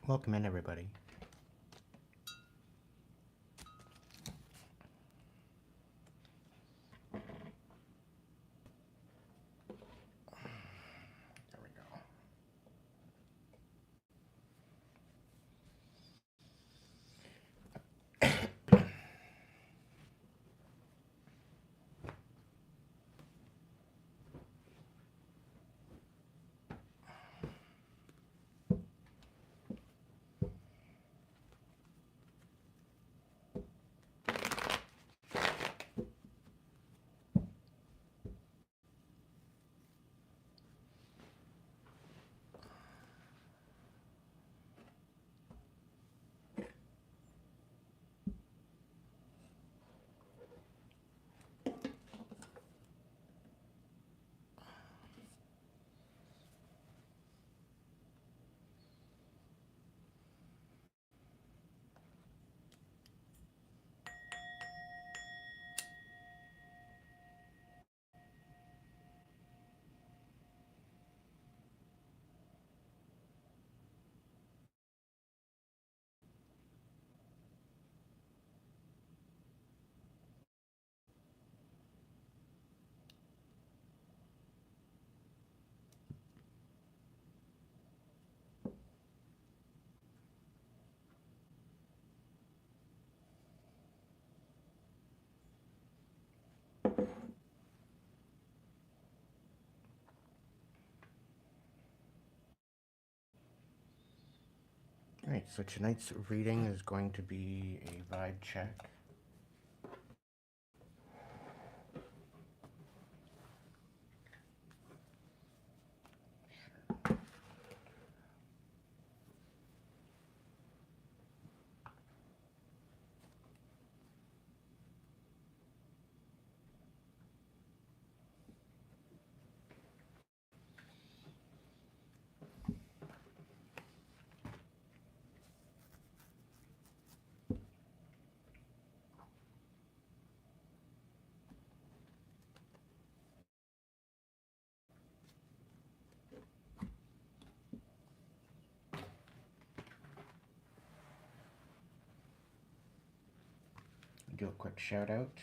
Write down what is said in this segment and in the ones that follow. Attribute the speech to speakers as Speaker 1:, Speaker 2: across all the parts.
Speaker 1: Welcome in, everybody. There we go. All right, so tonight's reading is going to be a vibe check. Do a quick shout out.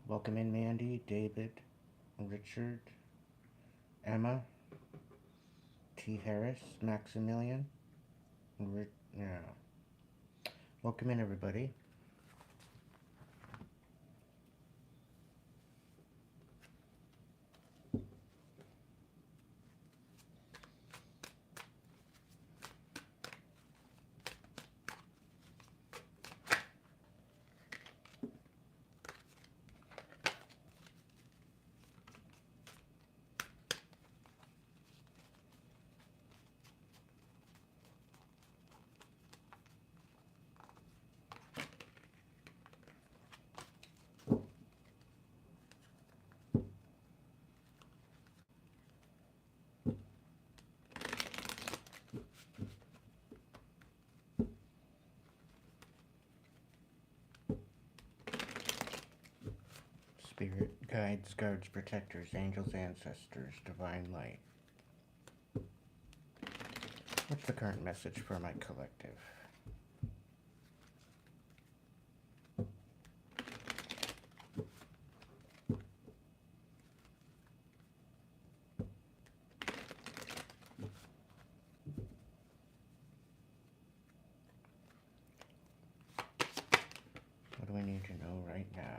Speaker 1: Welcome in, Mandy, David, Richard, Emma, T. Harris, Maximilian. Yeah. Welcome in, everybody. Spirit, guides, guards, protectors, angels, ancestors, divine light. What's the current message for my collective? What do I need to know right now?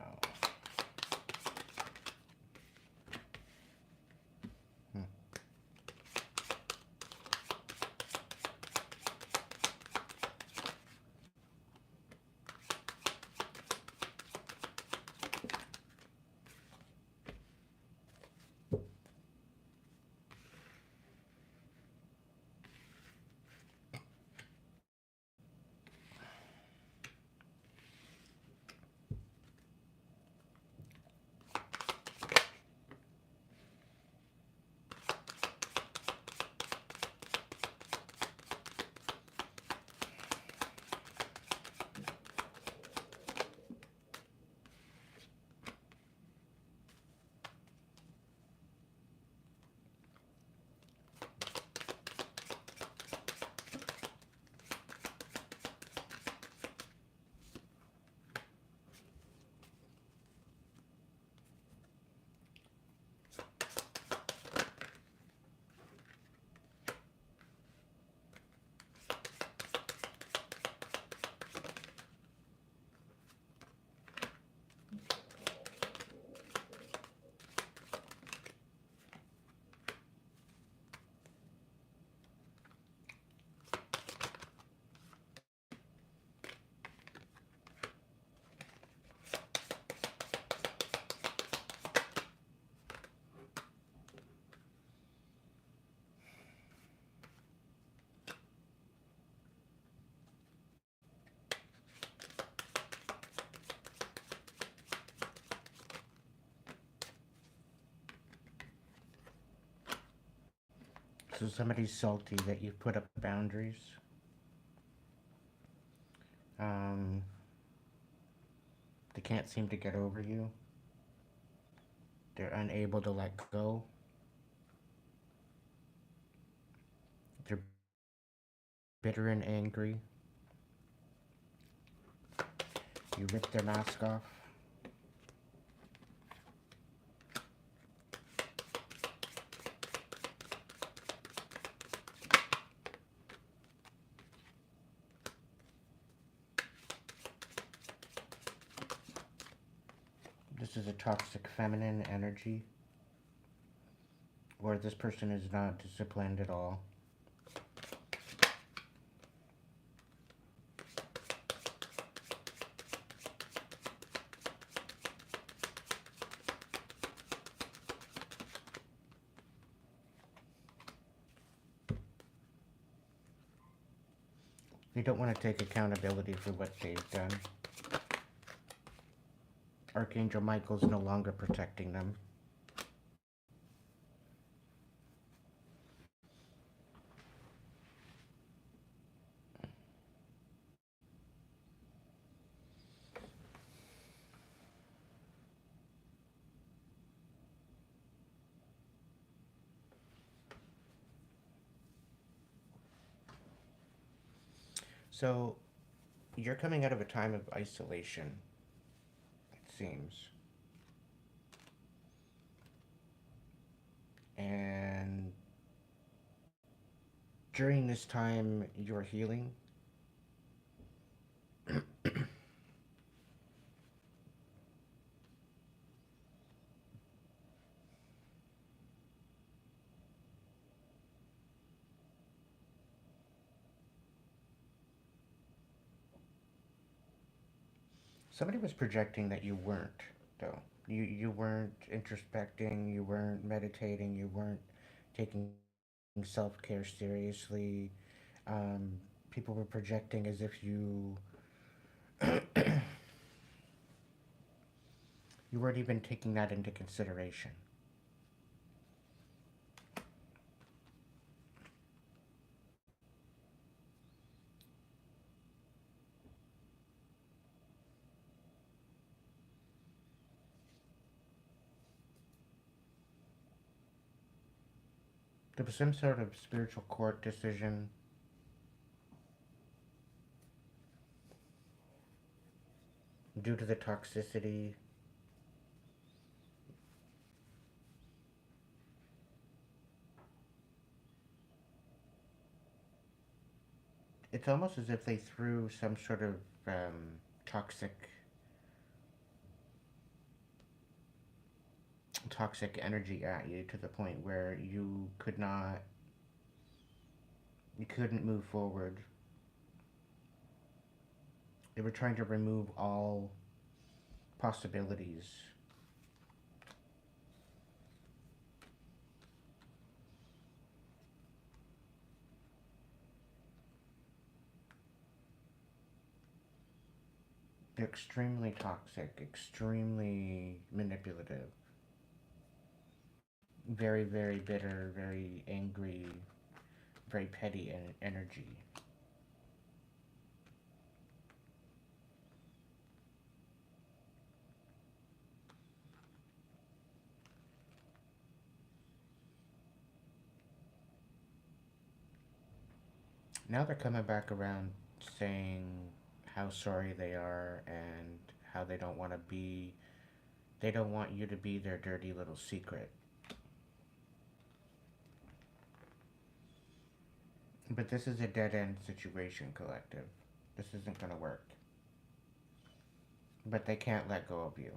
Speaker 1: So somebody's salty that you put up boundaries. Um, they can't seem to get over you. They're unable to let go. They're bitter and angry. You rip their mask off. This is a toxic feminine energy, where this person is not disciplined at all. They don't want to take accountability for what they've done. Archangel Michael's no longer protecting them. So, you're coming out of a time of isolation, it seems. And during this time, you're healing. Somebody was projecting that you weren't, though. You weren't introspecting, you weren't meditating, you weren't taking self care seriously. Um, People were projecting as if you weren't even taking that into consideration. There was some sort of spiritual court decision due to the toxicity. It's almost as if they threw some sort of toxic toxic energy at you to the point where you couldn't move forward. They were trying to remove all possibilities. They're extremely toxic, extremely manipulative, very, very bitter, very angry, very petty energy. Now they're coming back around saying how sorry they are and how they don't want you to be their dirty little secret. But this is a dead end situation, collective. This isn't going to work. But they can't let go of you.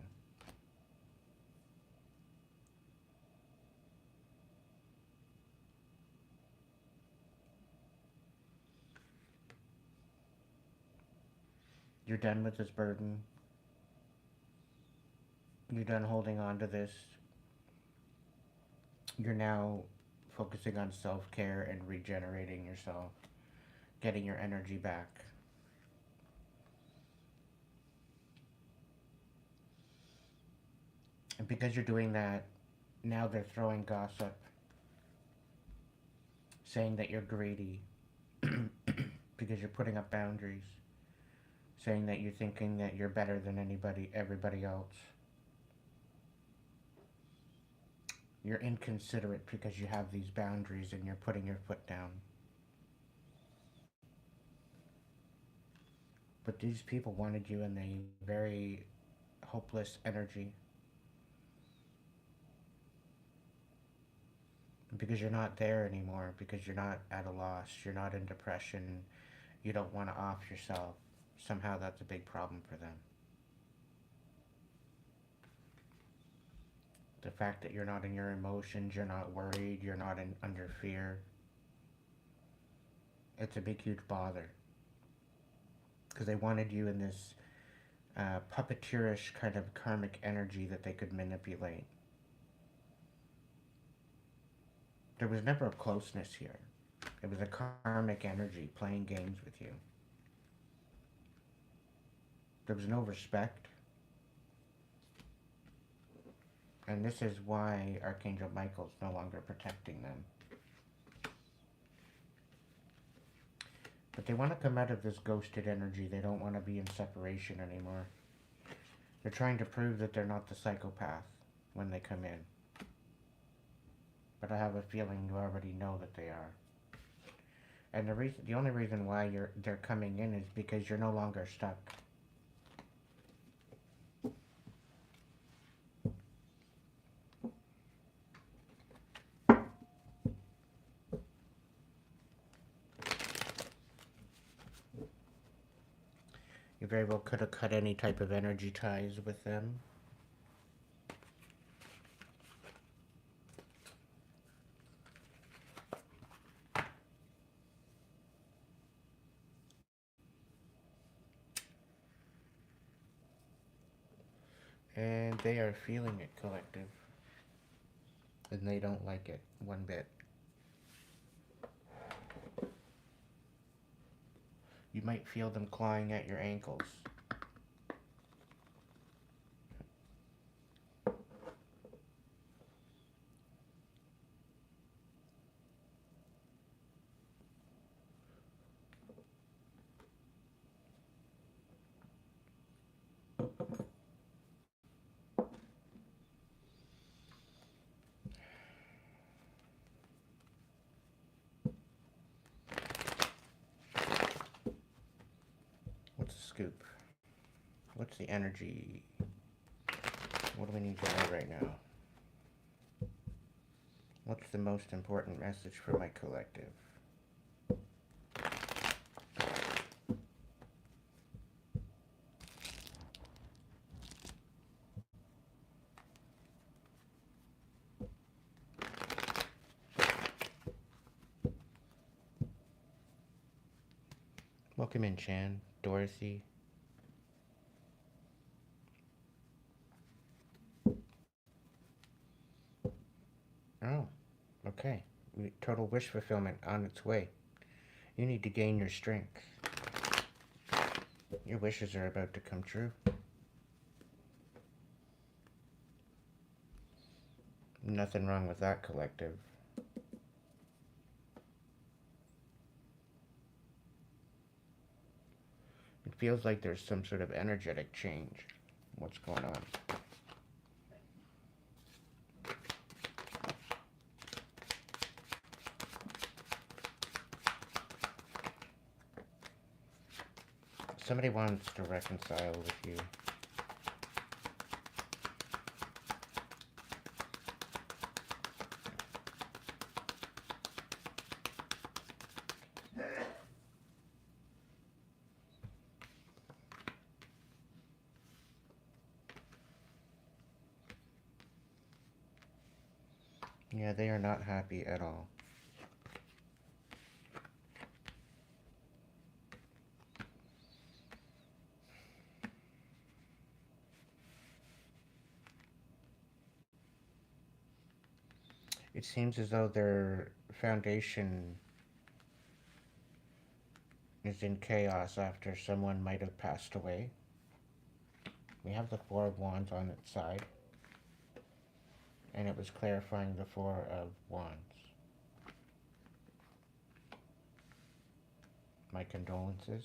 Speaker 1: You're done with this burden. You're done holding on to this. You're now focusing on self care and regenerating yourself, getting your energy back. And because you're doing that, now they're throwing gossip. saying that you're greedy because you're putting up boundaries, saying that you're thinking that you're better than everybody else. You're inconsiderate because you have these boundaries and you're putting your foot down. But these people wanted you in a very hopeless energy because you're not there anymore, because you're not at a loss, you're not in depression, you don't want to off yourself. Somehow that's a big problem for them. The fact that you're not in your emotions, you're not worried, you're not under fear, it's a big, huge bother. Because they wanted you in this puppeteerish kind of karmic energy that they could manipulate. There was never a closeness here. It was a karmic energy playing games with you. There was no respect. And this is why Archangel Michael's no longer protecting them. But they want to come out of this ghosted energy. They don't want to be in separation anymore. They're trying to prove that they're not the psychopath when they come in. But I have a feeling you already know that they are. And the only reason why they're coming in is because you're no longer stuck. You very well could have cut any type of energy ties with them. And they are feeling it, collective. And they don't like it one bit. You might feel them clawing at your ankles. What's the scoop? What's the energy? What do we need to know right now? What's the most important message for my collective? Welcome in, Chan, Dorothy. Oh, okay. Total wish fulfillment on its way. You need to gain your strength. Your wishes are about to come true. Nothing wrong with that, collective. It feels like there's some sort of energetic change. What's going on? Somebody wants to reconcile with you. Yeah, they are not happy at all. It seems as though their foundation is in chaos after someone might have passed away. We have the Four of Wands on its side, and it was clarifying the Four of Wands. my condolences.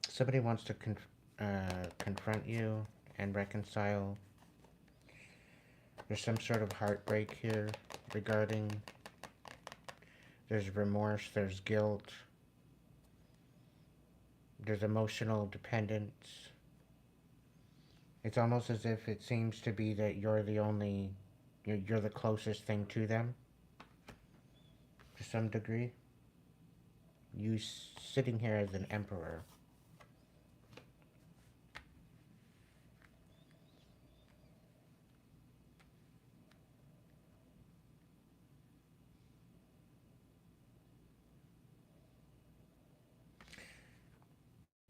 Speaker 1: Somebody wants to confront you and reconcile. There's some sort of heartbreak here regarding. There's remorse, there's guilt, there's emotional dependence. It's almost as if it seems to be that you're the only, you're the closest thing to them, to some degree. You sitting here as an emperor.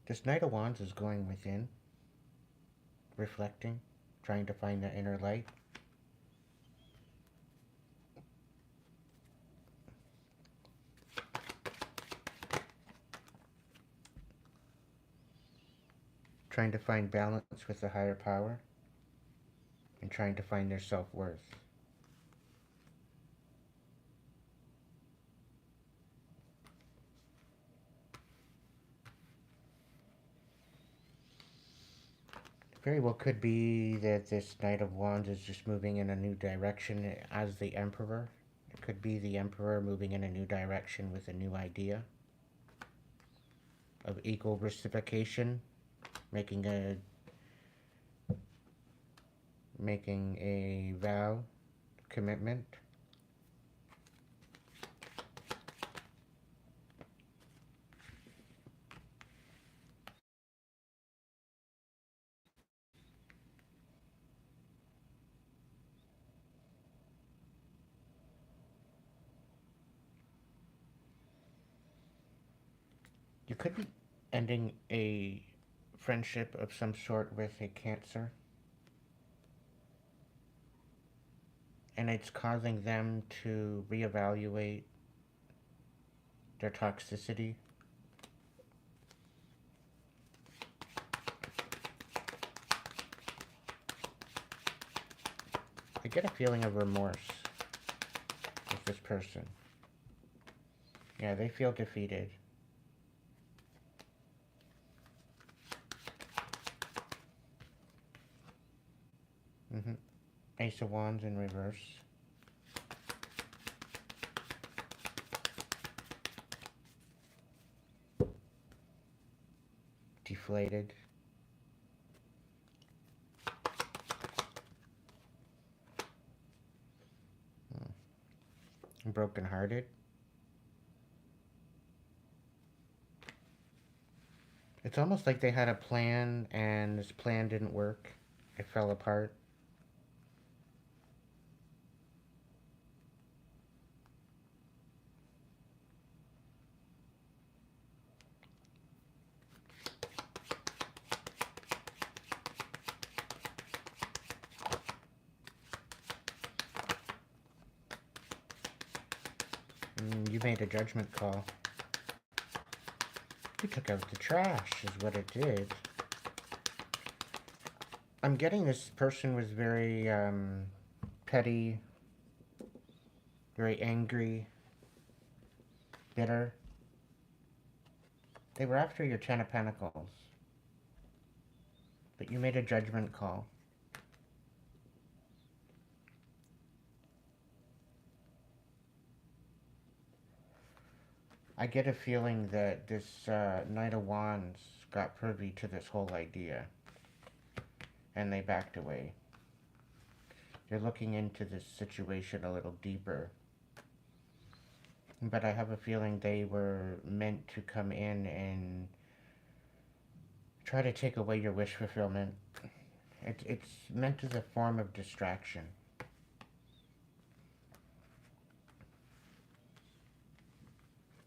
Speaker 1: This Knight of Wands is going within, reflecting, trying to find the inner light. Trying to find balance with the higher power, and trying to find their self-worth. Very well could be that this Knight of Wands is just moving in a new direction as the Emperor. It could be the Emperor moving in a new direction with a new idea of equal reciprocation, making a vow, commitment. You could be ending a friendship of some sort with a Cancer, and it's causing them to reevaluate their toxicity. I get a feeling of remorse with this person. Yeah, they feel defeated. Ace of Wands in reverse. Deflated. Broken-hearted. It's almost like they had a plan and this plan didn't work. It fell apart. You made a judgment call. You took out the trash, is what it did. I'm getting this person was very petty, very angry, bitter. They were after your Ten of Pentacles, but you made a judgment call. I get a feeling that this Knight of Wands got privy to this whole idea, and they backed away. They're looking into this situation a little deeper. But I have a feeling they were meant to come in and try to take away your wish fulfillment. It's meant as a form of distraction.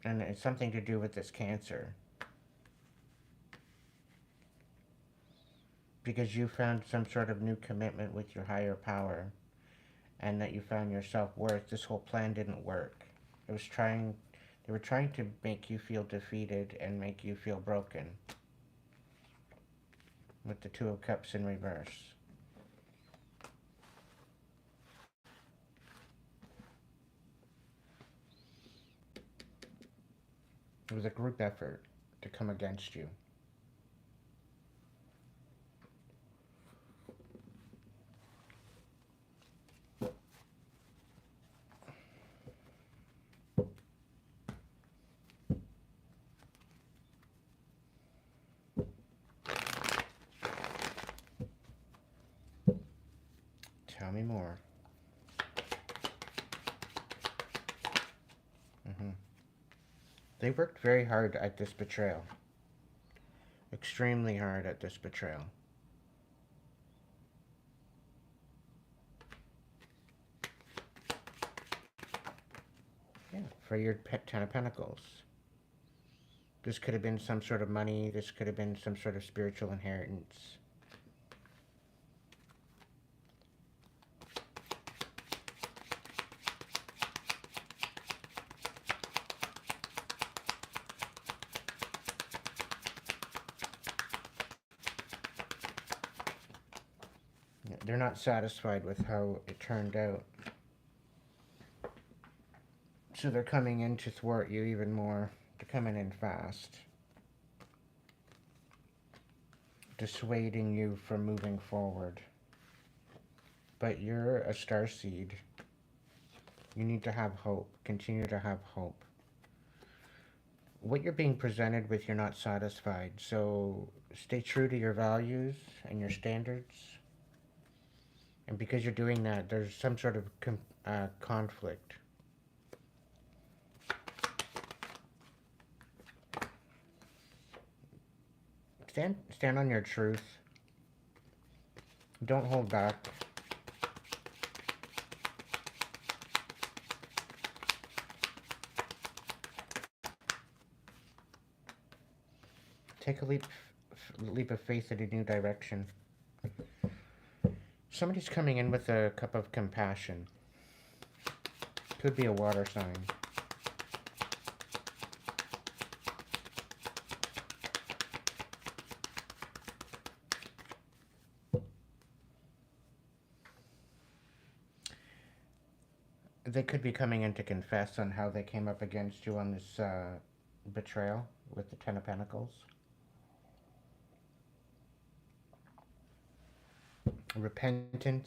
Speaker 1: And it's something to do with this Cancer. Because you found some sort of new commitment with your higher power, and that you found your self-worth. This whole plan didn't work. They were trying to make you feel defeated and make you feel broken. With the Two of Cups in reverse. It was a group effort to come against you. Tell me more. Hmm. They worked very hard at this betrayal. Extremely hard at this betrayal. Yeah, for your Ten of Pentacles. This could have been some sort of money. This could have been some sort of spiritual inheritance. They're not satisfied with how it turned out. So they're coming in to thwart you even more. They're coming in fast. Dissuading you from moving forward. But you're a starseed. You need to have hope. Continue to have hope. What you're being presented with, you're not satisfied. So stay true to your values and your standards. And because you're doing that, there's some sort of conflict. Stand on your truth. Don't hold back. Take a leap of faith in a new direction. Somebody's coming in with a cup of compassion. Could be a water sign. They could be coming in to confess on how they came up against you on this betrayal with the Ten of Pentacles. Repenting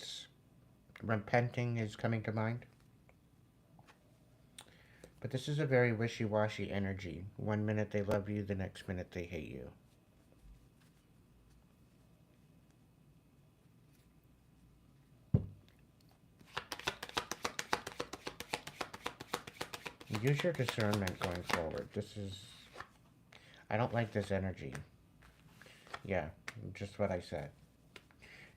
Speaker 1: is coming to mind. But this is a very wishy-washy energy. One minute they love you, the next minute they hate you. Use your discernment going forward. I don't like this energy. Yeah, just what I said.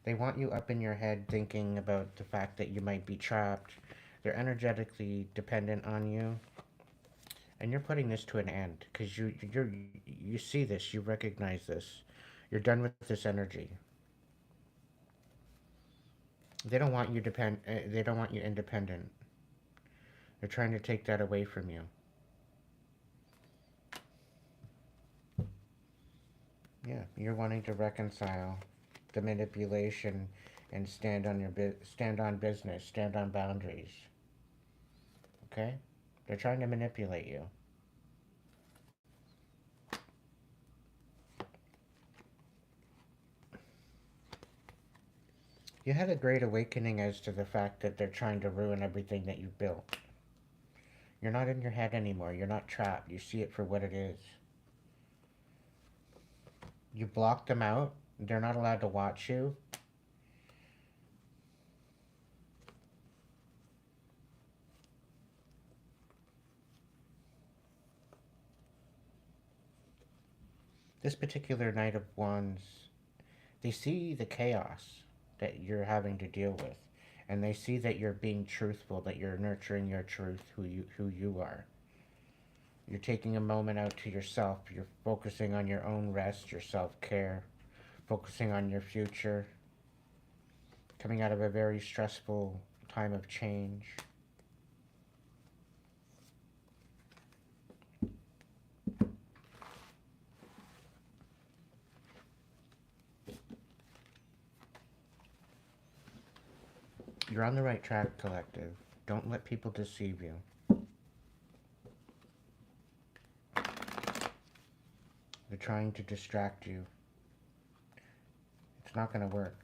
Speaker 1: They want you up in your head thinking about the fact that you might be trapped. They're energetically dependent on you. And you're putting this to an end because you see this, you recognize this. You're done with this energy. They don't want you they don't want you independent. They're trying to take that away from you. Yeah, you're wanting to reconcile the manipulation and stand on business, stand on boundaries. Okay? They're trying to manipulate you. You had a great awakening as to the fact that they're trying to ruin everything that you've built. You're not in your head anymore. You're not trapped. You see it for what it is. You block them out. They're not allowed to watch you. This particular Knight of Wands, they see the chaos that you're having to deal with. And they see that you're being truthful, that you're nurturing your truth, who you are. You're taking a moment out to yourself. You're focusing on your own rest, your self-care, focusing on your future. Coming out of a very stressful time of change. You're on the right track, Collective. Don't let people deceive you. They're trying to distract you. It's not going to work.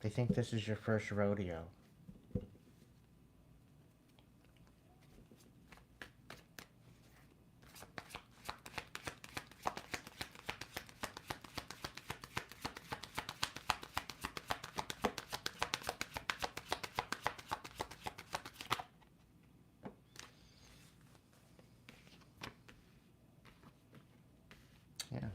Speaker 1: They think this is your first rodeo. Yeah.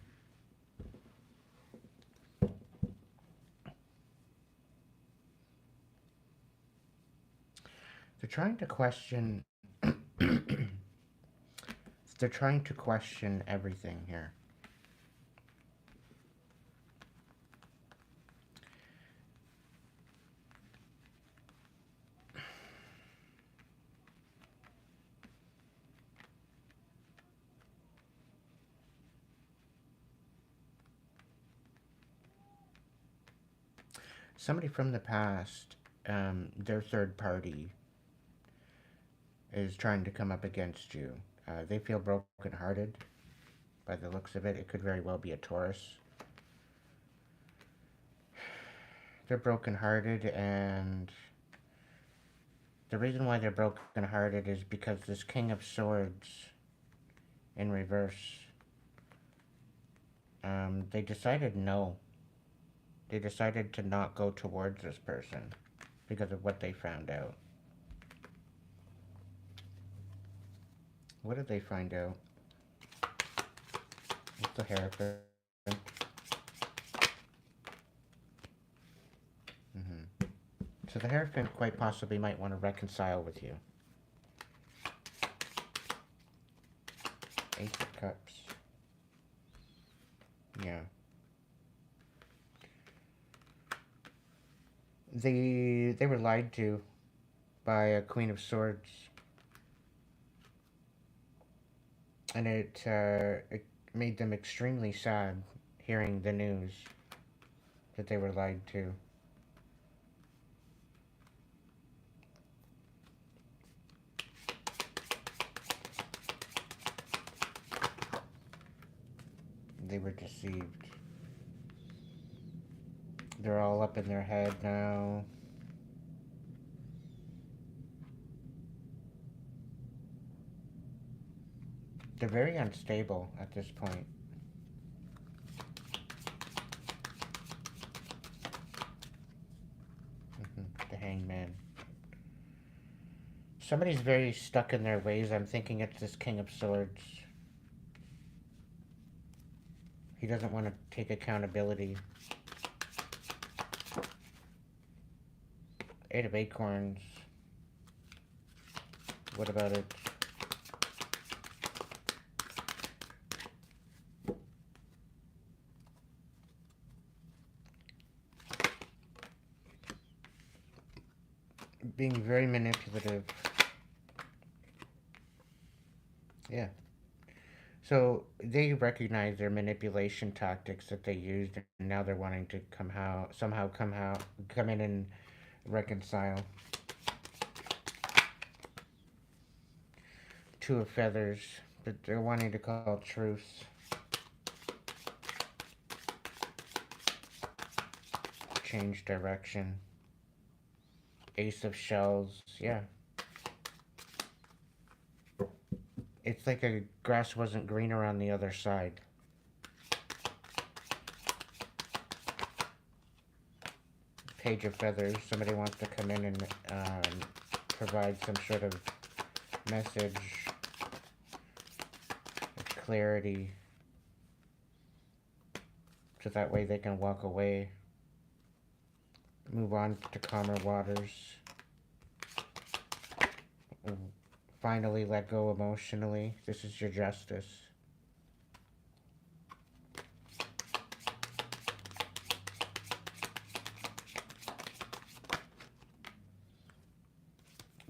Speaker 1: They're trying to question. They're trying to question everything here. Somebody from the past, their third party, is trying to come up against you. They feel brokenhearted by the looks of it. It could very well be a Taurus. They're brokenhearted, and the reason why they're brokenhearted is because this King of Swords in reverse, they decided no. They decided to not go towards this person because of what they found out. What did they find out? It's the Hierophant. So the Hierophant quite possibly might want to reconcile with you. Ace of Cups. Yeah. They were lied to by a Queen of Swords. And it made them extremely sad hearing the news that they were lied to. They were deceived. They're all up in their head now. They're very unstable at this point. The Hangman. Somebody's very stuck in their ways. I'm thinking it's this King of Swords. He doesn't want to take accountability. Eight of Acorns. What about it? Being very manipulative. Yeah. So they recognize their manipulation tactics that they used, and now they're wanting to somehow come in and reconcile. Two of Feathers, but they're wanting to call truce. Change direction. Ace of Shells, yeah. It's like a grass wasn't greener on the other side. Page of Feathers, somebody wants to come in and provide some sort of message of clarity, so that way they can walk away, move on to calmer waters, finally let go emotionally. This is your justice.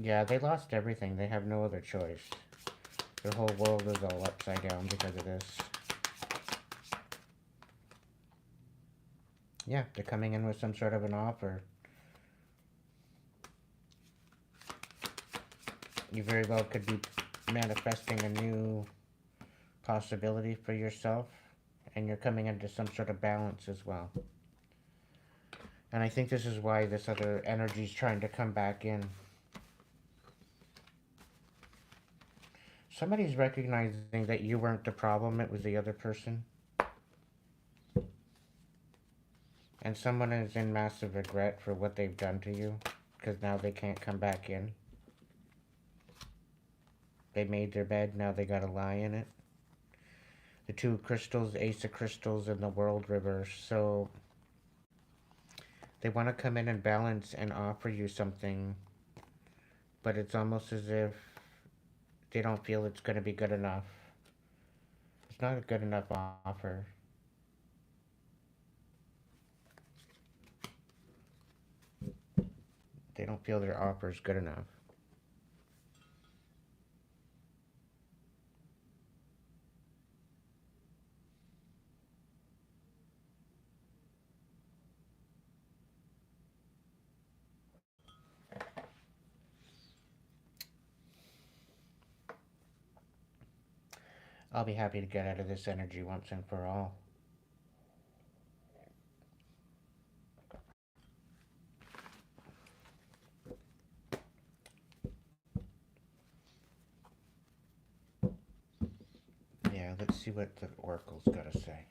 Speaker 1: Yeah, they lost everything. They have no other choice. Their whole world is all upside down because of this. Yeah, they're coming in with some sort of an offer. You very well could be manifesting a new possibility for yourself, and you're coming into some sort of balance as well. And I think this is why this other energy is trying to come back in. Somebody's recognizing that you weren't the problem, it was the other person. And someone is in massive regret for what they've done to you, because now they can't come back in. They made their bed, now they gotta lie in it. The two crystals, Ace of Crystals, and the World reverse. So they want to come in and balance and offer you something, but it's almost as if they don't feel it's going to be good enough. It's not a good enough offer. They don't feel their offer is good enough. I'll be happy to get out of this energy once and for all. Yeah, let's see what the Oracle's got to say.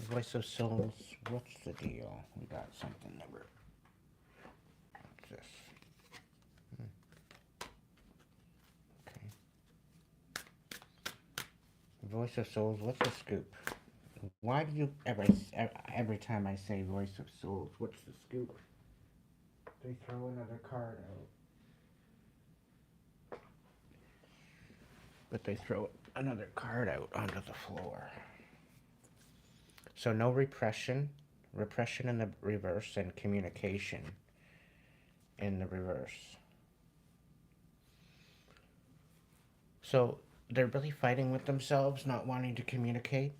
Speaker 1: Voice of Souls, what's the deal? We got something that we're... What's this? Okay. Voice of Souls, what's the scoop? Why do you every time I say Voice of Souls, what's the scoop? They throw another card out. But they throw another card out onto the floor. So no repression in the reverse, and communication in the reverse. So they're really fighting with themselves, not wanting to communicate.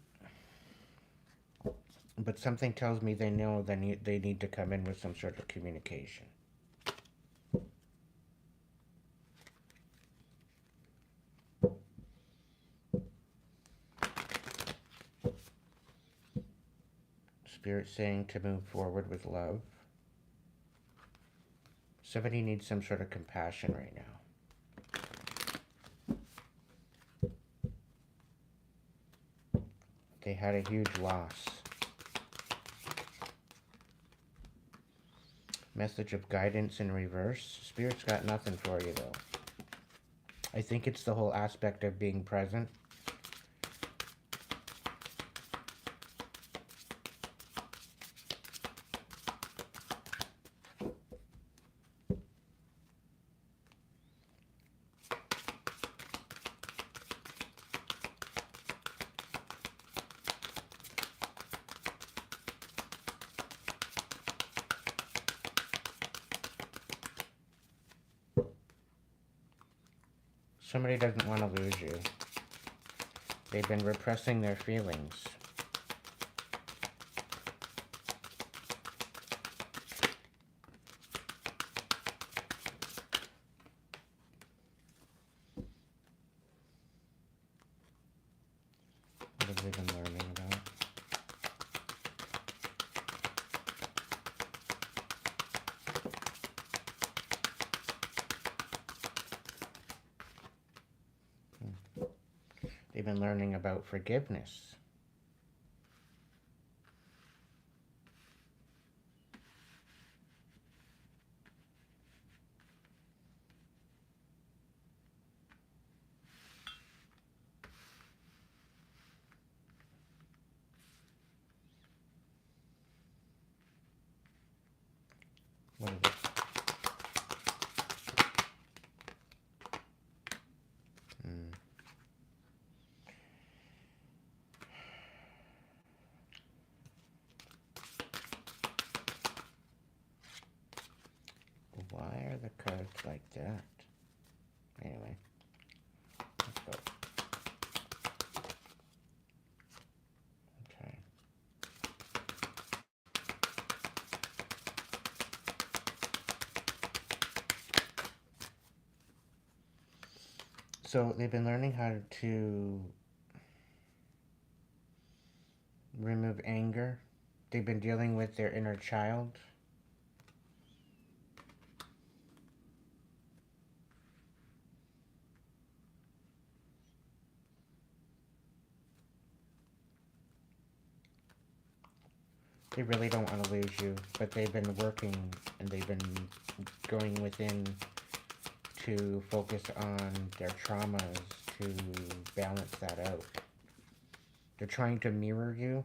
Speaker 1: But something tells me they know they need to come in with some sort of communication. Spirit saying to move forward with love. Somebody needs some sort of compassion right now. They had a huge loss. Message of guidance in reverse. Spirit's got nothing for you though. I think it's the whole aspect of being present. Somebody doesn't want to lose you. They've been repressing their feelings. What have they been learning about? They've been learning about forgiveness. What is it? it's like that. Anyway, let's go. Okay. So they've been learning how to remove anger. They've been dealing with their inner child. They really don't want to lose you, but they've been working and they've been going within to focus on their traumas to balance that out. They're trying to mirror you.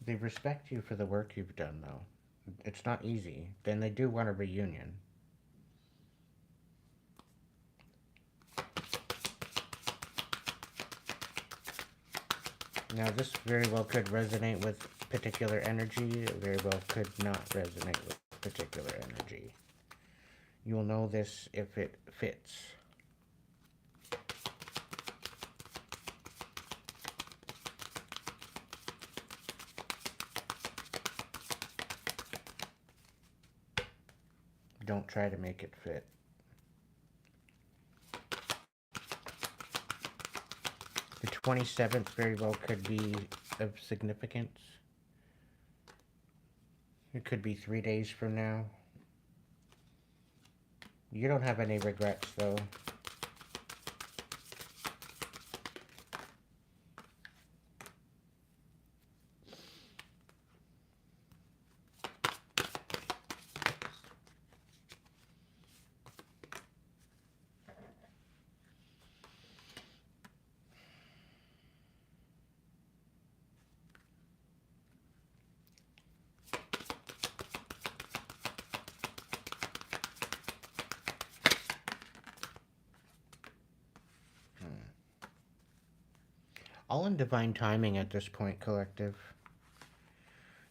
Speaker 1: They respect you for the work you've done, though. It's not easy. Then they do want a reunion. Now, this very well could resonate with particular energy. It very well could not resonate with particular energy. You'll know this if it fits. Don't try to make it fit. The 27th very well could be of significance. It could be 3 days from now. You don't have any regrets, though. All in divine timing at this point, collective.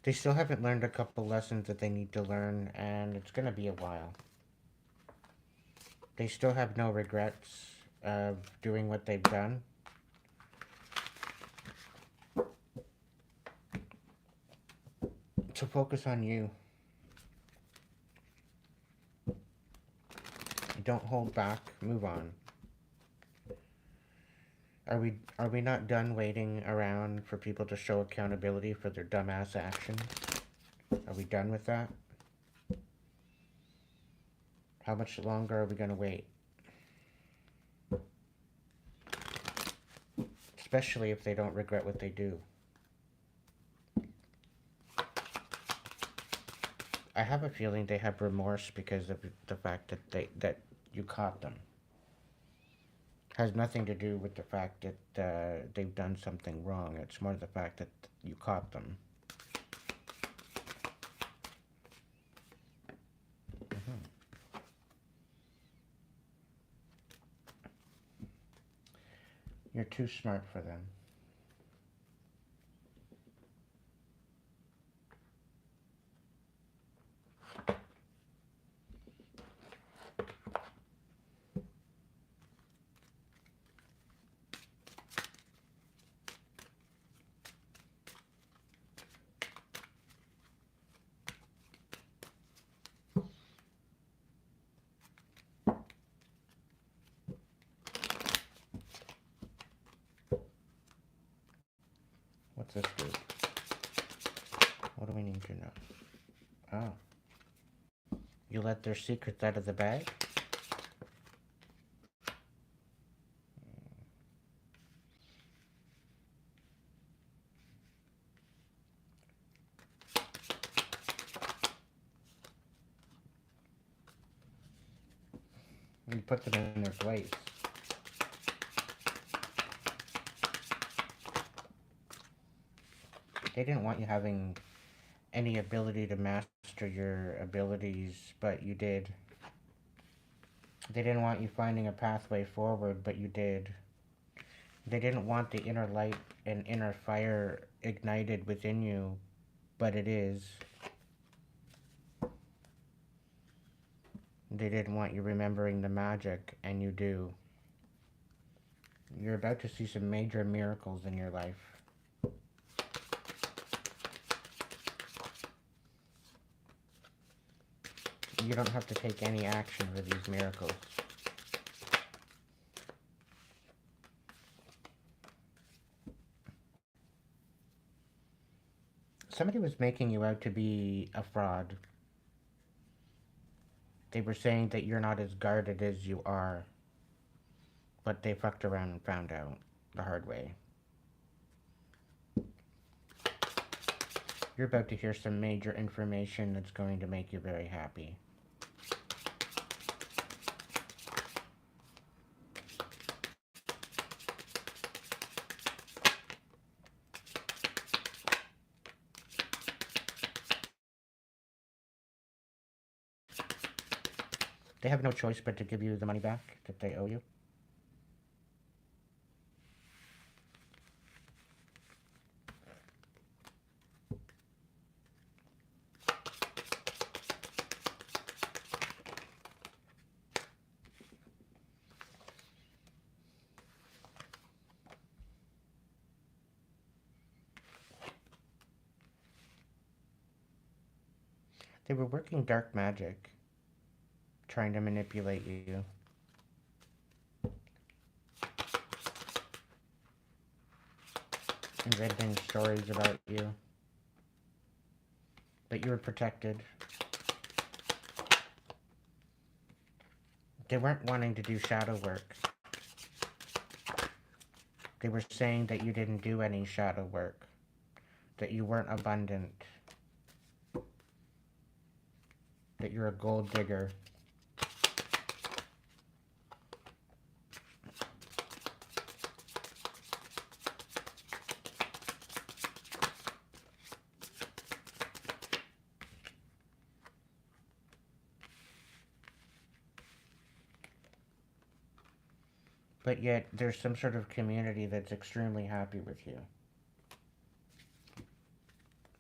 Speaker 1: They still haven't learned a couple lessons that they need to learn, and it's going to be a while. They still have no regrets of doing what they've done. So focus on you. Don't hold back. Move on. Are we not done waiting around for people to show accountability for their dumbass actions? Are we done with that? How much longer are we going to wait? Especially if they don't regret what they do. I have a feeling they have remorse because of the fact that you caught them. Has nothing to do with the fact that they've done something wrong. It's more the fact that you caught them. You're too smart for them. What's this do? What do we need to know? Oh. You let their secrets out of the bag? You put them in their place. They didn't want you having any ability to master your abilities, but you did. They didn't want you finding a pathway forward, but you did. They didn't want the inner light and inner fire ignited within you, but it is. They didn't want you remembering the magic, and you do. You're about to see some major miracles in your life. You don't have to take any action for these miracles. Somebody was making you out to be a fraud. They were saying that you're not as guarded as you are, but they fucked around and found out the hard way. You're about to hear some major information that's going to make you very happy. They have no choice but to give you the money back that they owe you. They were working dark magic, trying to manipulate you. Inventing stories about you. But you were protected. They weren't wanting to do shadow work. They were saying that you didn't do any shadow work. That you weren't abundant. That you're a gold digger. But yet, there's some sort of community that's extremely happy with you.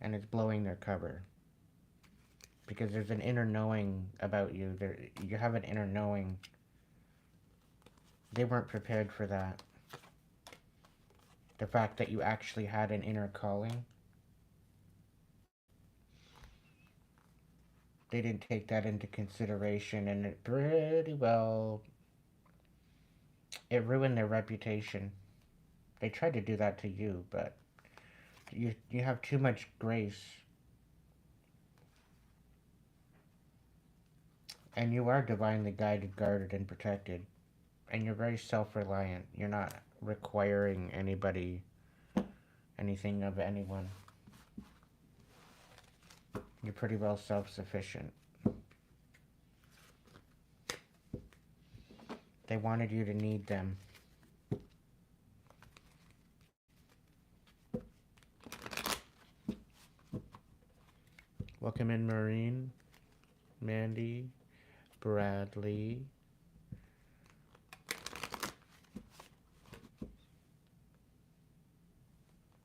Speaker 1: And it's blowing their cover. Because there's an inner knowing about you. You have an inner knowing. They weren't prepared for that. The fact that you actually had an inner calling. They didn't take that into consideration, and it pretty well... It ruined their reputation. They tried to do that to you, but you have too much grace. And you are divinely guided, guarded, and protected. And you're very self-reliant. You're not requiring anybody, anything of anyone. You're pretty well self-sufficient. They wanted you to need them. Welcome in, Maureen, Mandy, Bradley,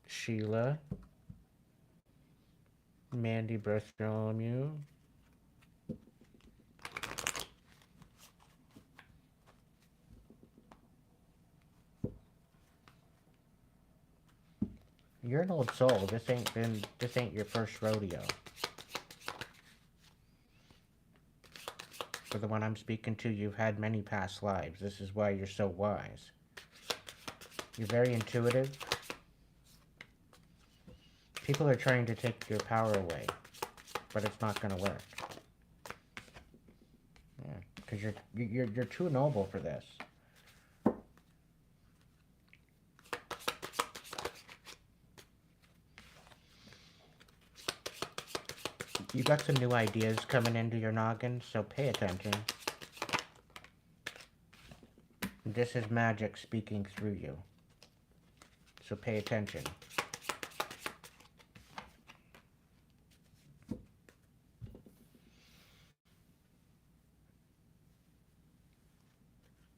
Speaker 1: Sheila, Mandy Bartholomew, you're an old soul. This ain't your first rodeo. For the one I'm speaking to, you've had many past lives. This is why you're so wise. You're very intuitive. People are trying to take your power away, but it's not going to work. Yeah, because you're too noble for this. You got some new ideas coming into your noggin, so pay attention. This is magic speaking through you. So pay attention.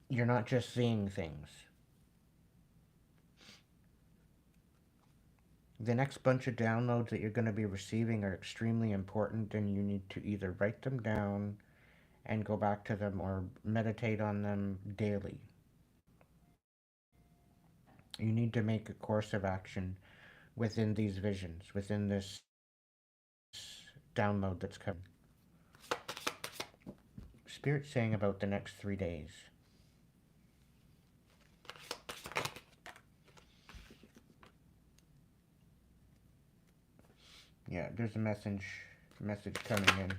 Speaker 1: You're not just seeing things. The next bunch of downloads that you're going to be receiving are extremely important, and you need to either write them down and go back to them or meditate on them daily. You need to make a course of action within these visions, within this download that's coming. Spirit's saying about the next 3 days. Yeah, there's a message coming in.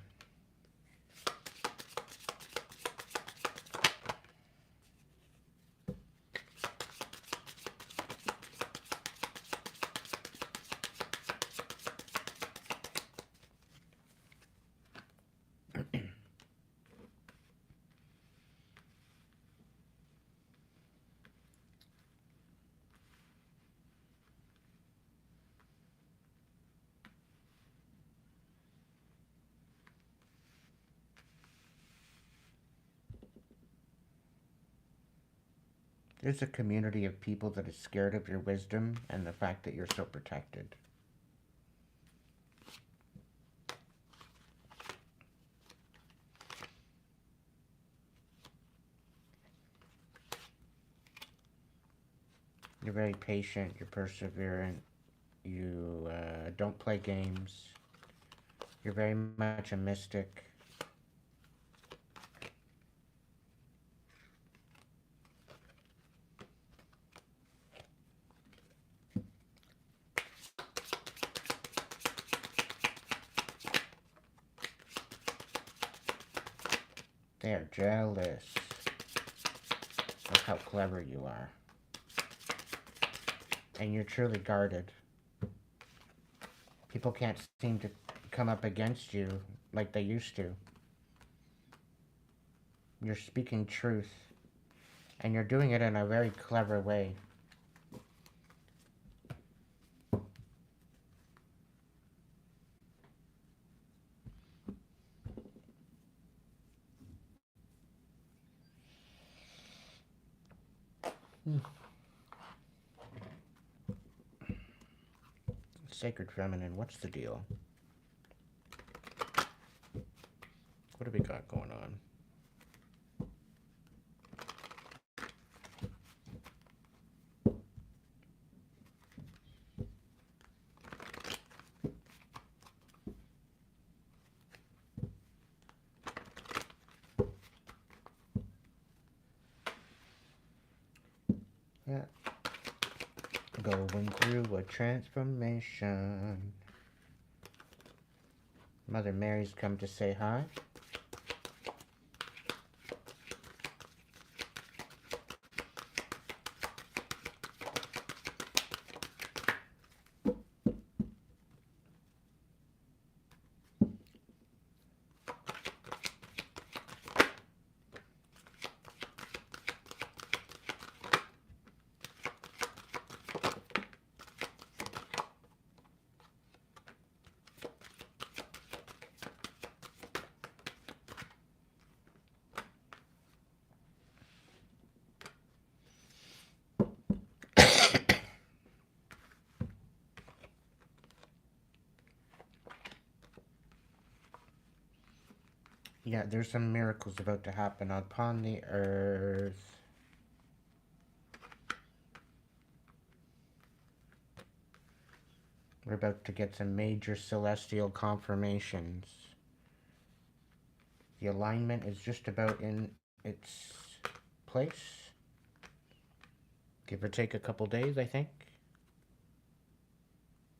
Speaker 1: There's a community of people that is scared of your wisdom and the fact that you're so protected. You're very patient, you're perseverant, you don't play games, you're very much a mystic. They're jealous of how clever you are. And you're truly guarded. People can't seem to come up against you like they used to. You're speaking truth, and you're doing it in a very clever way. Sacred Feminine, what's the deal? What do we got going on? Yeah. Going through a transformation. Mother Mary's come to say hi. Yeah, there's some miracles about to happen upon the earth. We're about to get some major celestial confirmations. The alignment is just about in its place. Give or take a couple days, I think.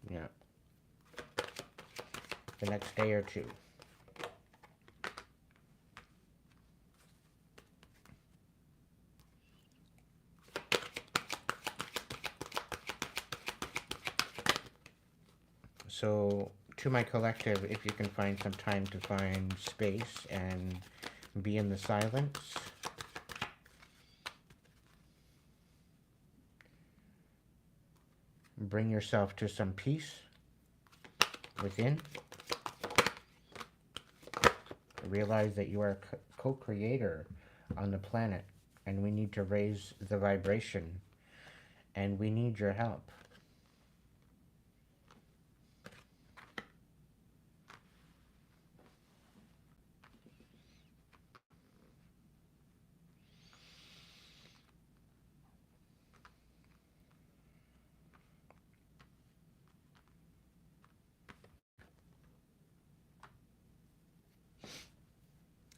Speaker 1: Yeah. The next day or two. So, to my collective, if you can find some time to find space and be in the silence, bring yourself to some peace within. Realize that you are a co-creator on the planet, and we need to raise the vibration, and we need your help.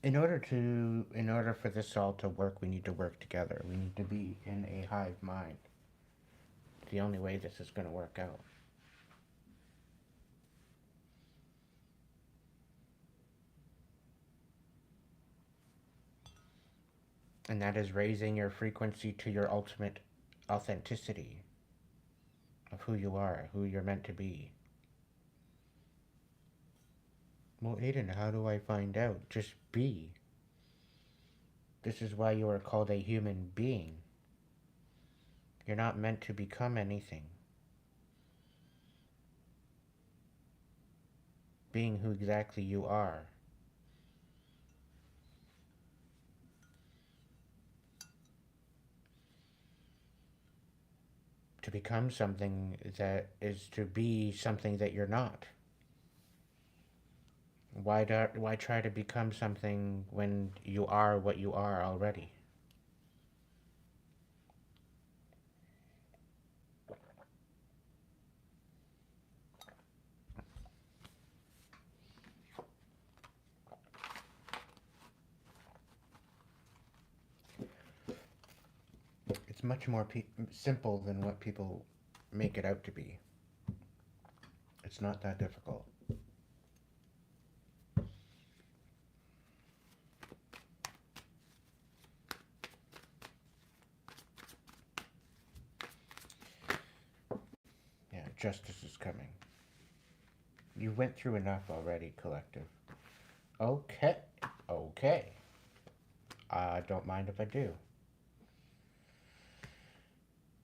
Speaker 1: In order for this all to work, we need to work together. We need to be in a hive mind. It's the only way this is going to work out. And that is raising your frequency to your ultimate authenticity of who you are, who you're meant to be. Well, Aiden, how do I find out? Just be. This is why you are called a human being. You're not meant to become anything. Being who exactly you are. To become something that is to be something that you're not. Why try to become something when you are what you are already? It's much more simple than what people make it out to be. It's not that difficult. Yeah, justice is coming. You went through enough already, collective. Okay, okay. I don't mind if I do.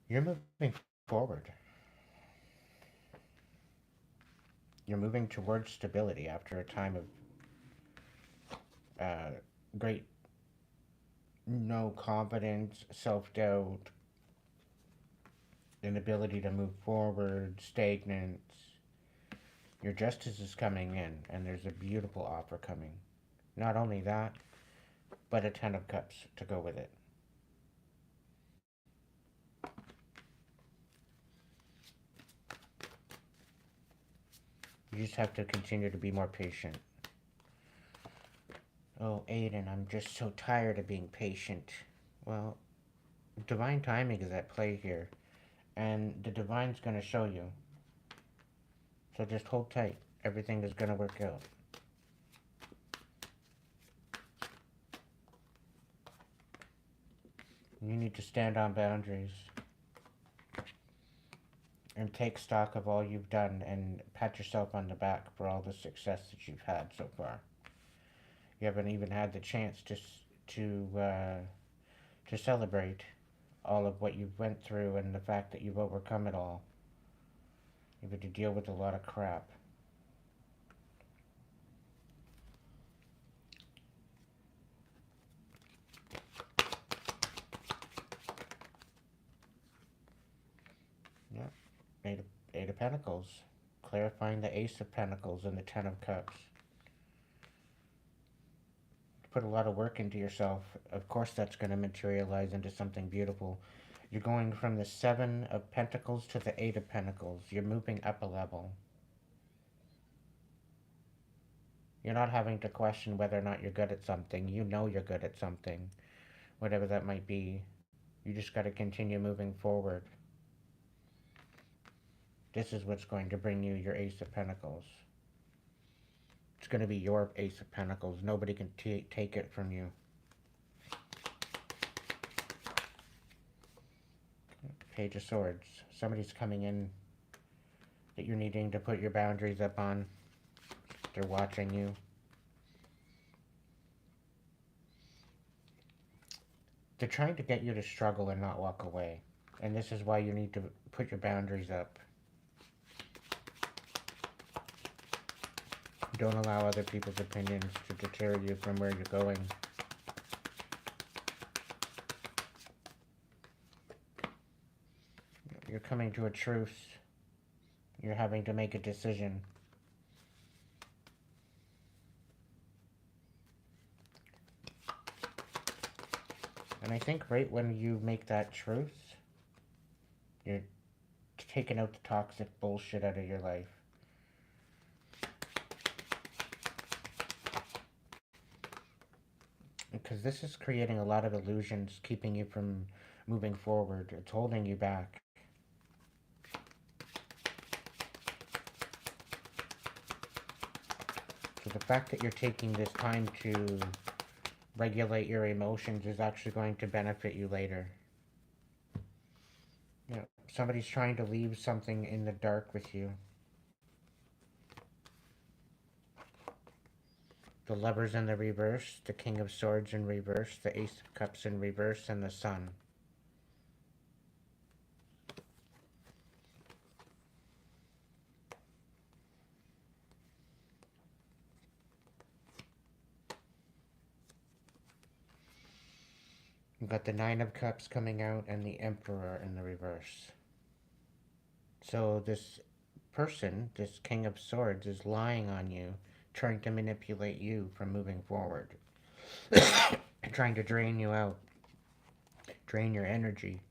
Speaker 1: You're moving forward. You're moving towards stability after a time of uh, great no confidence, self doubt, inability to move forward, stagnant. Your justice is coming in, and there's a beautiful offer coming. Not only that, but a Ten of Cups to go with it. You just have to continue to be more patient. Oh, Aiden, I'm just so tired of being patient. Well, divine timing is at play here, and the divine's going to show you. So just hold tight. Everything is going to work out. You need to stand on boundaries and take stock of all you've done and pat yourself on the back for all the success that you've had so far. You haven't even had the chance to celebrate all of what you've went through and the fact that you've overcome it all. You've had to deal with a lot of crap. Yeah, Eight of Pentacles, clarifying the Ace of Pentacles and the Ten of Cups. Put a lot of work into yourself. Of course, that's going to materialize into something beautiful. You're going from the Seven of Pentacles to the Eight of Pentacles. You're moving up a level. You're not having to question whether or not you're good at something. You know you're good at something, whatever that might be. You just got to continue moving forward. This is what's going to bring you your Ace of Pentacles. It's going to be your Ace of Pentacles. Nobody can take it from you. Page of Swords. Somebody's coming in that you're needing to put your boundaries up on. They're watching you. They're trying to get you to struggle and not walk away. And this is why you need to put your boundaries up. Don't allow other people's opinions to deter you from where you're going. You're coming to a truce. You're having to make a decision. And I think right when you make that truce, you're taking out the toxic bullshit out of your life. Because this is creating a lot of illusions, keeping you from moving forward. It's holding you back. So the fact that you're taking this time to regulate your emotions is actually going to benefit you later. You know, somebody's trying to leave something in the dark with you. The Lovers in the reverse, the King of Swords in reverse, the Ace of Cups in reverse, and the Sun. You've got the Nine of Cups coming out and the Emperor in the reverse. So this person, this King of Swords, is lying on you, trying to manipulate you from moving forward, trying to drain you out, drain your energy,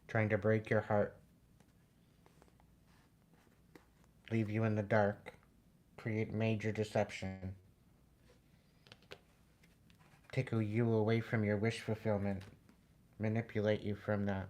Speaker 1: trying to break your heart, leave you in the dark, create major deception, take you away from your wish fulfillment, manipulate you from that.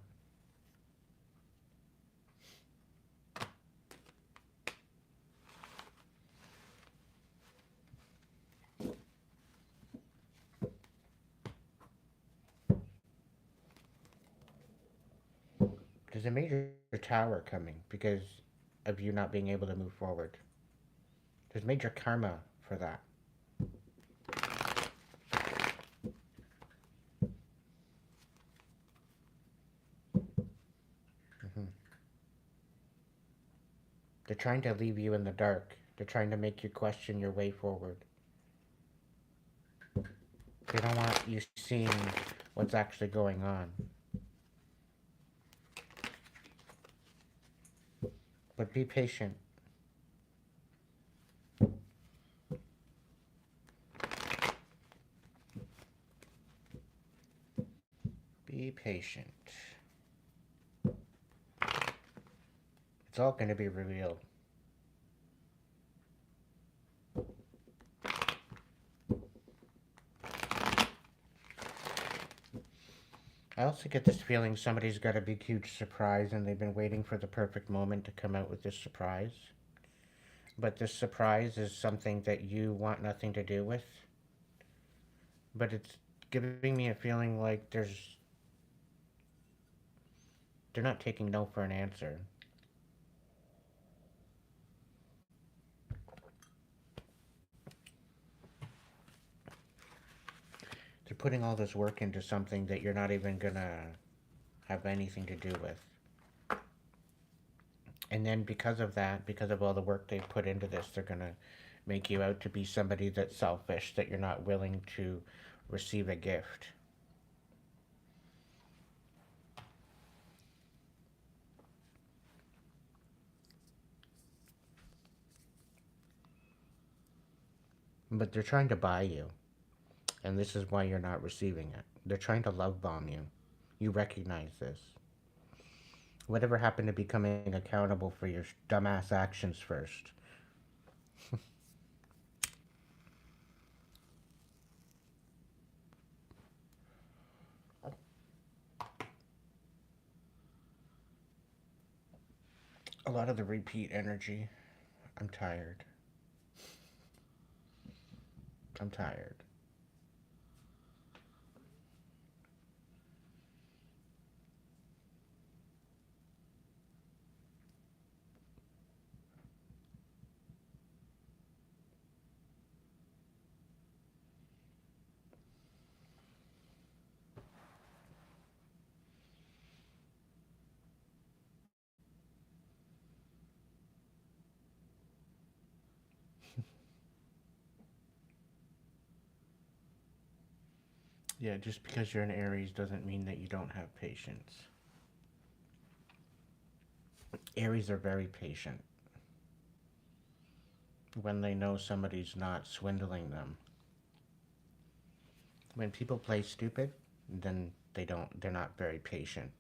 Speaker 1: There's a major tower coming because of you not being able to move forward. There's major karma for that. hmm They're trying to leave you in the dark. They're trying to make you question your way forward. They don't want you seeing what's actually going on. But be patient. Be patient. It's all going to be revealed. I also get this feeling somebody's got a big, huge surprise and they've been waiting for the perfect moment to come out with this surprise. But this surprise is something that you want nothing to do with. But it's giving me a feeling like they're not taking no for an answer. They're putting all this work into something that you're not even gonna have anything to do with. And then because of that, because of all the work they've put into this, they're gonna make you out to be somebody that's selfish, that you're not willing to receive a gift. But they're trying to buy you, and this is why you're not receiving it. They're trying to love bomb you. You recognize this. Whatever happened to becoming accountable for your dumbass actions first? A lot of the repeat energy. I'm tired. I'm tired. Yeah, just because you're an Aries doesn't mean that you don't have patience. Aries are very patient when they know somebody's not swindling them. When people play stupid, then they're not very patient.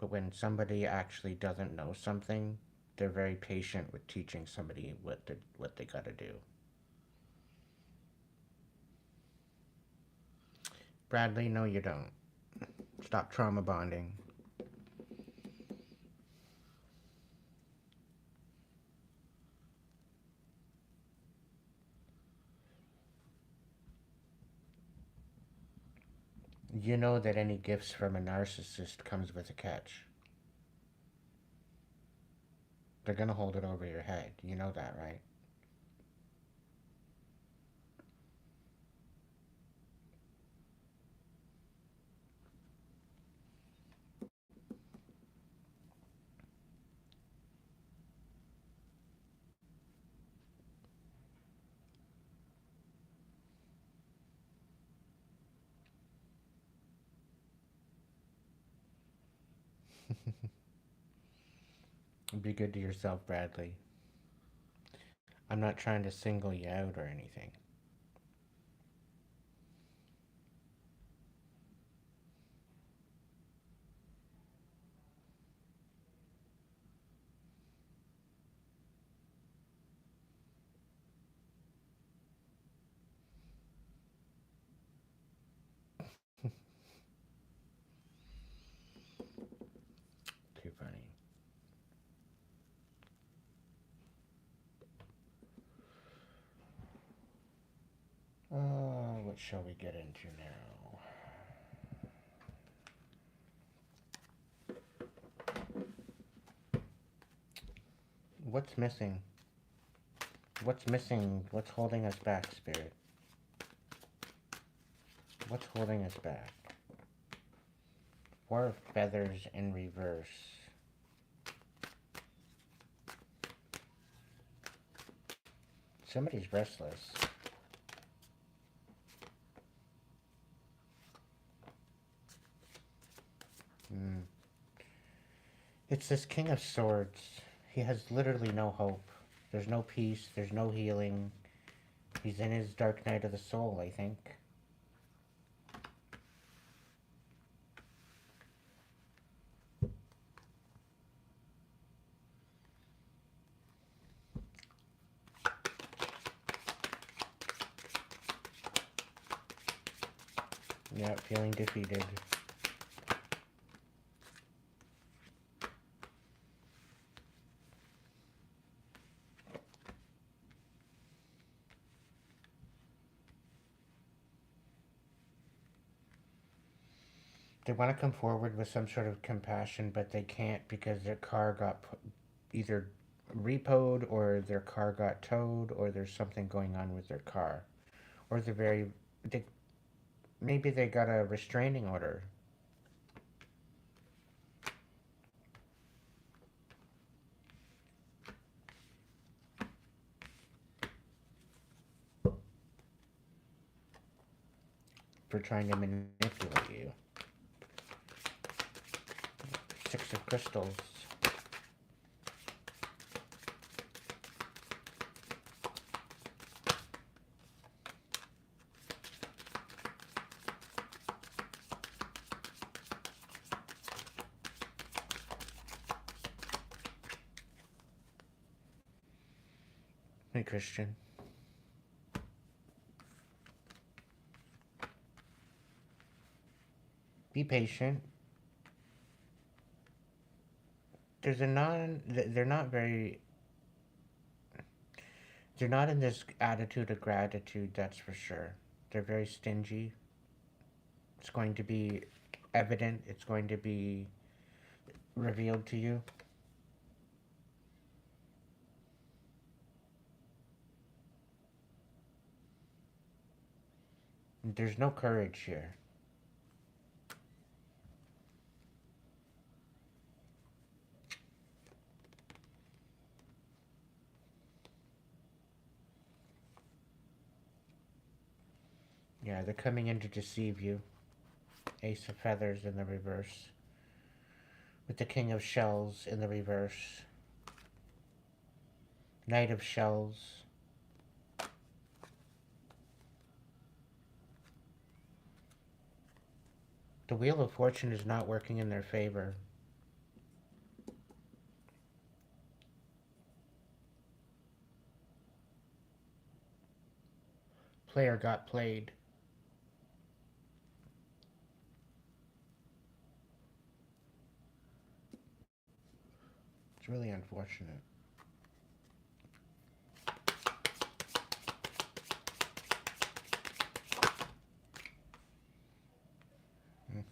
Speaker 1: But when somebody actually doesn't know something, they're very patient with teaching somebody what they got to do. Bradley, no you don't. Stop trauma bonding. You know that any gifts from a narcissist comes with a catch. They're gonna hold it over your head. You know that, right? Be good to yourself, Bradley. I'm not trying to single you out or anything. Too funny. What shall we get into now? What's missing? What's missing? What's holding us back, Spirit? What's holding us back? Four of feathers in reverse. Somebody's restless. It's this King of Swords. He has literally no hope. There's no peace. There's no healing. He's in his dark night of the soul, I think. Yeah, feeling defeated. They want to come forward with some sort of compassion, but they can't because their car got either repoed or their car got towed or there's something going on with their car. Or they, maybe they got a restraining order. For trying to manipulate you. Six of crystals. Hey, Christian. Be patient. There's a non. They're not very. They're not in this attitude of gratitude, that's for sure. They're very stingy. It's going to be evident. It's going to be revealed to you. There's no courage here. Yeah, they're coming in to deceive you. Ace of feathers in the reverse. With the king of shells in the reverse. Knight of shells. The wheel of fortune is not working in their favor. Player got played. It's really unfortunate. Mm.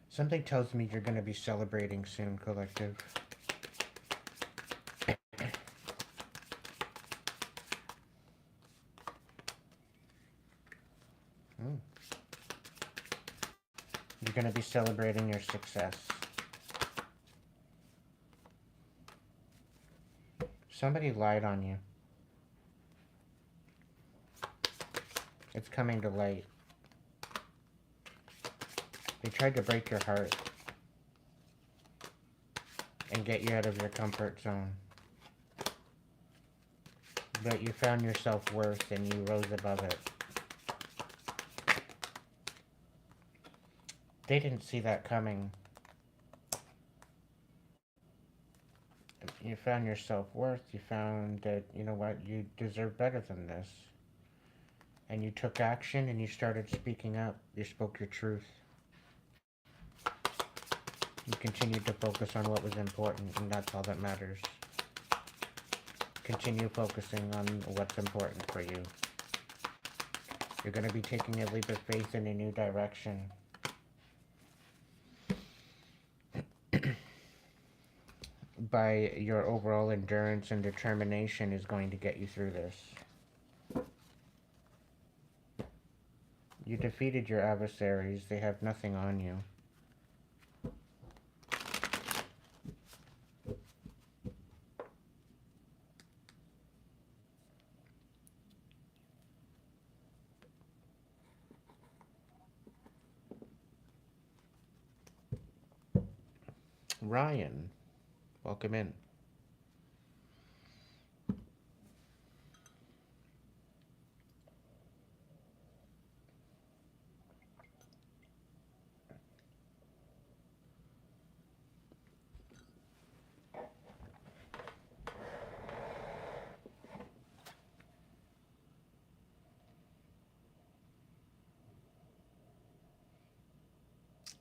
Speaker 1: Something tells me you're going to be celebrating soon, Collective. Mm. You're going to be celebrating your success. Somebody lied on you. It's coming to light. They tried to break your heart and get you out of your comfort zone. But you found your self-worth and you rose above it. They didn't see that coming. You found your self-worth. You found that, you know what, you deserve better than this. And you took action and you started speaking up. You spoke your truth. You continued to focus on what was important, and that's all that matters. Continue focusing on what's important for you. You're going to be taking a leap of faith in a new direction. By your overall endurance and determination is going to get you through this. You defeated your adversaries. They have nothing on you. Ryan, welcome in.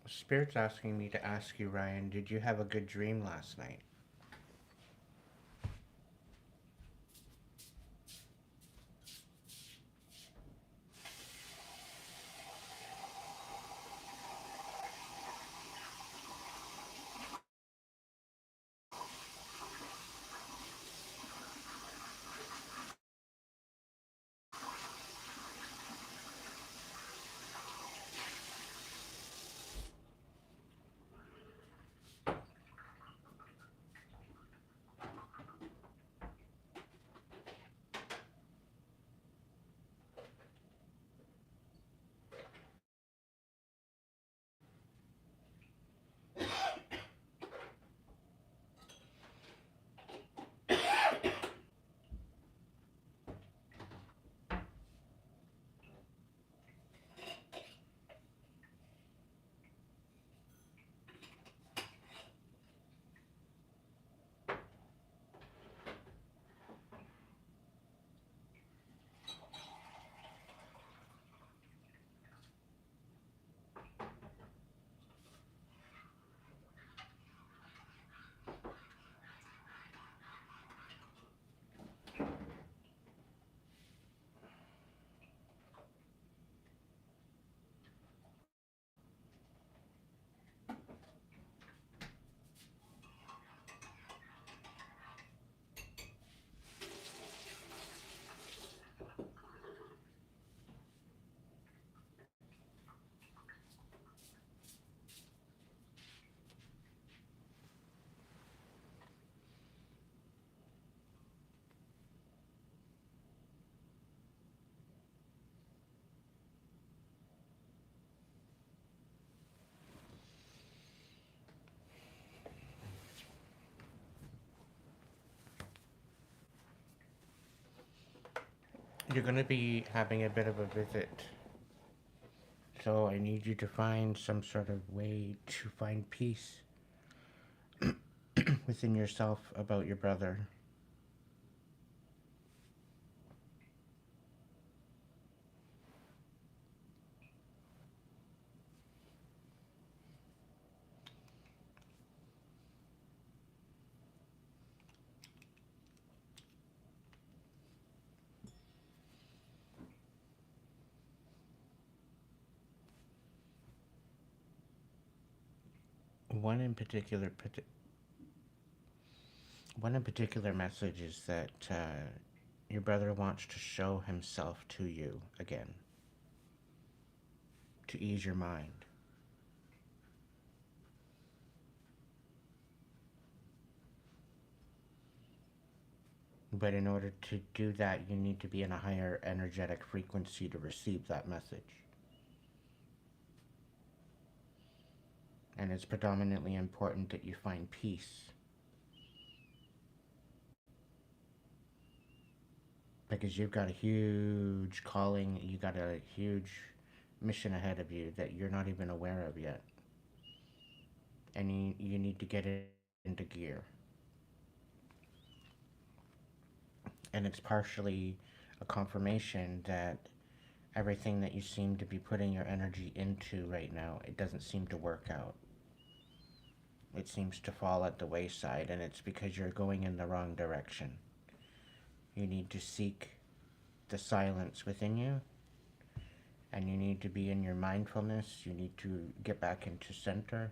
Speaker 1: Spirit's asking me to ask you, Ryan, did you have a good dream last night? You're going to be having a bit of a visit. So I need you to find some sort of way to find peace within yourself about your brother. One in particular, one in particular message is that your brother wants to show himself to you again, to ease your mind. But in order to do that, you need to be in a higher energetic frequency to receive that message. And it's predominantly important that you find peace. Because you've got a huge calling, you got a huge mission ahead of you that you're not even aware of yet. And you need to get it into gear. And it's partially a confirmation that everything that you seem to be putting your energy into right now, it doesn't seem to work out. It seems to fall at the wayside, and it's because you're going in the wrong direction. You need to seek the silence within you, and you need to be in your mindfulness. You need to get back into center,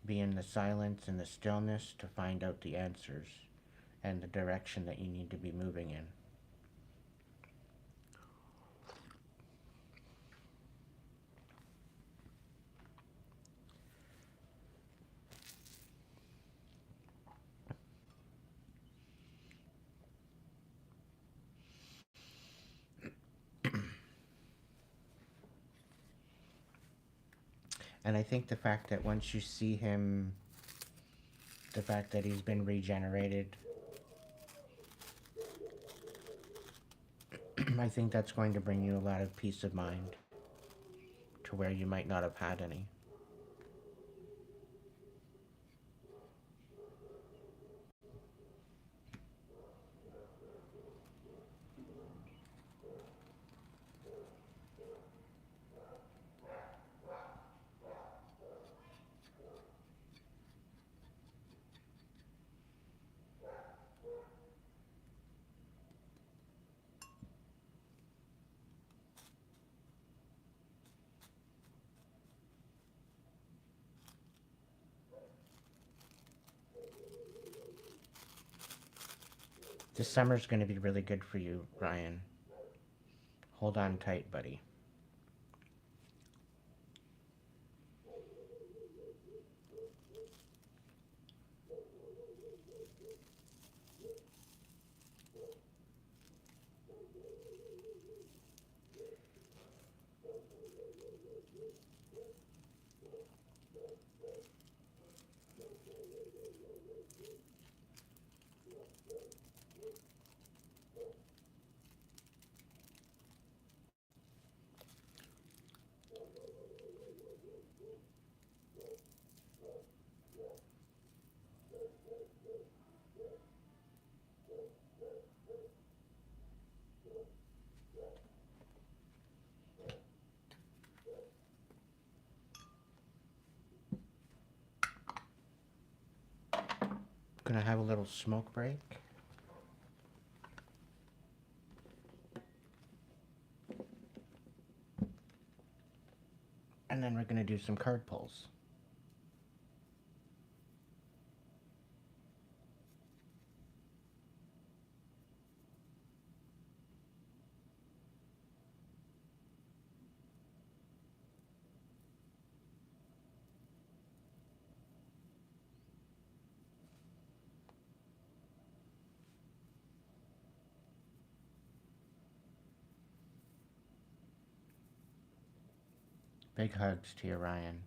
Speaker 1: be in the silence and the stillness to find out the answers and the direction that you need to be moving in. And I think the fact that once you see him, the fact that he's been regenerated, I think that's going to bring you a lot of peace of mind to where you might not have had any. This summer's going to be really good for you, Ryan. Hold on tight, buddy. Gonna have a little smoke break. And then we're gonna do some card pulls. Big hugs to you, Ryan.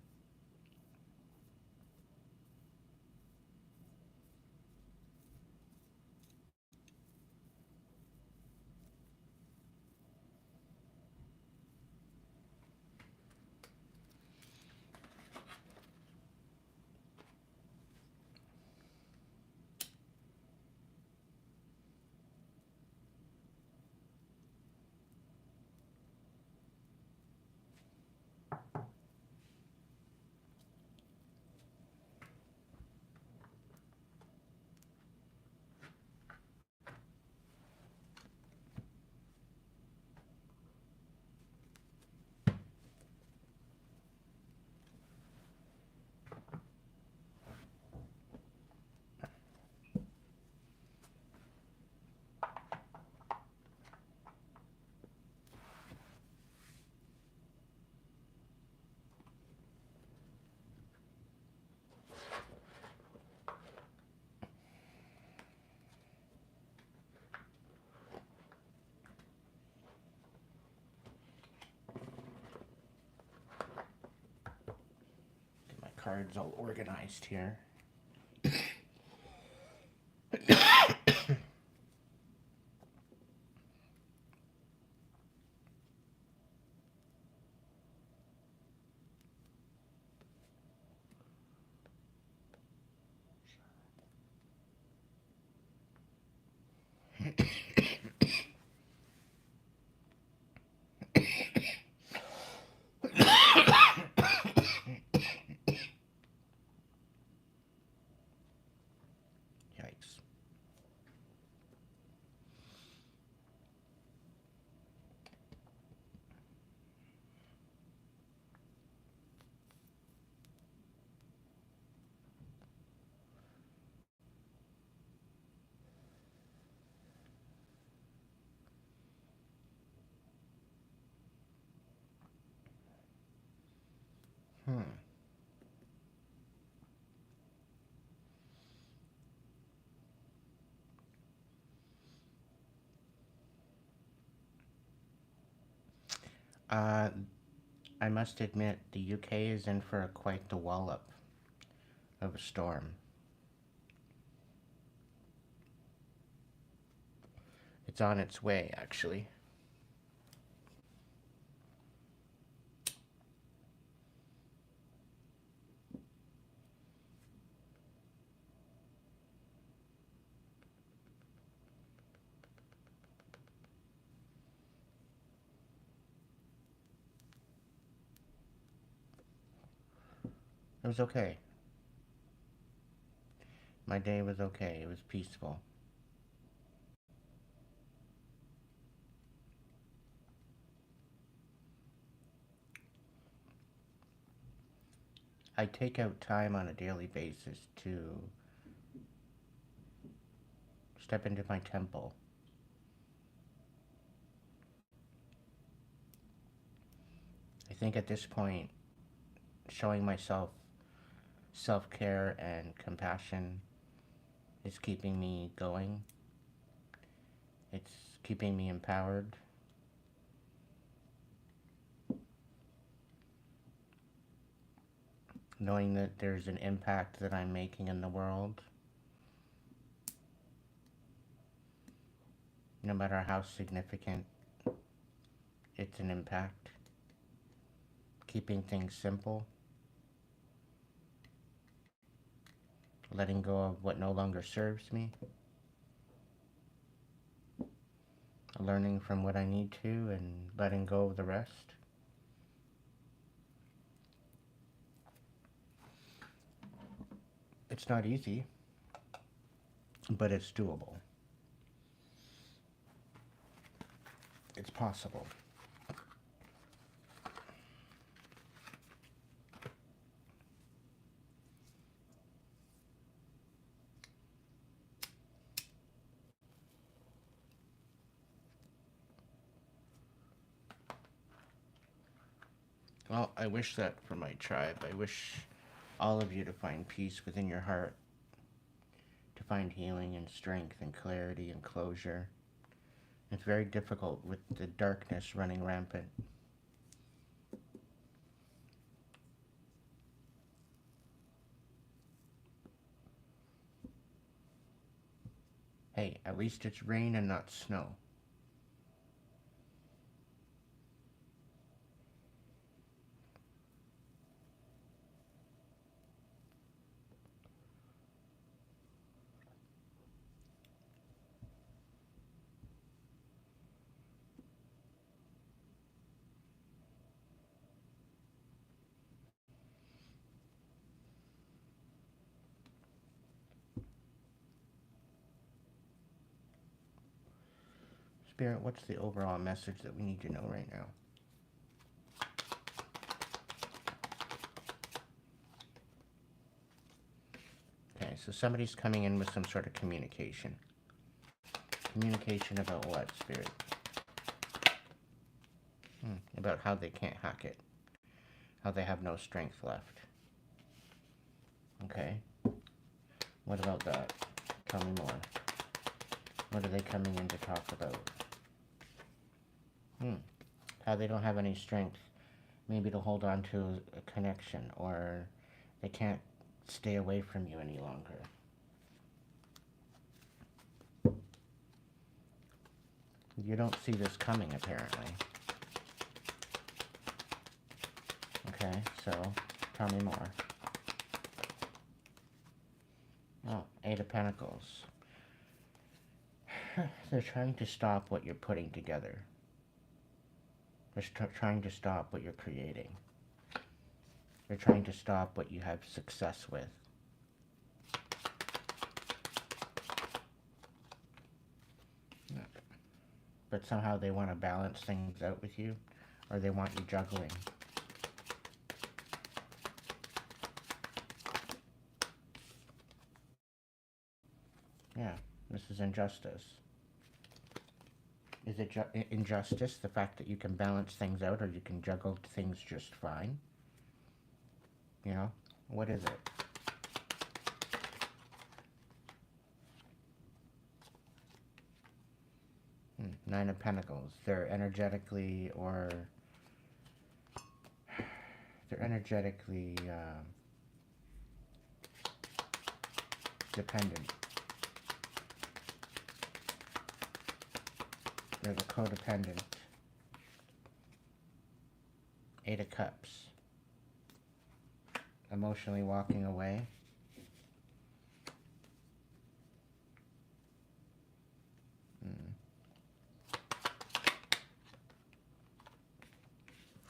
Speaker 1: cards all organized here. Yikes. Hmm. Uh, I must admit, the UK is in for quite the wallop of a storm. It's on its way, actually. It was okay. My day was okay. It was peaceful. I take out time on a daily basis to step into my temple. I think at this point, showing myself self-care and compassion is keeping me going. It's keeping me empowered. Knowing that there's an impact that I'm making in the world, no matter how significant, it's an impact. Keeping things simple, letting go of what no longer serves me, learning from what I need to, and letting go of the rest. It's not easy, but it's doable. It's possible. Well, I wish that for my tribe. I wish all of you to find peace within your heart, to find healing and strength and clarity and closure. It's very difficult with the darkness running rampant. Hey, at least it's rain and not snow. Spirit, what's the overall message that we need to know right now? Okay, so somebody's coming in with some sort of communication. Communication about what, Spirit? About how they can't hack it. How they have no strength left. Okay. What about that? Tell me more. What are they coming in to talk about? How they don't have any strength. Maybe to hold on to a connection, or They can't stay away from you any longer. You don't see this coming, apparently. Okay, so tell me more. Oh, Eight of Pentacles. They're trying to stop what you're putting together. They're trying to stop what you're creating. They're trying to stop what you have success with. But somehow they want to balance things out with you, or they want you juggling. Yeah, this is injustice. Is it injustice, the fact that you can balance things out or you can juggle things just fine? You know, what is it? Nine of Pentacles. They're energetically dependent. They're the codependent. Eight of Cups. Emotionally walking away.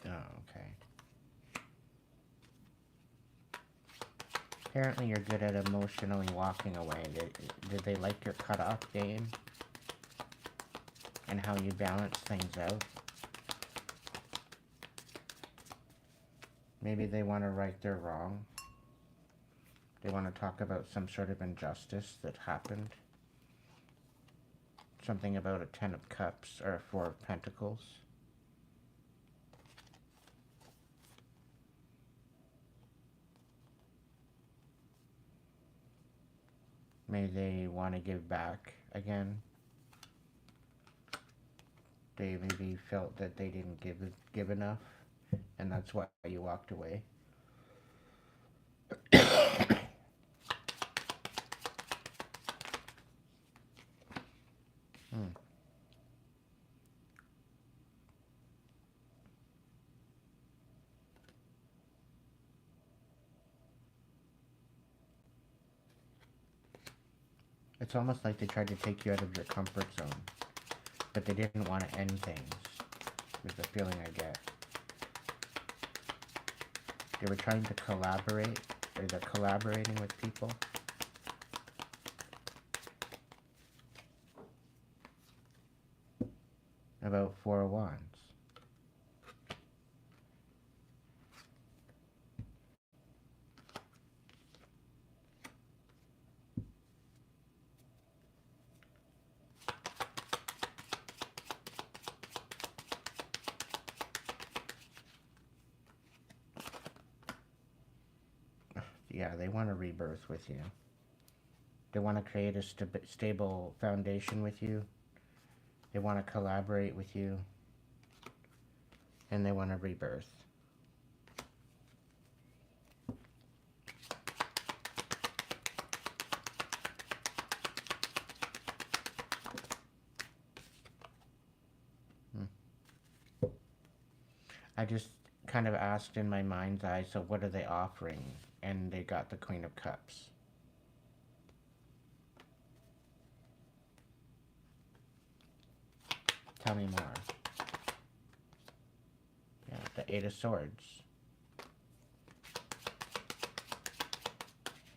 Speaker 1: Oh, okay. Apparently you're good at emotionally walking away. Did they like your cutoff game? And how you balance things out? Maybe they want to right their wrong. They want to talk about some sort of injustice that happened. Something about a Ten of Cups or a Four of Pentacles. Maybe they want to give back again. They maybe felt that they didn't give enough, and that's why you walked away. It's almost like they tried to take you out of your comfort zone, but they didn't want to end things, is the feeling I get. They were trying to collaborate, or they're collaborating with people. About Four of Wands. Yeah, they want a rebirth with you. They want to create a stable foundation with you. They want to collaborate with you. And they want a rebirth. I just kind of asked in my mind's eye, so what are they offering? And they got the Queen of Cups. Tell me more. Yeah, the Eight of Swords.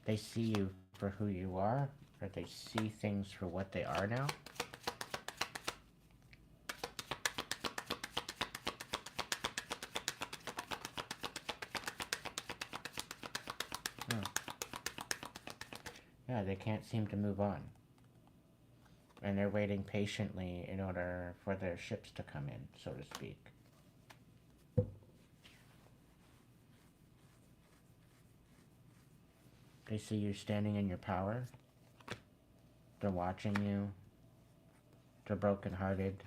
Speaker 1: They see you for who you are, or they see things for what they are now. Yeah, they can't seem to move on. And they're waiting patiently in order for their ships to come in, so to speak. They see you standing in your power. They're watching you. They're brokenhearted.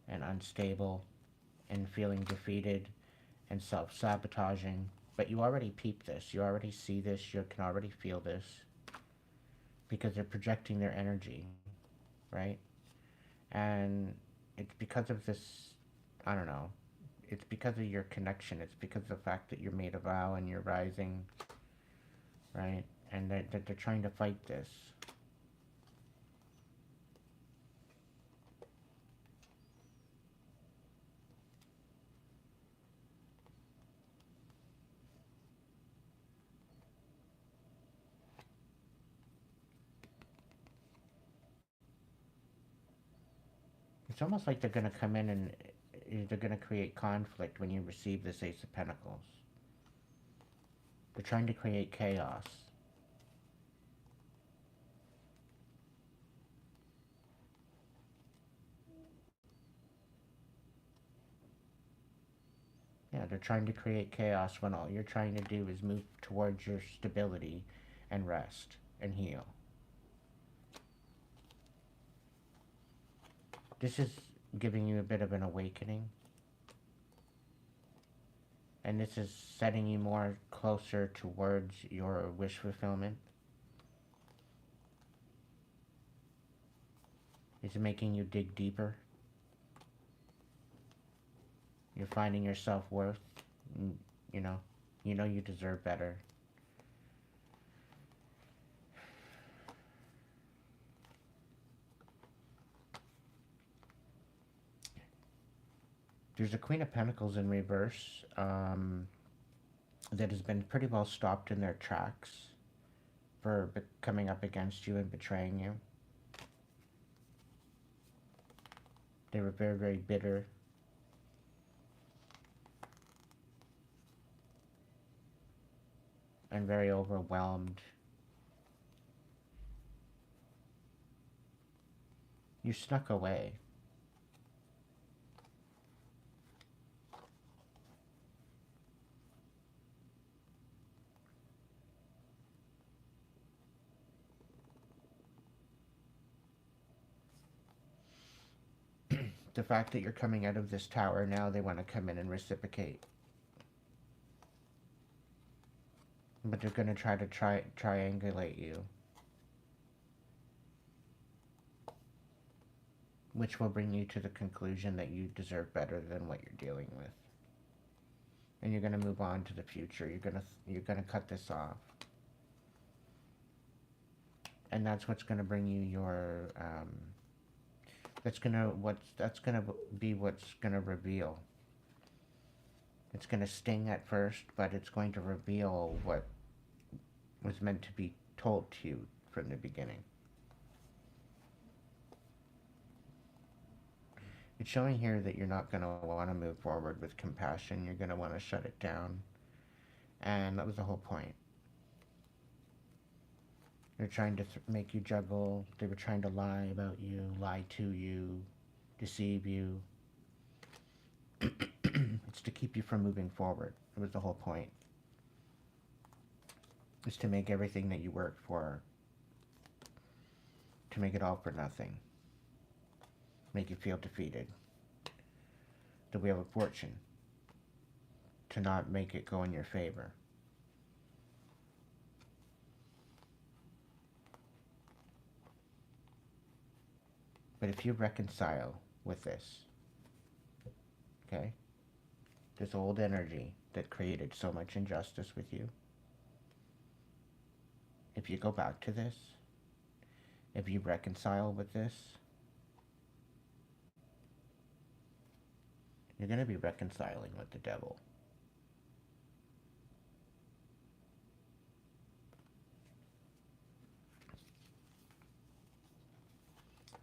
Speaker 1: And unstable. and feeling defeated and self-sabotaging. But you already peep this. You already see this. You can already feel this. Because they're projecting their energy, right? And it's because of this, I don't know, it's because of your connection. It's because of the fact that you're made a vow and you're rising, right? And they're trying to fight this. It's almost like they're going to come in and they're going to create conflict when you receive this Ace of Pentacles. They're trying to create chaos. Yeah, they're trying to create chaos when all you're trying to do is move towards your stability and rest and heal. This is giving you a bit of an awakening. And this is setting you more closer towards your wish fulfillment. It's making you dig deeper. You're finding your self-worth. You know you deserve better. There's a Queen of Pentacles in reverse that has been pretty well stopped in their tracks for coming up against you and betraying you. They were very, very bitter. And very overwhelmed. You snuck away. The fact that you're coming out of this tower now, they want to come in and reciprocate. But they're going to try to triangulate you. Which will bring you to the conclusion that you deserve better than what you're dealing with. And you're going to move on to the future. You're going to cut this off. And that's what's going to bring you your that's going to be what's going to reveal. It's going to sting at first, but it's going to reveal what was meant to be told to you from the beginning. It's showing here that you're not going to want to move forward with compassion. You're going to want to shut it down. And that was the whole point. They're trying to make you juggle. They were trying to lie about you, lie to you, deceive you. It's to keep you from moving forward. It was the whole point. It's to make everything that you worked for, to make it all for nothing. Make you feel defeated. The Wheel of Fortune. To not make it go in your favor. But if you reconcile with this, okay, this old energy that created so much injustice with you, if you go back to this, if you reconcile with this, you're going to be reconciling with the devil.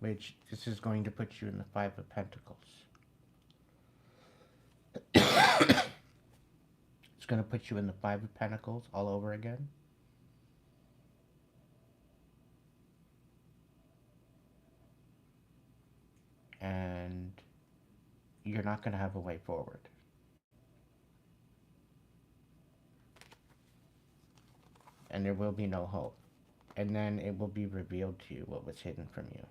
Speaker 1: Which, this is going to put you in the Five of Pentacles. It's going to put you in the Five of Pentacles all over again. And you're not going to have a way forward. And there will be no hope. And then it will be revealed to you what was hidden from you.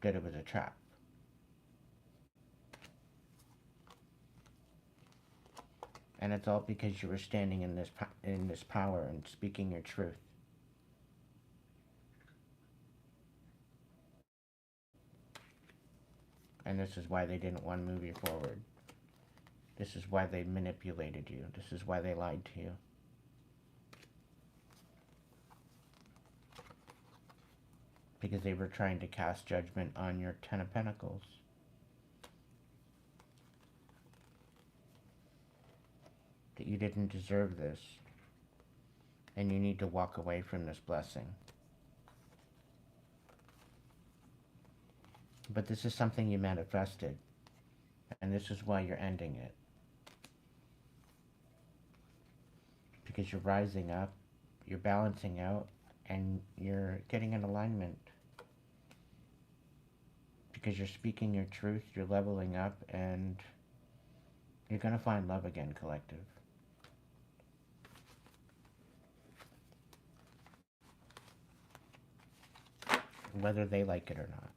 Speaker 1: That it was a trap. And it's all because you were standing in this power and speaking your truth. And this is why they didn't want to move you forward. This is why they manipulated you. This is why they lied to you. Because they were trying to cast judgment on your Ten of Pentacles. That you didn't deserve this. And you need to walk away from this blessing. But this is something you manifested. And this is why you're ending it. Because you're rising up, you're balancing out, and you're getting in alignment. Because you're speaking your truth, you're leveling up, and you're going to find love again, collective. Whether they like it or not.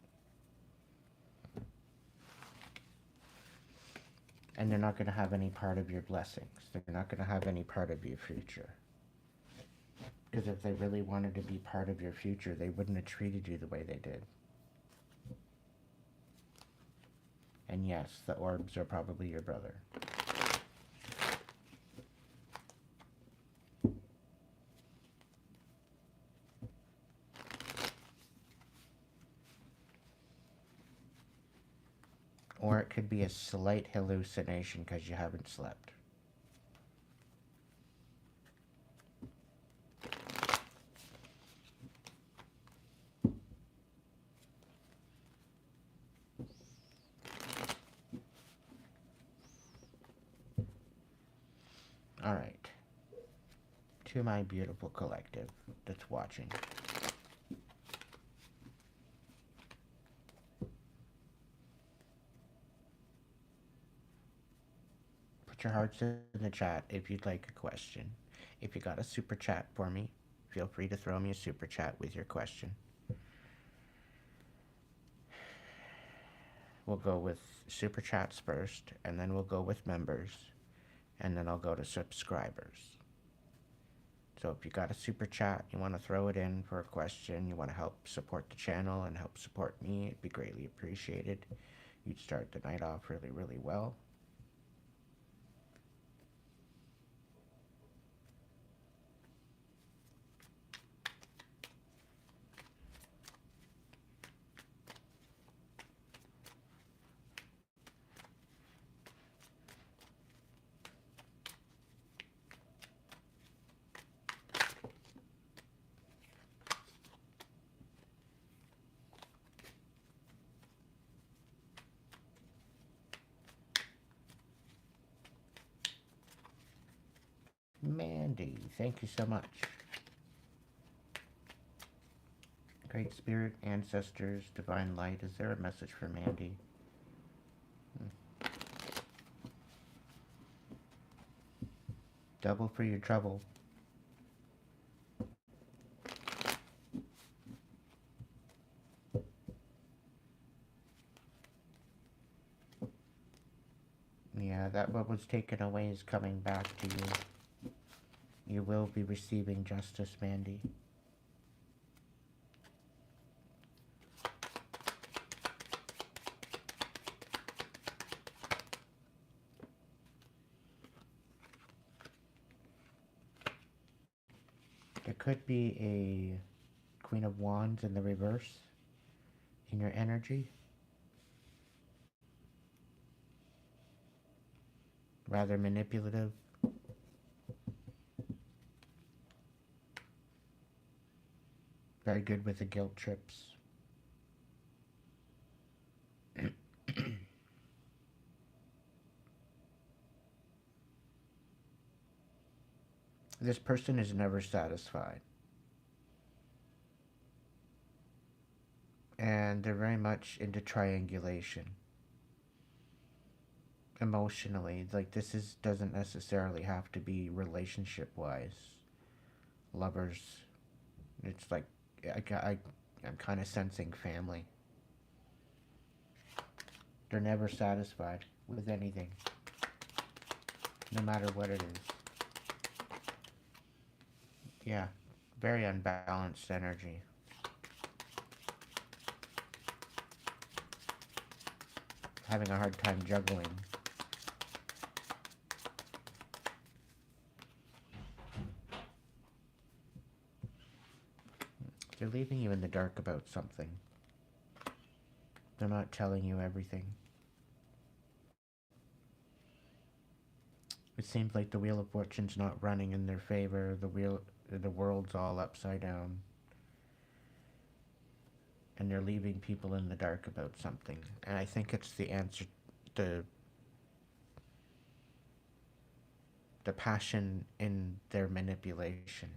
Speaker 1: And they're not going to have any part of your blessings. They're not going to have any part of your future. Because if they really wanted to be part of your future, they wouldn't have treated you the way they did. And yes, the orbs are probably your brother. Or it could be a slight hallucination because you haven't slept. Alright. To my beautiful collective that's watching. Put your hearts in the chat if you'd like a question. If you got a super chat for me, feel free to throw me a super chat with your question. We'll go with super chats first, and then we'll go with members, and then I'll go to subscribers. So if you got a super chat, you want to throw it in for a question, you want to help support the channel and help support me, it'd be greatly appreciated. You'd start the night off really, really well. Mandy, thank you so much. Great Spirit, Ancestors, Divine Light, is there a message for Mandy? Double for your trouble. Yeah, that what was taken away is coming back to you. You will be receiving justice, Mandy. There could be a Queen of Wands in the reverse in your energy. Rather manipulative. Very good with the guilt trips. This person is never satisfied. And they're very much into triangulation. Emotionally, like doesn't necessarily have to be relationship wise. Lovers, it's like I'm kind of sensing family. They're never satisfied with anything. no matter what it is. Yeah, very unbalanced energy. Having a hard time juggling. They're leaving you in the dark about something. They're not telling you everything. It seems like the Wheel of Fortune's not running in their favor. The world's all upside down. And they're leaving people in the dark about something. And I think it's the answer, the passion in their manipulation.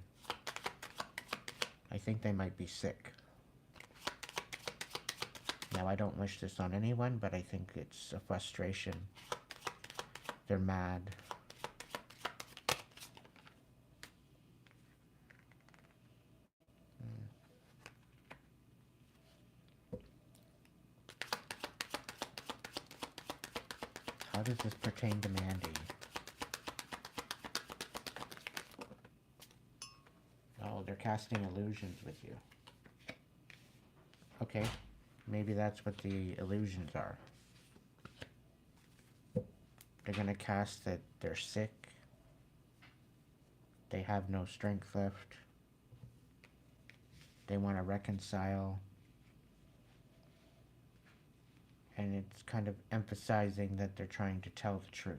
Speaker 1: I think they might be sick. Now, I don't wish this on anyone, but I think it's a frustration. They're mad. How does this pertain to Mandy? Oh, they're casting illusions with you. Okay, maybe that's what the illusions are. They're gonna cast that they're sick. They have no strength left. They want to reconcile. And it's kind of emphasizing that they're trying to tell the truth.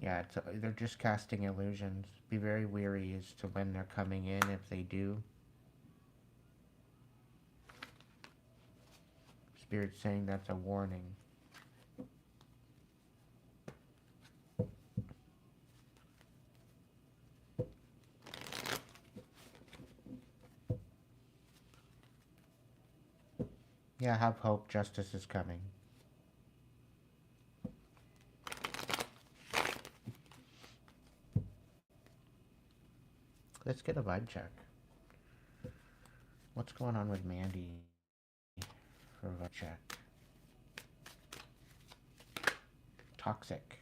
Speaker 1: Yeah, they're just casting illusions. Be very wary as to when they're coming in, if they do. Spirit's saying that's a warning. Yeah, have hope. Justice is coming. Let's get a vibe check. What's going on with Mandy for a vibe check? Toxic.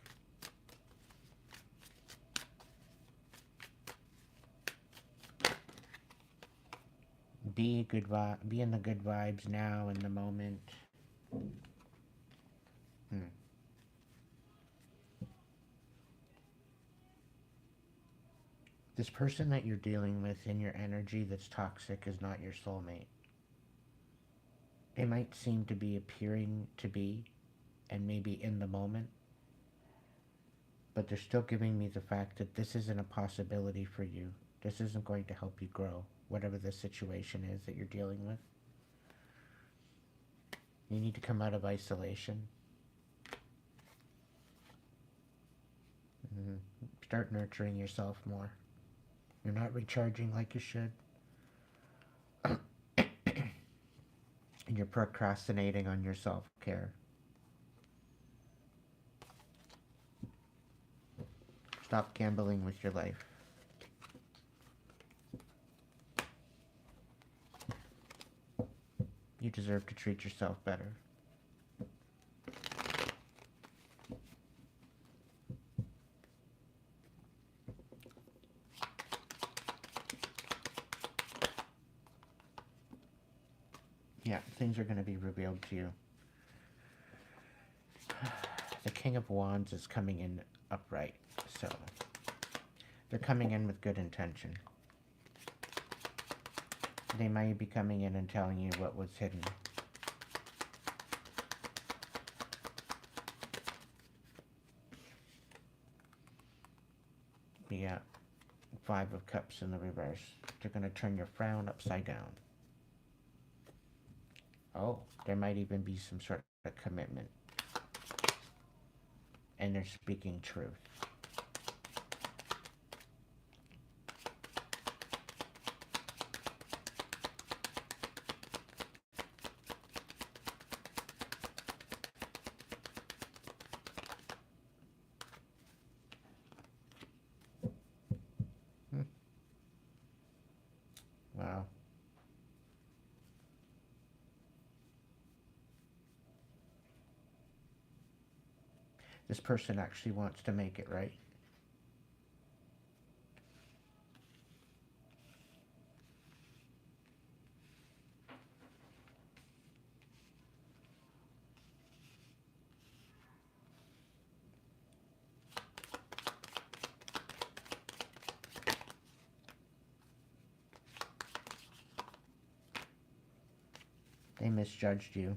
Speaker 1: Be in the good vibes now in the moment. This person that you're dealing with in your energy that's toxic is not your soulmate. They might seem to be appearing to be, and maybe in the moment, but they're still giving me the fact that this isn't a possibility for you. This isn't going to help you grow, whatever the situation is that you're dealing with. You need to come out of isolation. Start nurturing yourself more. You're not recharging like you should. And you're procrastinating on your self-care. Stop gambling with your life. You deserve to treat yourself better. Yeah, things are going to be revealed to you. The King of Wands is coming in upright, so they're coming in with good intention. They might be coming in and telling you what was hidden. Yeah, Five of Cups in the reverse. They're going to turn your frown upside down. Oh, there might even be some sort of commitment. And they're speaking truth. This person actually wants to make it right. They misjudged you.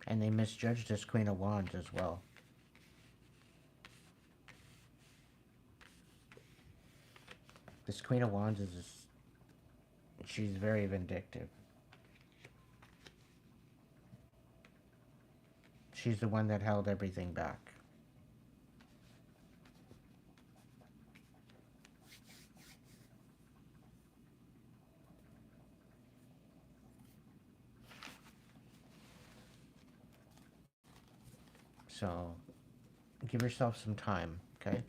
Speaker 1: And they misjudged this Queen of Wands as well. This Queen of Wands she's very vindictive. She's the one that held everything back. So, give yourself some time, okay?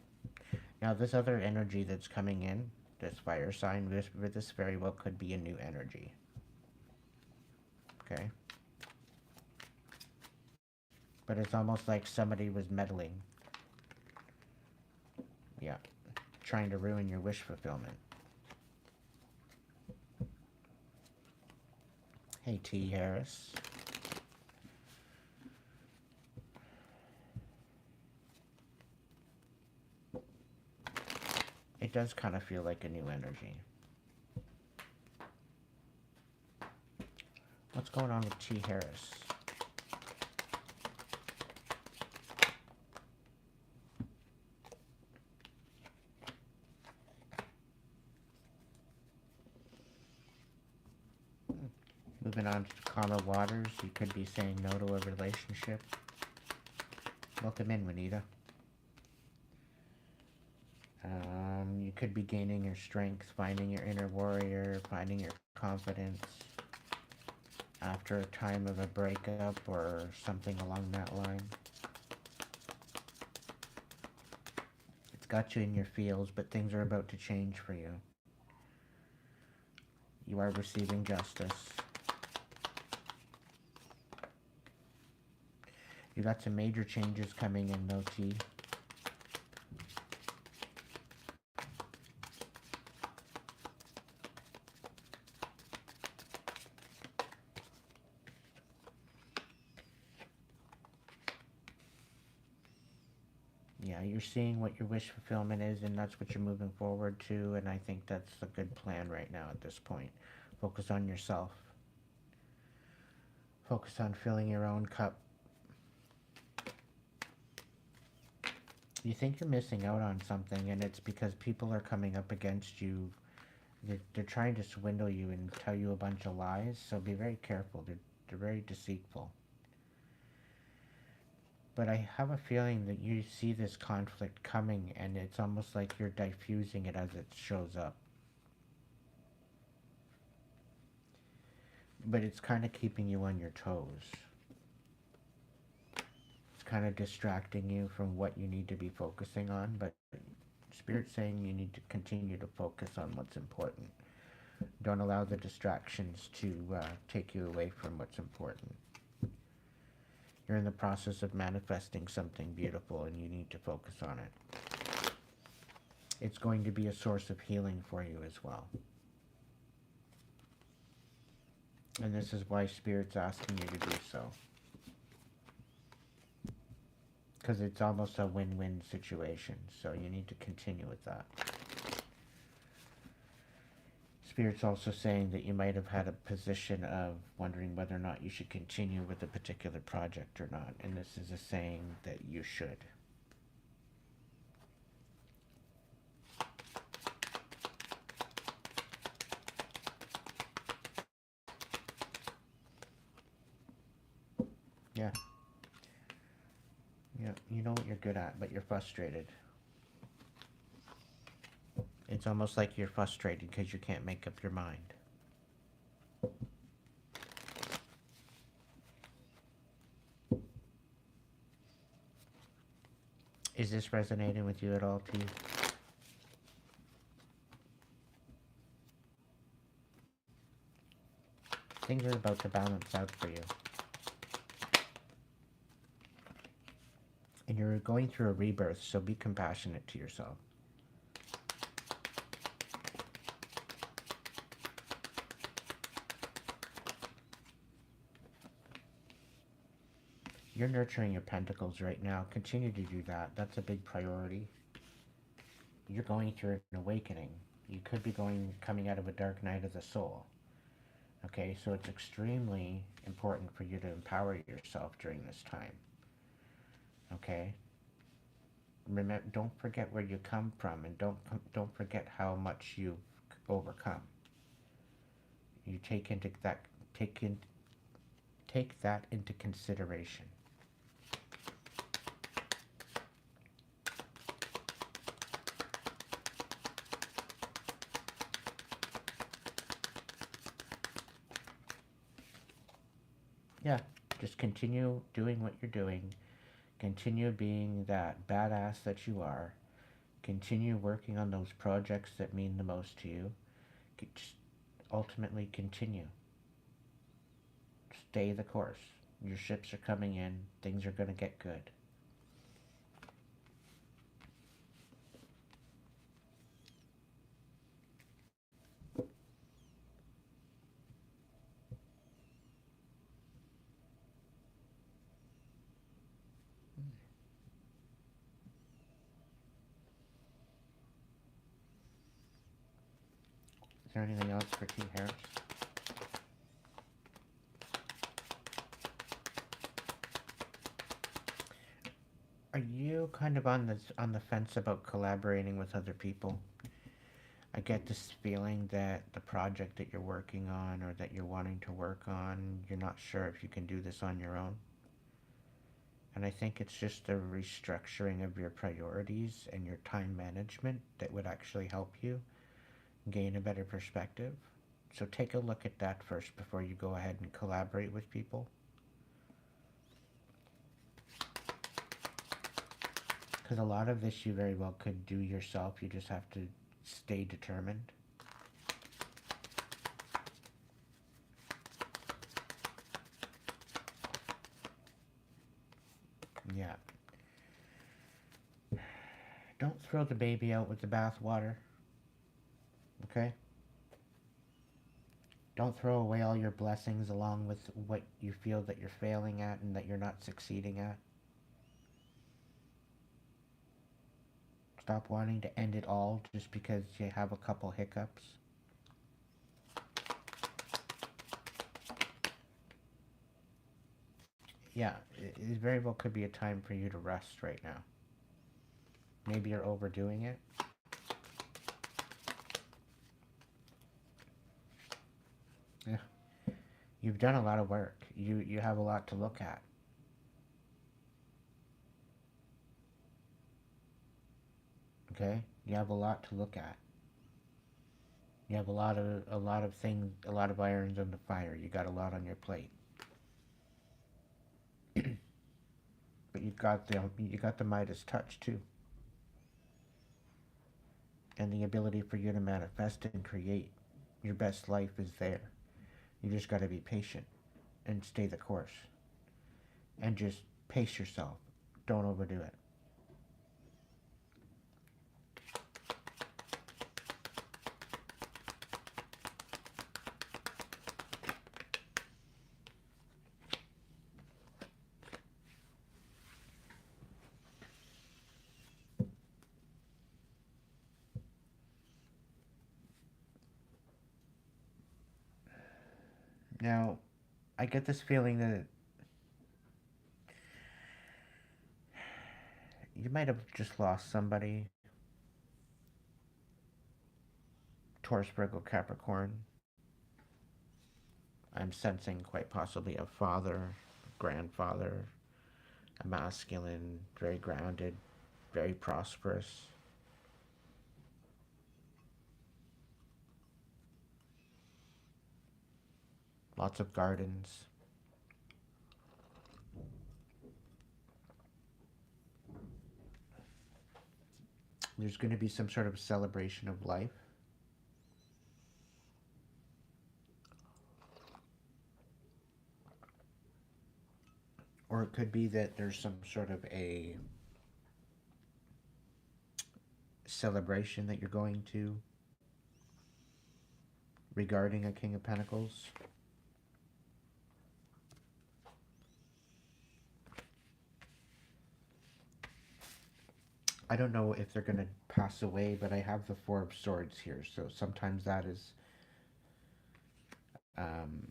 Speaker 1: Now, this other energy that's coming in, this fire sign, this very well could be a new energy. Okay? But it's almost like somebody was meddling. Yeah. Trying to ruin your wish fulfillment. Hey, T. Harris. It does kind of feel like a new energy. What's going on with T. Harris? Moving on to calmer waters, you could be saying no to a relationship. Welcome in, Juanita. You could be gaining your strength, finding your inner warrior, finding your confidence after a time of a breakup or something along that line. It's got you in your feels, but things are about to change for you. You are receiving justice. You got some major changes coming in, though, T. Yeah, you're seeing what your wish fulfillment is, and that's what you're moving forward to, and I think that's a good plan right now at this point. Focus on yourself. Focus on filling your own cup. You think you're missing out on something, and it's because people are coming up against you. They're trying to swindle you and tell you a bunch of lies, so be very careful. They're very deceitful. But I have a feeling that you see this conflict coming, and it's almost like you're diffusing it as it shows up. But it's kind of keeping you on your toes. It's kind of distracting you from what you need to be focusing on, but Spirit's saying you need to continue to focus on what's important. Don't allow the distractions to take you away from what's important. You're in the process of manifesting something beautiful, and you need to focus on it. It's going to be a source of healing for you as well. And this is why Spirit's asking you to do so. Because it's almost a win-win situation, so you need to continue with that. Spirit's also saying that you might have had a position of wondering whether or not you should continue with a particular project or not, and this is a saying that you should. Yeah. Yeah, you know what you're good at, but you're frustrated. It's almost like you're frustrated because you can't make up your mind. Is this resonating with you at all, T? Things are about to balance out for you. And you're going through a rebirth, so be compassionate to yourself. You're nurturing your pentacles right now. Continue to do that. That's a big priority. You're going through an awakening. You could be coming out of a dark night of the soul. Okay, so it's extremely important for you to empower yourself during this time. Okay, remember, don't forget where you come from, and don't forget how much you've overcome. You take in take that into consideration. Yeah, just continue doing what you're doing. Continue being that badass that you are. Continue working on those projects that mean the most to you. Just ultimately continue. Stay the course. Your ships are coming in. Things are going to get good. Is there anything else for T. Harris? Are you kind of on the fence about collaborating with other people? I get this feeling that the project that you're working on or that you're wanting to work on, you're not sure if you can do this on your own. And I think it's just a restructuring of your priorities and your time management that would actually help you gain a better perspective. So take a look at that first before you go ahead and collaborate with people. Because a lot of this you very well could do yourself. You just have to stay determined. Yeah. Don't throw the baby out with the bathwater. Okay? Don't throw away all your blessings along with what you feel that you're failing at and that you're not succeeding at. Stop wanting to end it all just because you have a couple hiccups. Yeah, it very well could be a time for you to rest right now. Maybe you're overdoing it. Yeah. You've done a lot of work. You have a lot to look at. Okay? You have a lot to look at. You have a lot of things, a lot of irons on the fire. You got a lot on your plate. But you got the Midas touch too. And the ability for you to manifest and create your best life is there. You just got to be patient and stay the course. And just pace yourself. Don't overdo it. Now, I get this feeling that you might have just lost somebody. Taurus, Virgo, Capricorn. I'm sensing quite possibly a father, grandfather, a masculine, very grounded, very prosperous. Lots of gardens. There's going to be some sort of celebration of life. Or it could be that there's some sort of a celebration that you're going to regarding a King of Pentacles. I don't know if they're going to pass away, but I have the Four of Swords here, so sometimes that is um,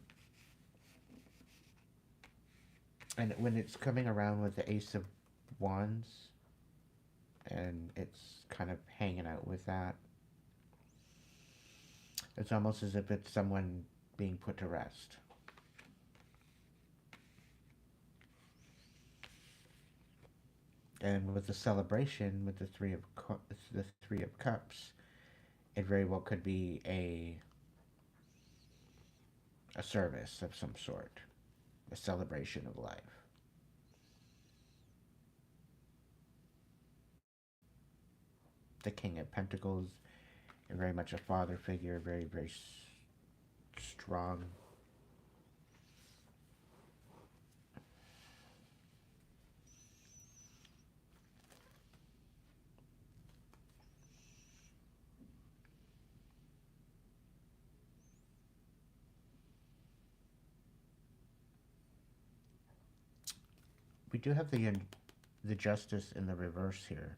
Speaker 1: and when it's coming around with the Ace of Wands and it's kind of hanging out with that, it's almost as if it's someone being put to rest. And with the celebration, with the Three of Cups, it very well could be a service of some sort, a celebration of life. The King of Pentacles, very much a father figure, very, very strong. We do have the Justice in the reverse here.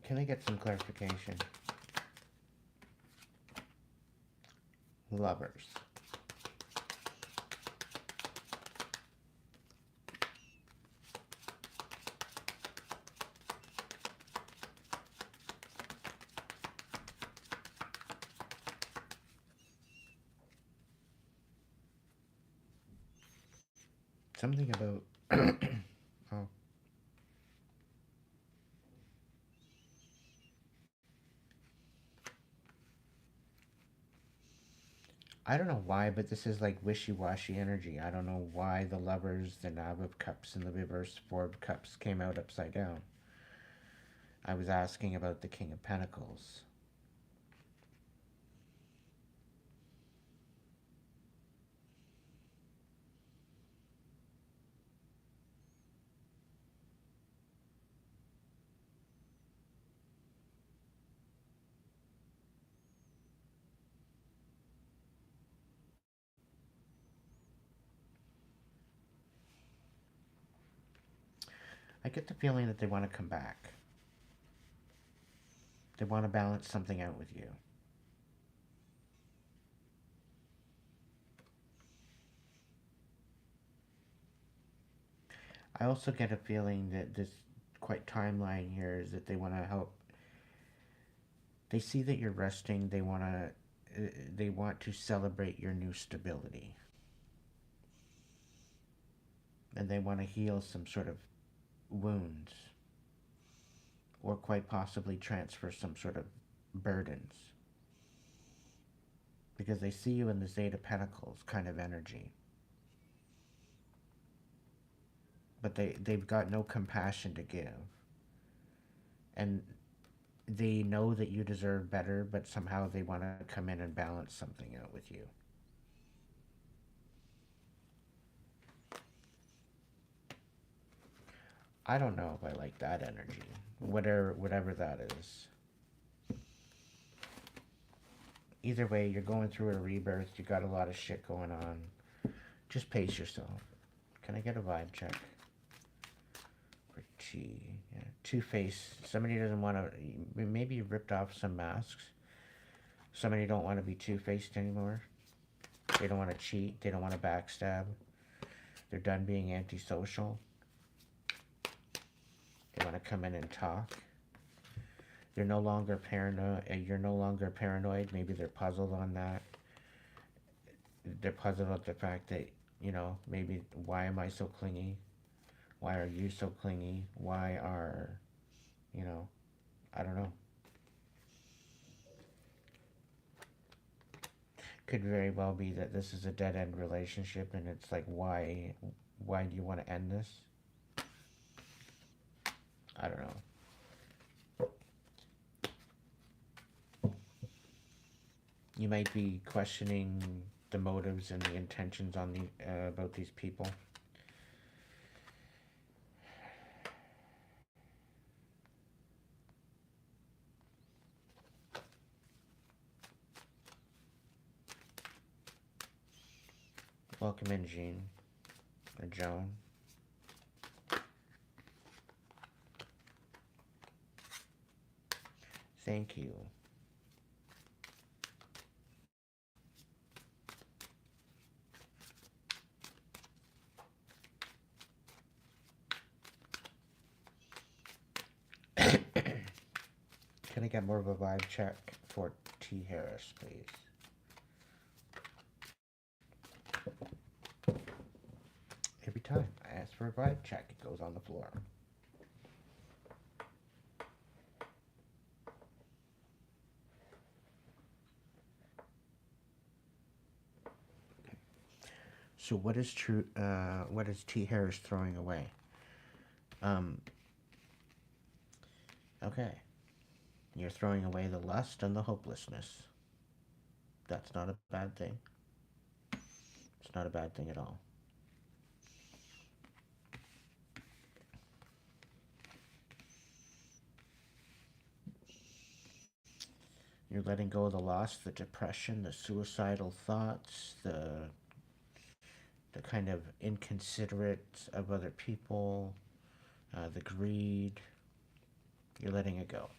Speaker 1: Can I get some clarification? Lovers. Something about oh, I don't know why, but this is like wishy-washy energy. I don't know why the Lovers, the Knave of Cups, and the reverse Four of Cups came out upside down. I was asking about the King of Pentacles. I get the feeling that they want to come back. They want to balance something out with you. I also get a feeling that this quite timeline here is that they want to help. They see that you're resting. They want to celebrate your new stability. And they want to heal some sort of wounds, or quite possibly transfer some sort of burdens, because they see you in the Eight of Pentacles kind of energy, but they've got no compassion to give, and they know that you deserve better, but somehow they want to come in and balance something out with you. I don't know if I like that energy, whatever that is. Either way, you're going through a rebirth. You got a lot of shit going on. Just pace yourself. Can I get a vibe check? For T. Yeah. Two-Face. Somebody doesn't want to... Maybe you ripped off some masks. Somebody don't want to be two-faced anymore. They don't want to cheat. They don't want to backstab. They're done being antisocial. They want to come in and talk. They're no longer paranoid. You're no longer paranoid. Maybe they're puzzled on that. They're puzzled at the fact that, maybe why am I so clingy? Why are you so clingy? Why are, I don't know. Could very well be that this is a dead-end relationship, and it's like, why do you want to end this? I don't know. You might be questioning the motives and the intentions on the about these people. Welcome in, Jean or Joan. Thank you. Can I get more of a vibe check for T. Harris, please? Every time I ask for a vibe check, it goes on the floor. So what is true? What is T. Harris throwing away? Um. Okay, you're throwing away the lust and the hopelessness. That's not a bad thing. It's not a bad thing at all. You're letting go of the loss, the depression, the suicidal thoughts, the kind of inconsiderate of other people, the greed. You're letting it go.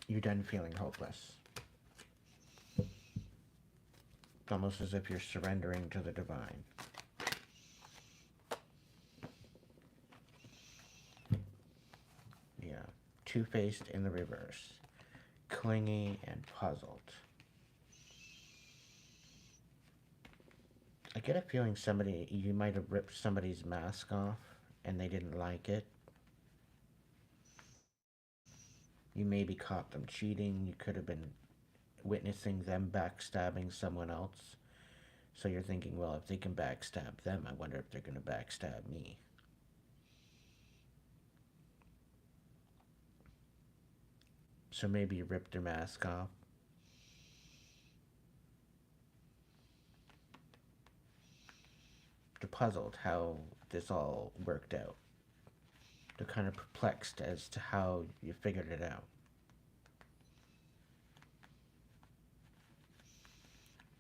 Speaker 1: You're done feeling hopeless. It's almost as if you're surrendering to the divine. Yeah. Two-faced in the reverse. Clingy and puzzled. I get a feeling you might have ripped somebody's mask off and they didn't like it. You maybe caught them cheating. You could have been witnessing them backstabbing someone else. So you're thinking, well, if they can backstab them, I wonder if they're going to backstab me. So maybe you ripped their mask off. They're puzzled how this all worked out. They're kind of perplexed as to how you figured it out.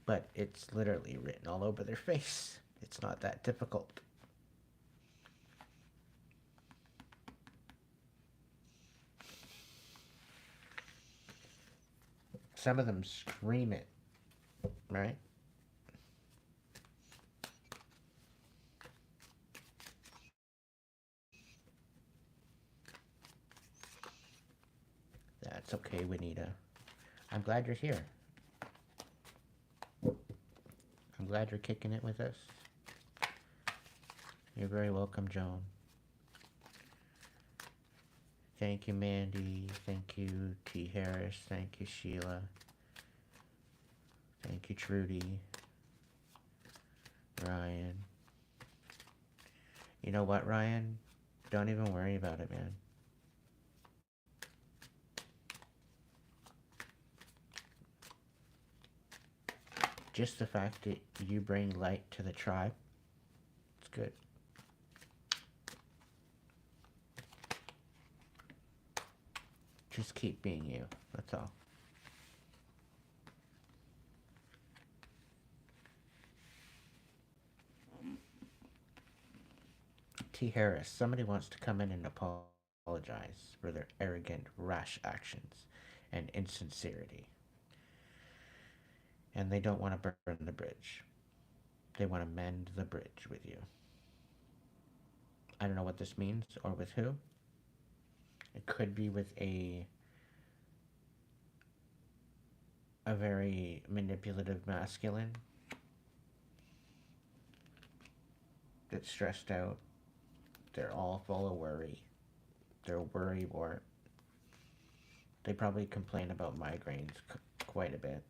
Speaker 1: But it's literally written all over their face. It's not that difficult. Some of them scream it, right? That's okay, Juanita. I'm glad you're here. I'm glad you're kicking it with us. You're very welcome, Joan. Thank you, Mandy. Thank you, T. Harris. Thank you, Sheila. Thank you, Trudy. Ryan. You know what, Ryan? Don't even worry about it, man. Just the fact that you bring light to the tribe, it's good. Just keep being you, that's all. T. Harris, somebody wants to come in and apologize for their arrogant, rash actions and insincerity. And they don't want to burn the bridge. They want to mend the bridge with you. I don't know what this means or with who. It could be with a very manipulative masculine that's stressed out. They're all full of worry. They're worry wart. They probably complain about migraines quite a bit.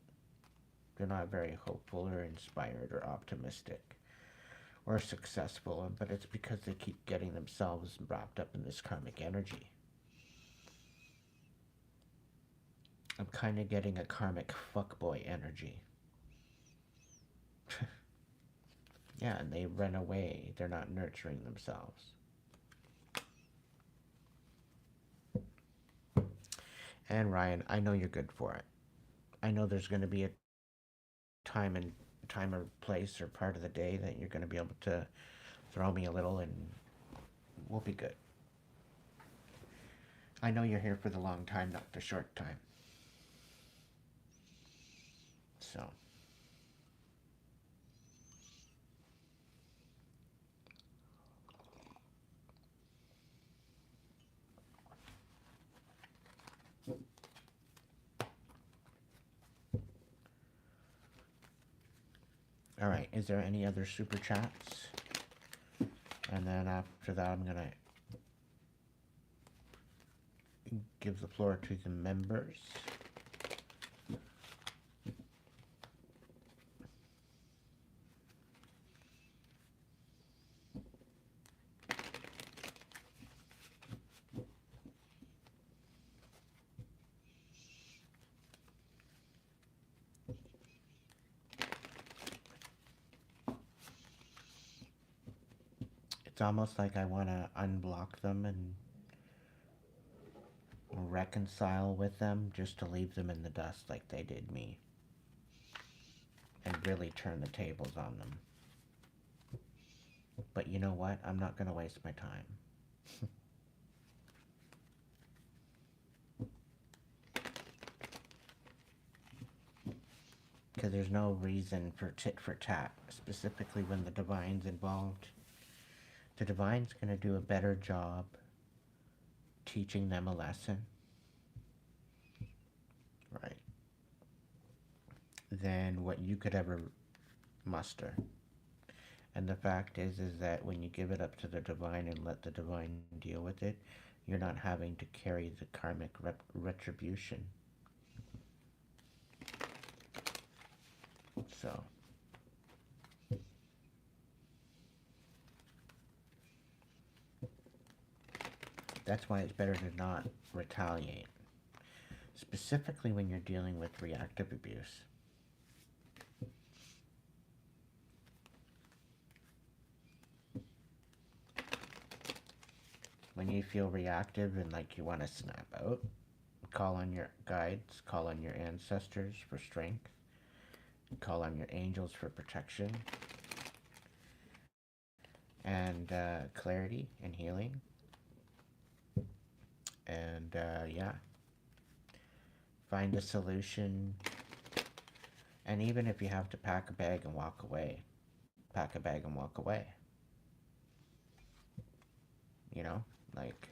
Speaker 1: They're not very hopeful or inspired or optimistic. or successful, but it's because they keep getting themselves wrapped up in this karmic energy. I'm kind of getting a karmic fuckboy energy. Yeah, and they run away. They're not nurturing themselves. And Ryan, I know you're good for it. I know there's going to be a time and time or place or part of the day that you're going to be able to throw me a little and we'll be good. I know you're here for the long time, not the short time. So. All right, is there any other super chats? And then after that, I'm going to give the floor to the members. It's almost like I want to unblock them and reconcile with them just to leave them in the dust like they did me. And really turn the tables on them. But you know what? I'm not going to waste my time. Because there's no reason for tit for tat, specifically when the divine's involved. The divine's going to do a better job teaching them a lesson, right, than what you could ever muster. And the fact is that when you give it up to the divine and let the divine deal with it, you're not having to carry the karmic retribution. So. That's why it's better to not retaliate. Specifically when you're dealing with reactive abuse. When you feel reactive and like you want to snap out, call on your guides, call on your ancestors for strength, call on your angels for protection, and clarity and healing. And yeah, find a solution. And even if you have to pack a bag and walk away, pack a bag and walk away. You know, like,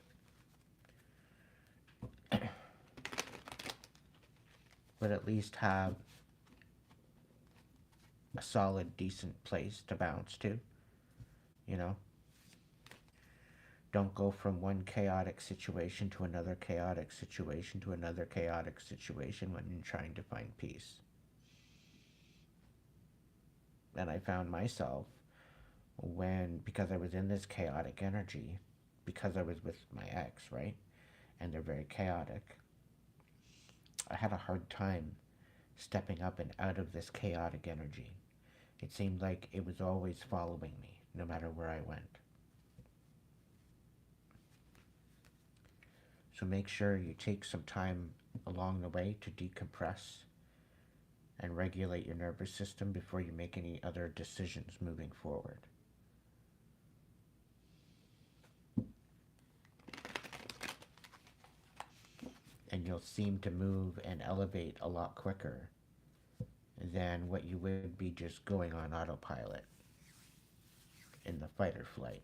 Speaker 1: but at least have a solid, decent place to bounce to, you know? Don't go from one chaotic situation to another chaotic situation to another chaotic situation when you're trying to find peace. And I found myself because I was in this chaotic energy, because I was with my ex, right? And they're very chaotic. I had a hard time stepping up and out of this chaotic energy. It seemed like it was always following me, no matter where I went. So make sure you take some time along the way to decompress and regulate your nervous system before you make any other decisions moving forward. And you'll seem to move and elevate a lot quicker than what you would be just going on autopilot in the fight or flight.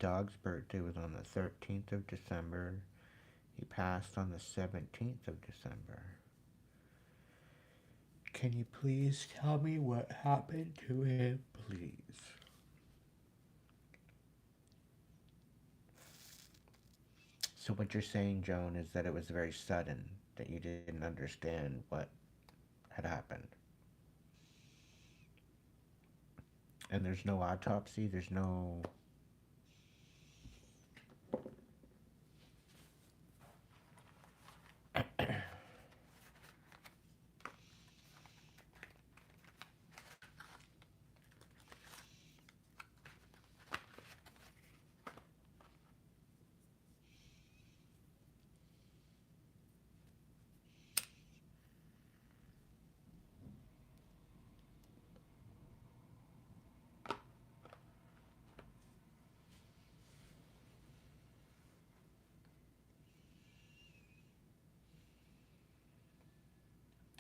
Speaker 1: dog's birthday was on the 13th of December. He passed on the 17th of December. Can you please tell me what happened to him, please? So what you're saying, Joan, is that it was very sudden, that you didn't understand what had happened. And there's no autopsy, there's no...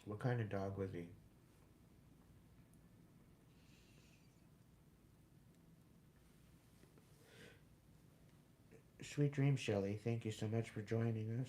Speaker 1: What kind of dog was he? Sweet dreams, Shelley. Thank you so much for joining us.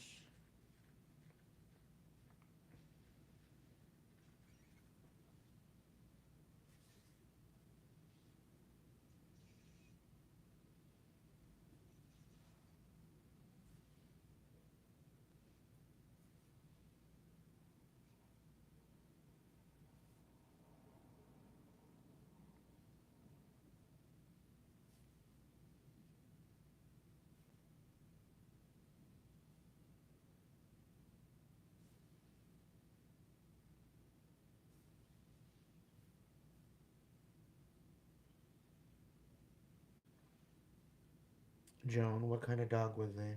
Speaker 1: Joan, what kind of dog was they?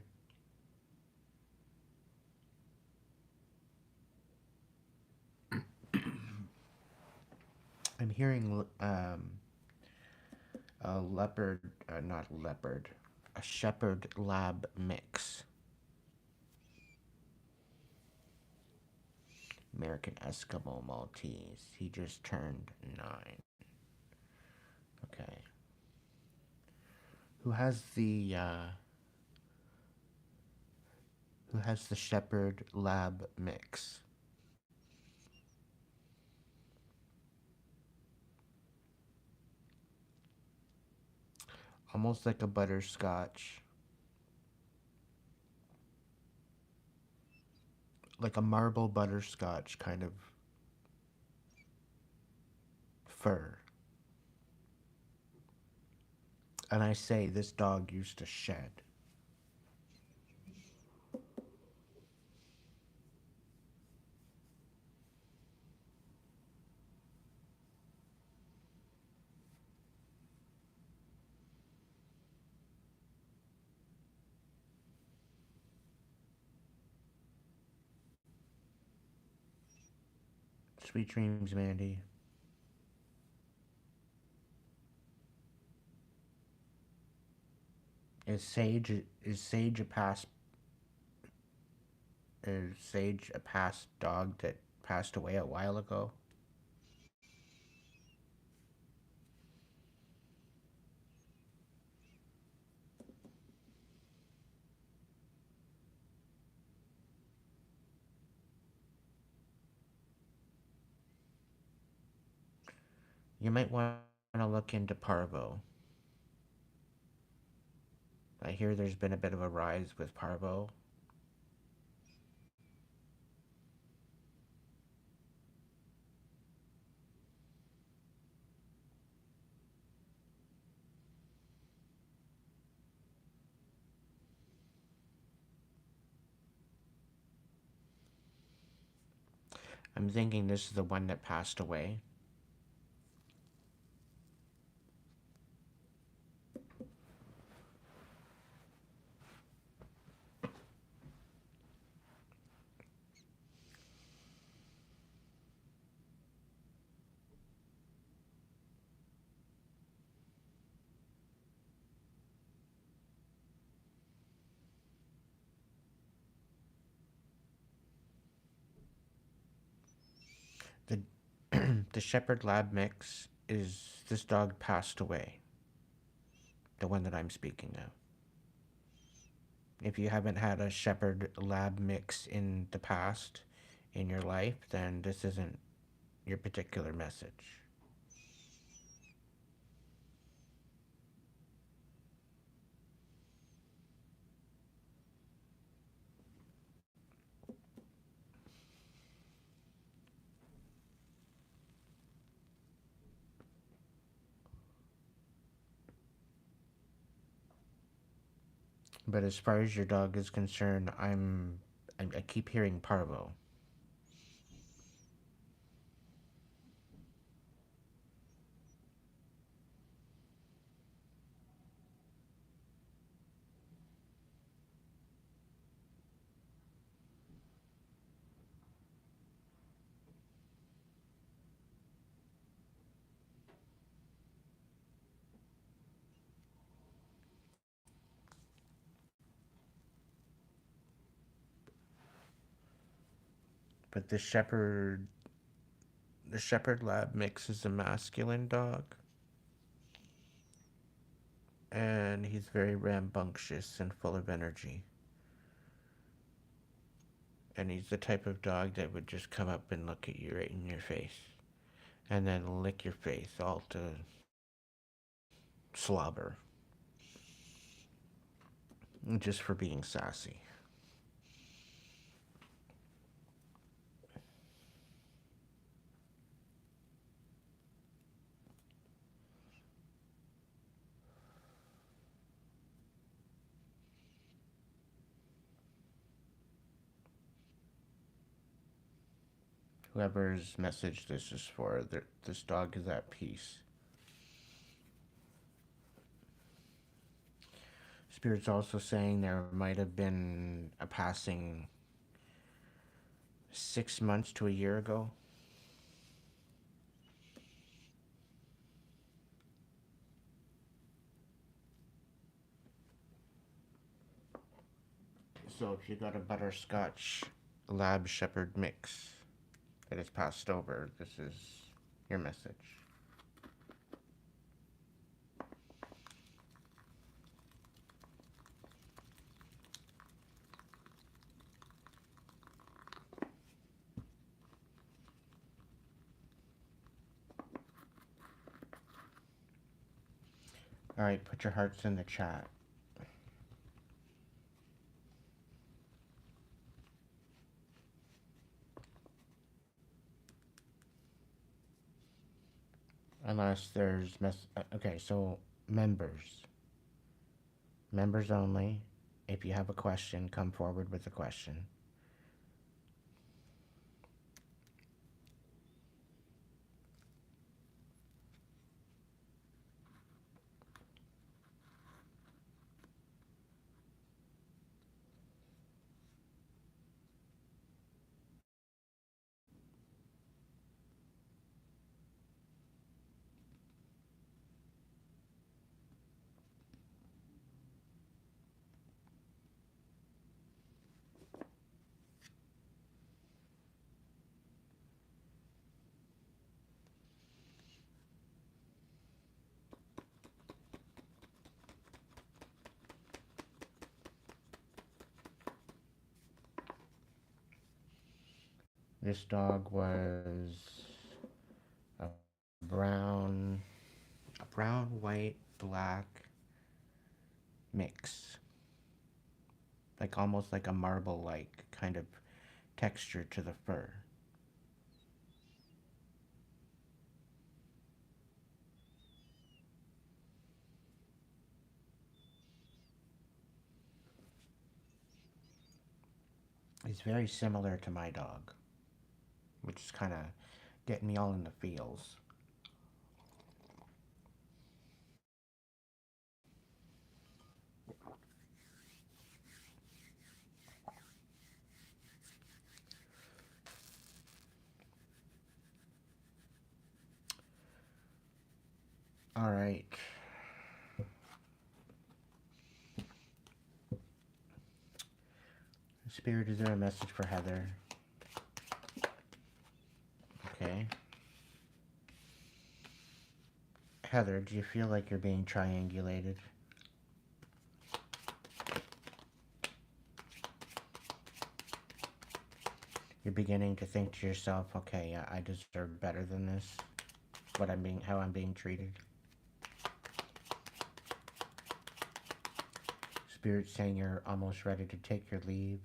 Speaker 1: I'm hearing a leopard, not leopard, a shepherd lab mix. American Eskimo Maltese. He just turned 9. Okay. Who has the shepherd lab mix? Almost like a butterscotch. Like a marble butterscotch kind of fur. And I say this dog used to shed. Sweet dreams, Mandy. Is Sage a past dog that passed away a while ago? You might want to look into parvo. I hear there's been a bit of a rise with parvo. I'm thinking this is the one that passed away. The the Shepherd Lab mix is this dog passed away. the one that I'm speaking of. If you haven't had a shepherd lab mix in the past in your life, then this isn't your particular message. But as far as your dog is concerned, I keep hearing parvo. But the shepherd lab mix is a masculine dog, and he's very rambunctious and full of energy. And he's the type of dog that would just come up and look at you right in your face, and then lick your face all to slobber, just for being sassy. Whoever's message this is for, this dog is at peace. Spirit's also saying there might have been a passing 6 months to a year ago. So if you got a butterscotch lab shepherd mix that has passed over, this is your message. Alright, put your hearts in the chat. Unless there's okay, so members. Members only. If you have a question, come forward with a question. This dog was a brown, white, black mix. Like almost like a marble-like kind of texture to the fur. He's very similar to my dog, which is kind of getting me all in the feels. All right. Spirit, is there a message for Heather? Okay. Heather, do you feel like you're being triangulated? You're beginning to think to yourself, okay, yeah, I deserve better than this. How I'm being treated. Spirit saying you're almost ready to take your leave.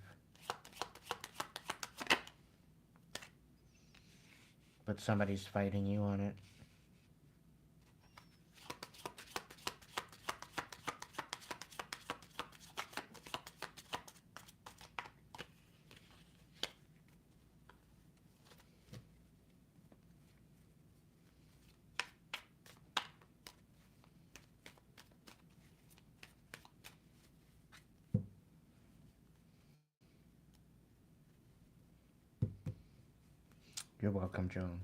Speaker 1: But somebody's fighting you on it. You're welcome, Joan.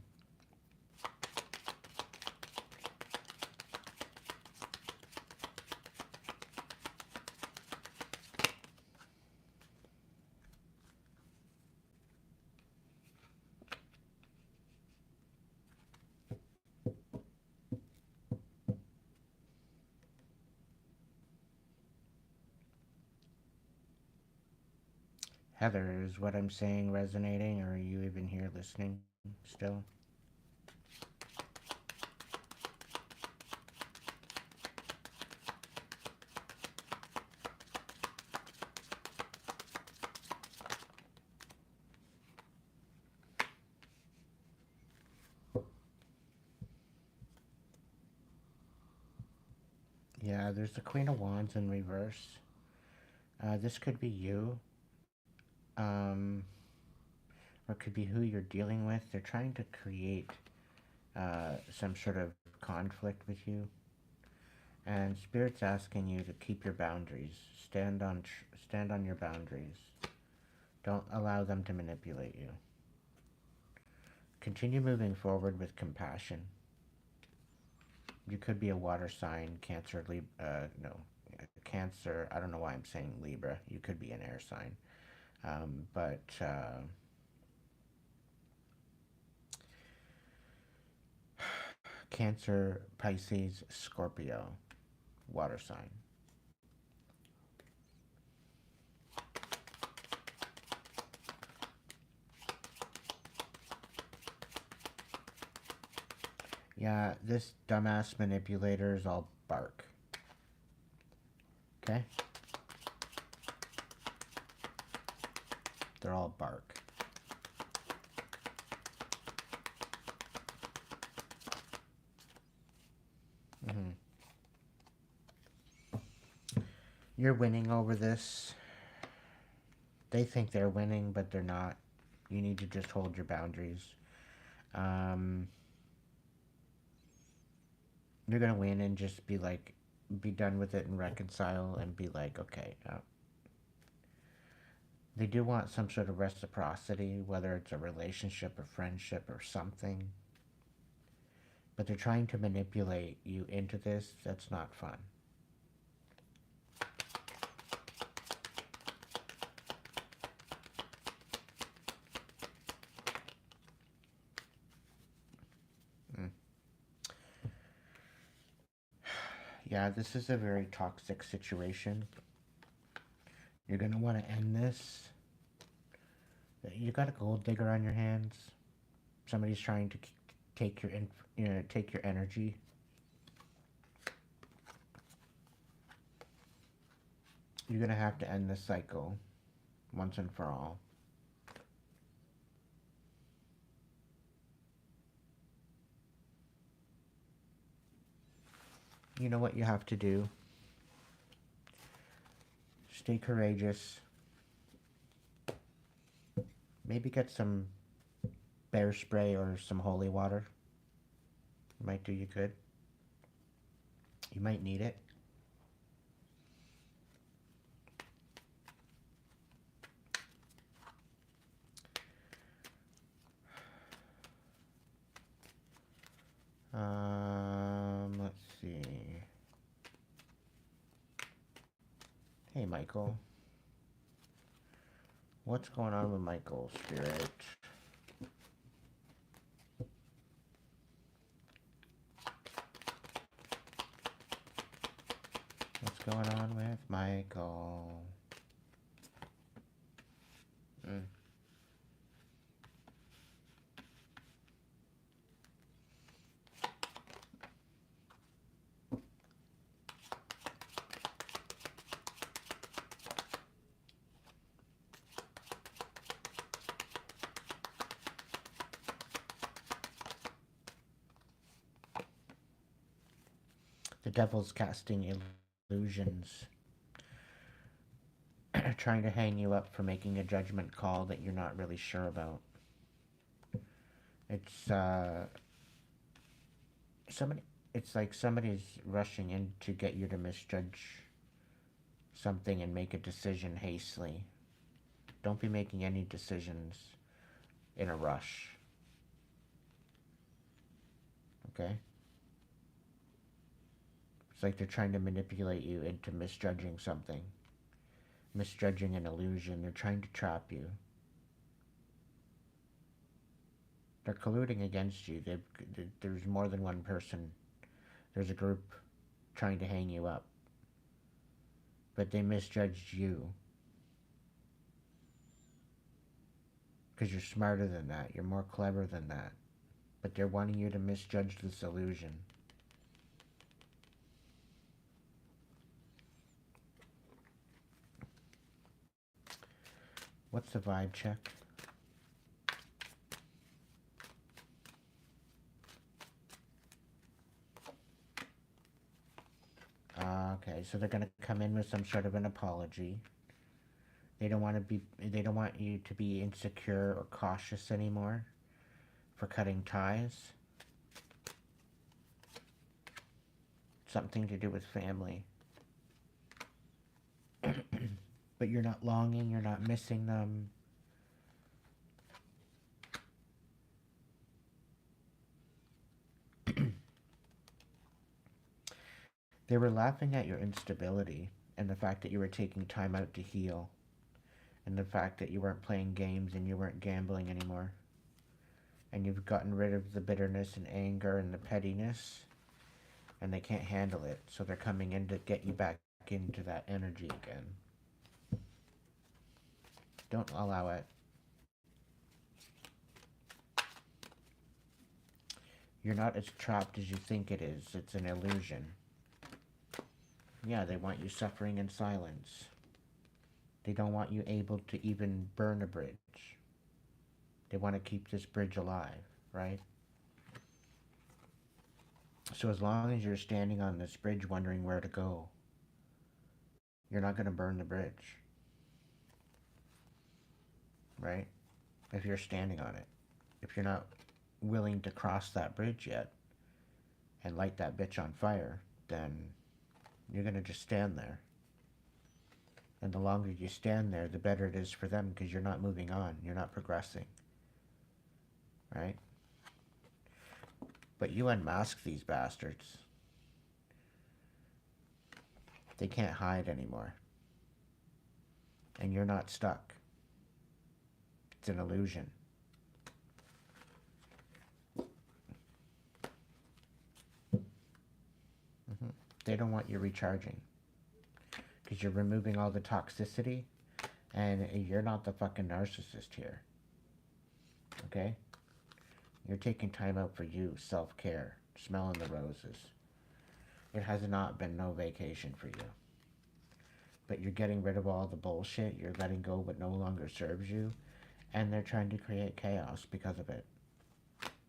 Speaker 1: Heather, is what I'm saying resonating, or are you even here listening still? Yeah, there's the Queen of Wands in reverse. This could be you, um, or it could be who you're dealing with. They're trying to create some sort of conflict with you, and Spirit's asking you to keep your boundaries. Stand on your boundaries. Don't allow them to manipulate you. Continue moving forward with compassion. You could be a water sign, Cancer, no, Cancer. I don't know why I'm saying Libra. You could be an air sign, but Cancer, Pisces, Scorpio, water sign. Yeah, this dumbass manipulator is all bark. Okay? They're all bark. You're winning over this. They think they're winning, but they're not. You need to just hold your boundaries. You're gonna win and just be like, be done with it and reconcile and be like, okay. They do want some sort of reciprocity, whether it's a relationship or friendship or something. But they're trying to manipulate you into this. That's not fun. Yeah, this is a very toxic situation. You're gonna want to end this. You got a gold digger on your hands. Somebody's trying to take take your energy. You're gonna have to end this cycle once and for all. You know what you have to do? Stay courageous. Maybe get some bear spray or some holy water. It might do you good. You might need it. Let's see. Hey, Michael. What's going on with Michael, Spirit? What's going on with Michael? devil's casting illusions, trying to hang you up for making a judgment call that you're not really sure about. It's somebody. It's like somebody's rushing in to get you to misjudge something and make a decision hastily. Don't be making any decisions in a rush. Okay? It's like they're trying to manipulate you into misjudging something, misjudging an illusion. They're trying to trap you. They're colluding against you. There's more than one person. There's a group trying to hang you up. But they misjudged you. Because you're smarter than that. You're more clever than that. But they're wanting you to misjudge this illusion. What's the vibe check? Okay, so they're gonna come in with some sort of an apology. They don't want to be. They don't want you to be insecure or cautious anymore for cutting ties. Something to do with family. But you're not longing. You're not missing them. They were laughing at your instability and the fact that you were taking time out to heal, and the fact that you weren't playing games and you weren't gambling anymore. And you've gotten rid of the bitterness and anger and the pettiness, and they can't handle it, so they're coming in to get you back into that energy again. Don't allow it. You're not as trapped as you think it is. It's an illusion. Yeah, they want you suffering in silence. They don't want you able to even burn a bridge. They want to keep this bridge alive, right? So as long as you're standing on this bridge wondering where to go, you're not going to burn the bridge, right? If you're standing on it. If you're not willing to cross that bridge yet and light that bitch on fire, then you're going to just stand there. And the longer you stand there, the better it is for them, because you're not moving on. You're not progressing. Right? But you unmask these bastards. They can't hide anymore. And you're not stuck. It's an illusion. They don't want you recharging. Because you're removing all the toxicity, and you're not the fucking narcissist here. Okay? You're taking time out for you, self-care, smelling the roses. It has not been no vacation for you. But you're getting rid of all the bullshit, you're letting go what no longer serves you, and they're trying to create chaos because of it.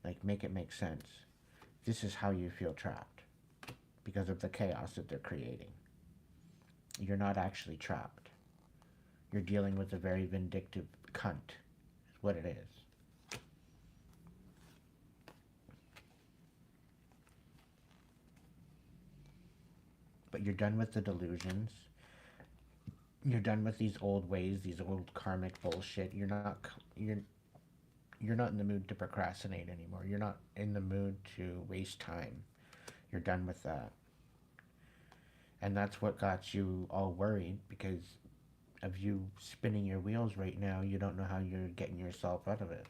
Speaker 1: Like, make it make sense. This is how you feel trapped, because of the chaos that they're creating. You're not actually trapped. You're dealing with a very vindictive cunt, is what it is. But you're done with the delusions. You're done with these old ways, these old karmic bullshit. You're not in the mood to procrastinate anymore. You're not in the mood to waste time. You're done with that. And that's what got you all worried, because of you spinning your wheels right now. You don't know how you're getting yourself out of it.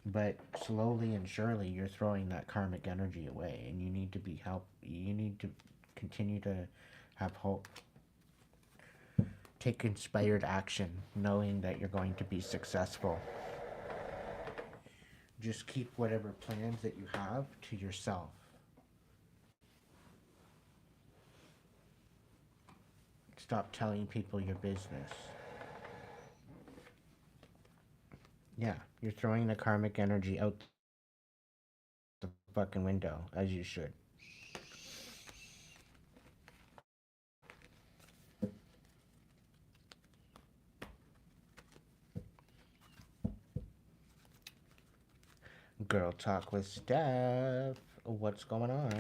Speaker 1: But slowly and surely, you're throwing that karmic energy away, and you need to be helped. You need to continue to have hope. Take inspired action, knowing that you're going to be successful. Just keep whatever plans that you have to yourself. Stop telling people your business. Yeah, you're throwing the karmic energy out the fucking window, as you should. Girl Talk with Steph. What's going on?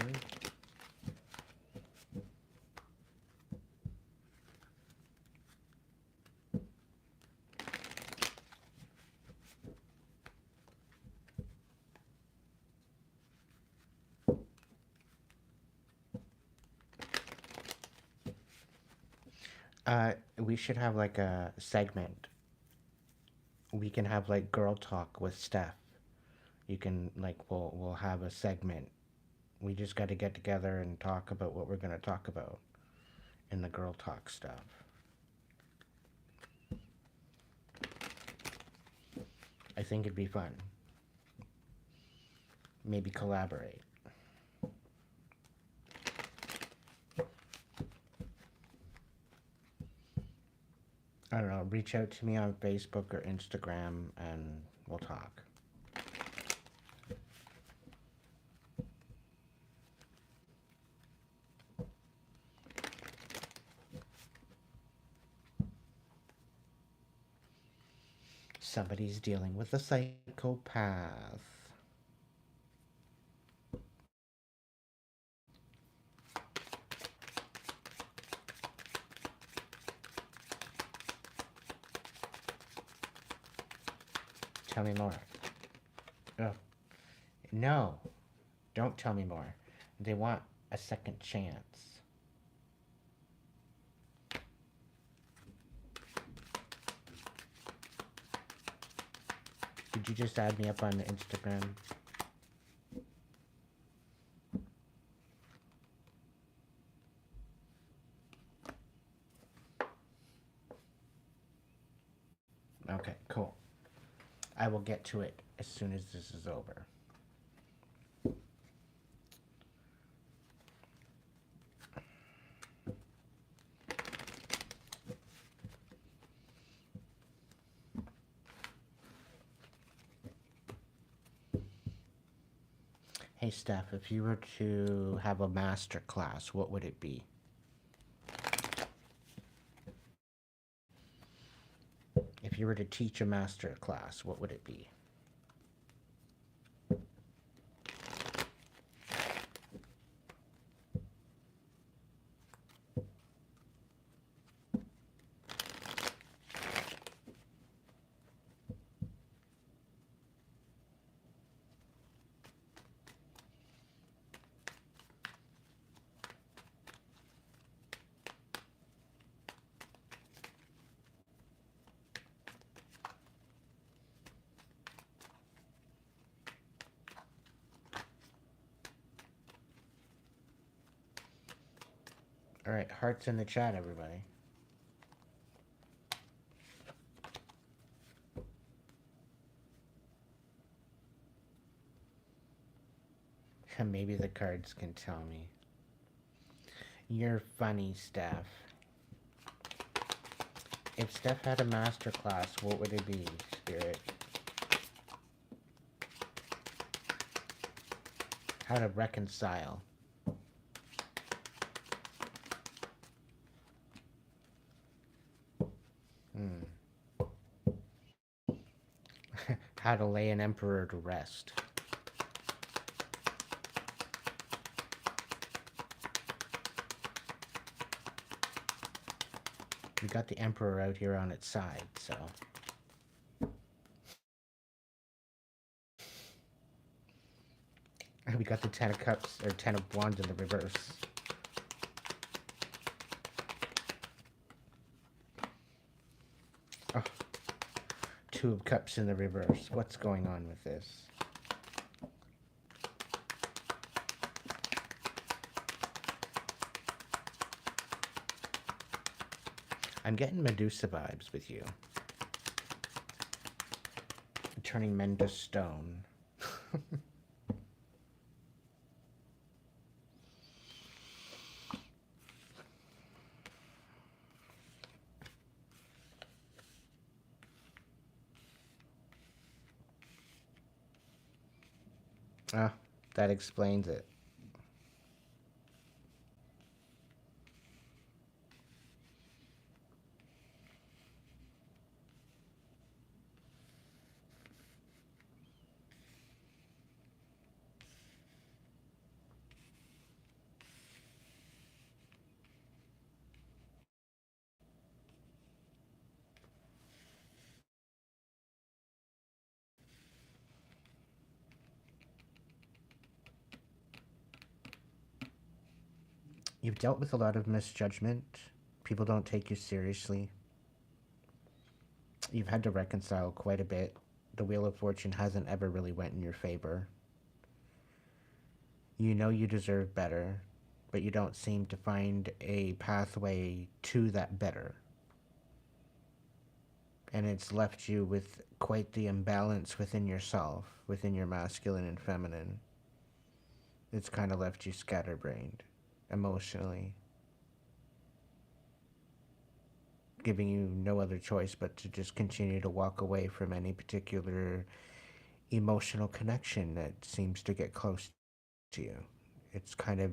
Speaker 1: We should have like a segment. We can have like Girl Talk with Steph. You can like we'll have a segment. We just got to get together and talk about what we're gonna talk about in the Girl Talk stuff. I think it'd be fun. Maybe collaborate. I don't know. Reach out to me on Facebook or Instagram and we'll talk. Somebody's dealing with a psychopath. Tell me more. Oh. No. Don't tell me more. They want a second chance. Did you just add me up on Instagram? Okay, cool. I will get to it as soon as this is over. Hey Steph, if you were to have a master class, what would it be? If you were to teach a master class, what would it be? All right, hearts in the chat, everybody. Maybe the cards can tell me. You're funny, Steph. If Steph had a master class, what would it be, Spirit? How to reconcile. How to lay an emperor to rest. We got the emperor out here on its side, so. We got the 10 of cups, or 10 of wands in the reverse. Oh. 2 of cups in the reverse. What's going on with this? I'm getting Medusa vibes with you. Turning men to stone. Ah, that explains it. You've dealt with a lot of misjudgment. People don't take you seriously. You've had to reconcile quite a bit. The Wheel of Fortune hasn't ever really went in your favor. You know you deserve better, but you don't seem to find a pathway to that better. And it's left you with quite the imbalance within yourself, within your masculine and feminine. It's kind of left you scatterbrained, emotionally, giving you no other choice but to just continue to walk away from any particular emotional connection that seems to get close to you. It's kind of,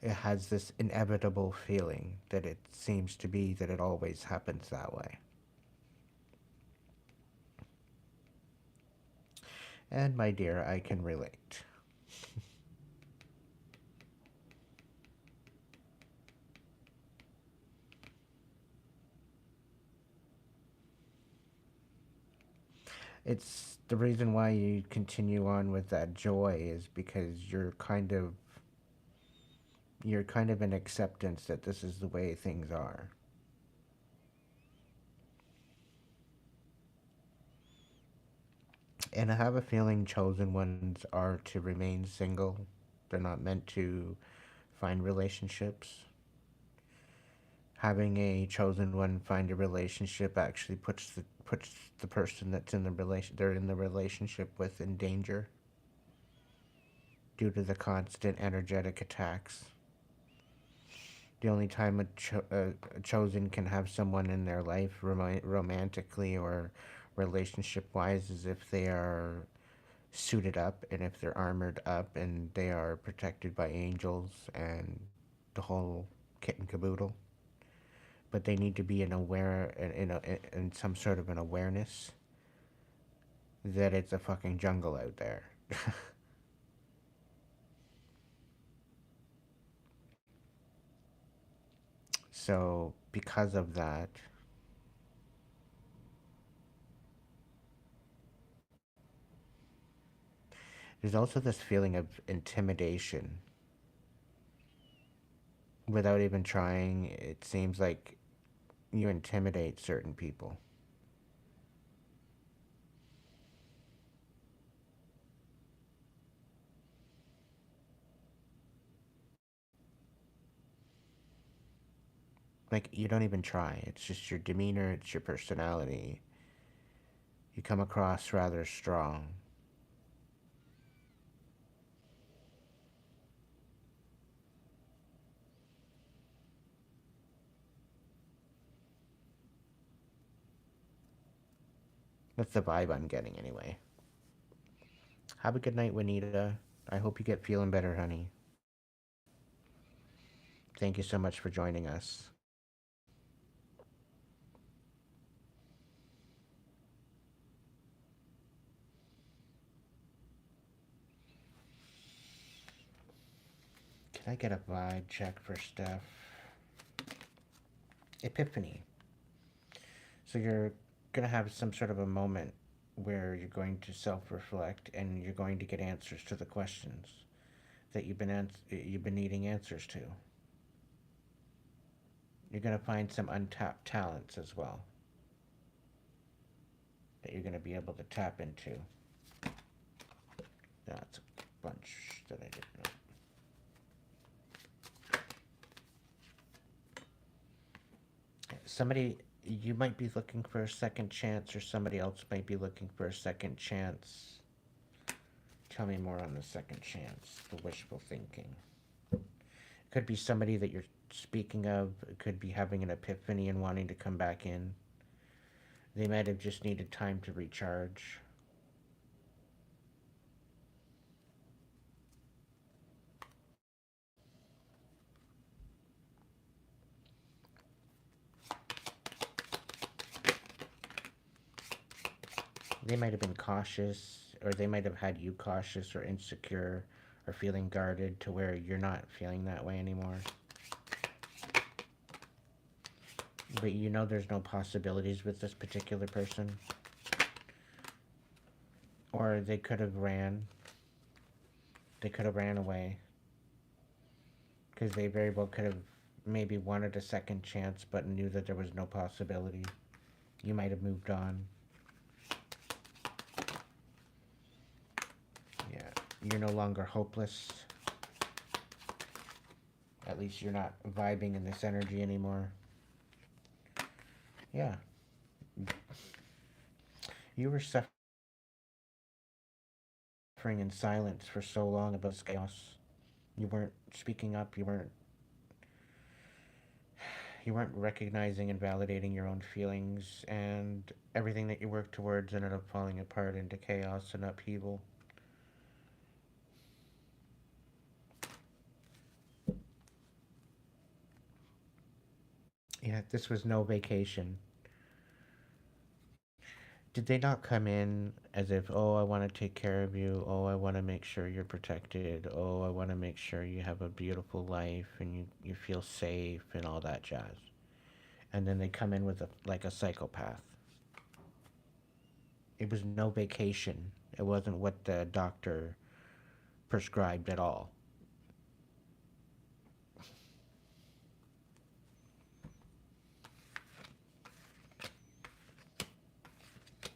Speaker 1: it has this inevitable feeling that it seems to be that it always happens that way. And my dear, I can relate. It's the reason why you continue on with that joy is because you're kind of in acceptance that this is the way things are. And I have a feeling chosen ones are to remain single. They're not meant to find relationships. Having a chosen one find a relationship actually puts the person that's in the they're in the relationship with in danger due to the constant energetic attacks. The only time a chosen can have someone in their life romantically or relationship wise is if they are suited up and if they're armored up and they are protected by angels and the whole kit and caboodle. But they need to be in some sort of an awareness that it's a fucking jungle out there. So because of that, there's also this feeling of intimidation. Without even trying, it seems like you intimidate certain people. Like, you don't even try. It's just your demeanor, it's your personality. You come across rather strong. That's the vibe I'm getting anyway. Have a good night, Juanita. I hope you get feeling better, honey. Thank you so much for joining us. Can I get a vibe check for Steph? Epiphany. So you're gonna have some sort of a moment where you're going to self-reflect and you're going to get answers to the questions that you've been needing answers to. You're gonna find some untapped talents as well that you're gonna be able to tap into. That's a bunch that I didn't know. Somebody, you might be looking for a second chance, or somebody else might be looking for a second chance. Tell me more on the second chance, the wishful thinking. It could be somebody that you're speaking of. It could be having an epiphany and wanting to come back in. They might have just needed time to recharge. They might have been cautious, or they might have had you cautious or insecure or feeling guarded to where you're not feeling that way anymore. But you know there's no possibilities with this particular person. Or they could have ran. They could have ran away. Because they very well could have maybe wanted a second chance, but knew that there was no possibility. You might have moved on. Yeah, you're no longer hopeless. At least you're not vibing in this energy anymore. Yeah, you were suffering in silence for so long about this chaos. You weren't speaking up. You weren't recognizing and validating your own feelings, and everything that you worked towards ended up falling apart into chaos and upheaval. Yeah, this was no vacation. Did they not come in as if, oh, I want to take care of you, oh, I want to make sure you're protected, oh, I want to make sure you have a beautiful life and you feel safe and all that jazz? And then they come in with like a psychopath. It was no vacation. It wasn't what the doctor prescribed at all.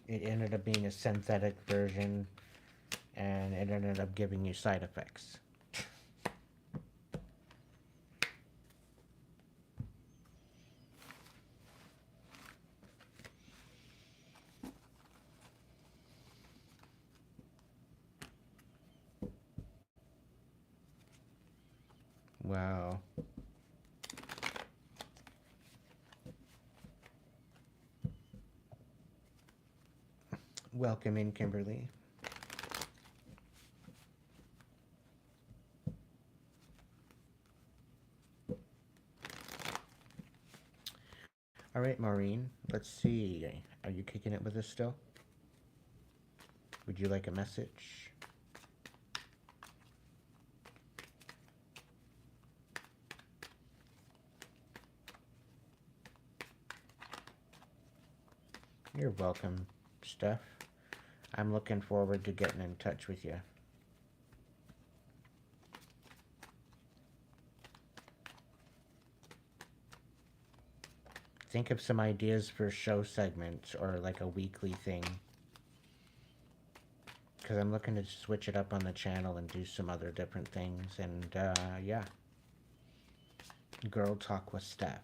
Speaker 1: It ended up being a synthetic version, and it ended up giving you side effects. Wow. Welcome in, Kimberly. All right, Maureen. Let's see. Are you kicking it with us still? Would you like a message? You're welcome, Steph. I'm looking forward to getting in touch with you. Think of some ideas for show segments or like a weekly thing. Because I'm looking to switch it up on the channel and do some other different things. And yeah, Girl Talk with Steph.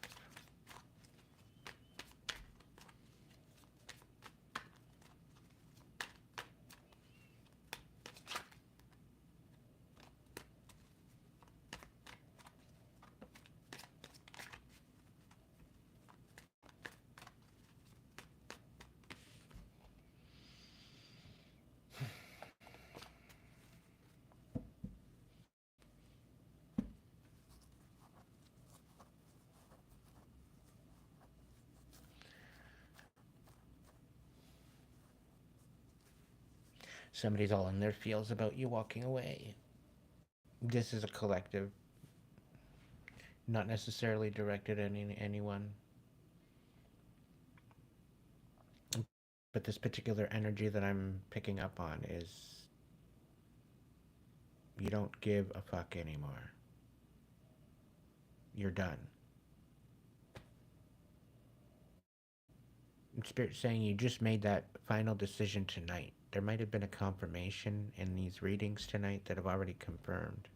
Speaker 1: Somebody's all in their feels about you walking away. This is a collective, not necessarily directed at anyone. But this particular energy that I'm picking up on is you don't give a fuck anymore. You're done. Spirit saying you just made that final decision tonight. There might have been a confirmation in these readings tonight that have already confirmed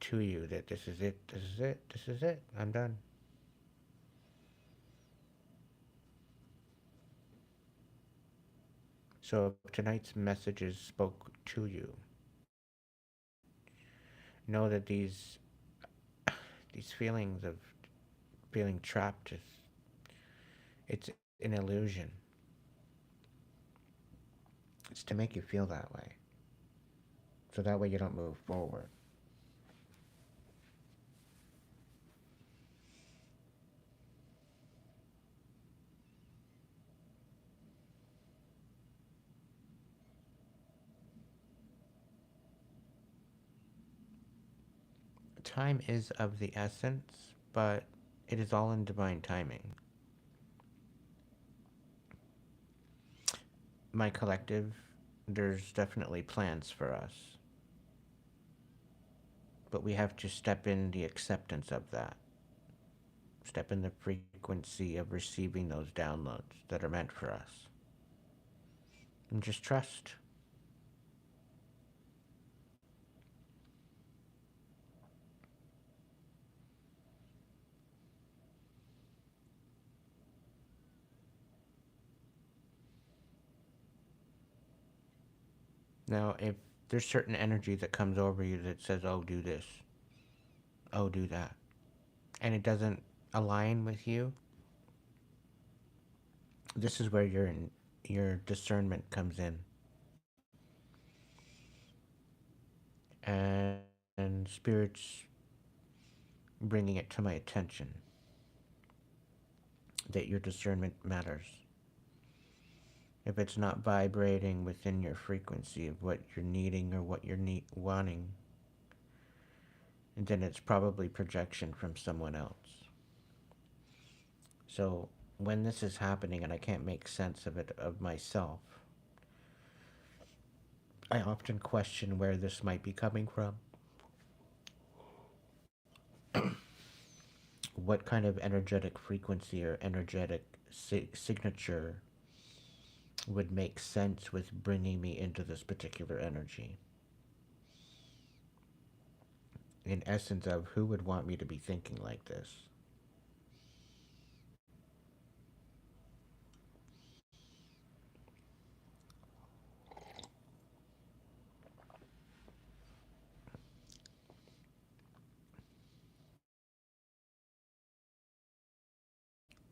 Speaker 1: to you that this is it, this is it, this is it. I'm done. So if tonight's messages spoke to you, know that these feelings of feeling trapped is it's an illusion. It's to make you feel that way. So that way you don't move forward. Time is of the essence, but it is all in divine timing. My collective, there's definitely plans for us. But we have to step in the acceptance of that. Step in the frequency of receiving those downloads that are meant for us. And just trust. Now, if there's certain energy that comes over you that says, oh, do this, oh, do that, and it doesn't align with you, this is where your discernment comes in. And Spirit's bringing it to my attention that your discernment matters. If it's not vibrating within your frequency of what you're needing or what you're wanting, then it's probably projection from someone else. So when this is happening and I can't make sense of it of myself, I often question where this might be coming from. What kind of energetic frequency or energetic signature would make sense with bringing me into this particular energy? In essence of who would want me to be thinking like this?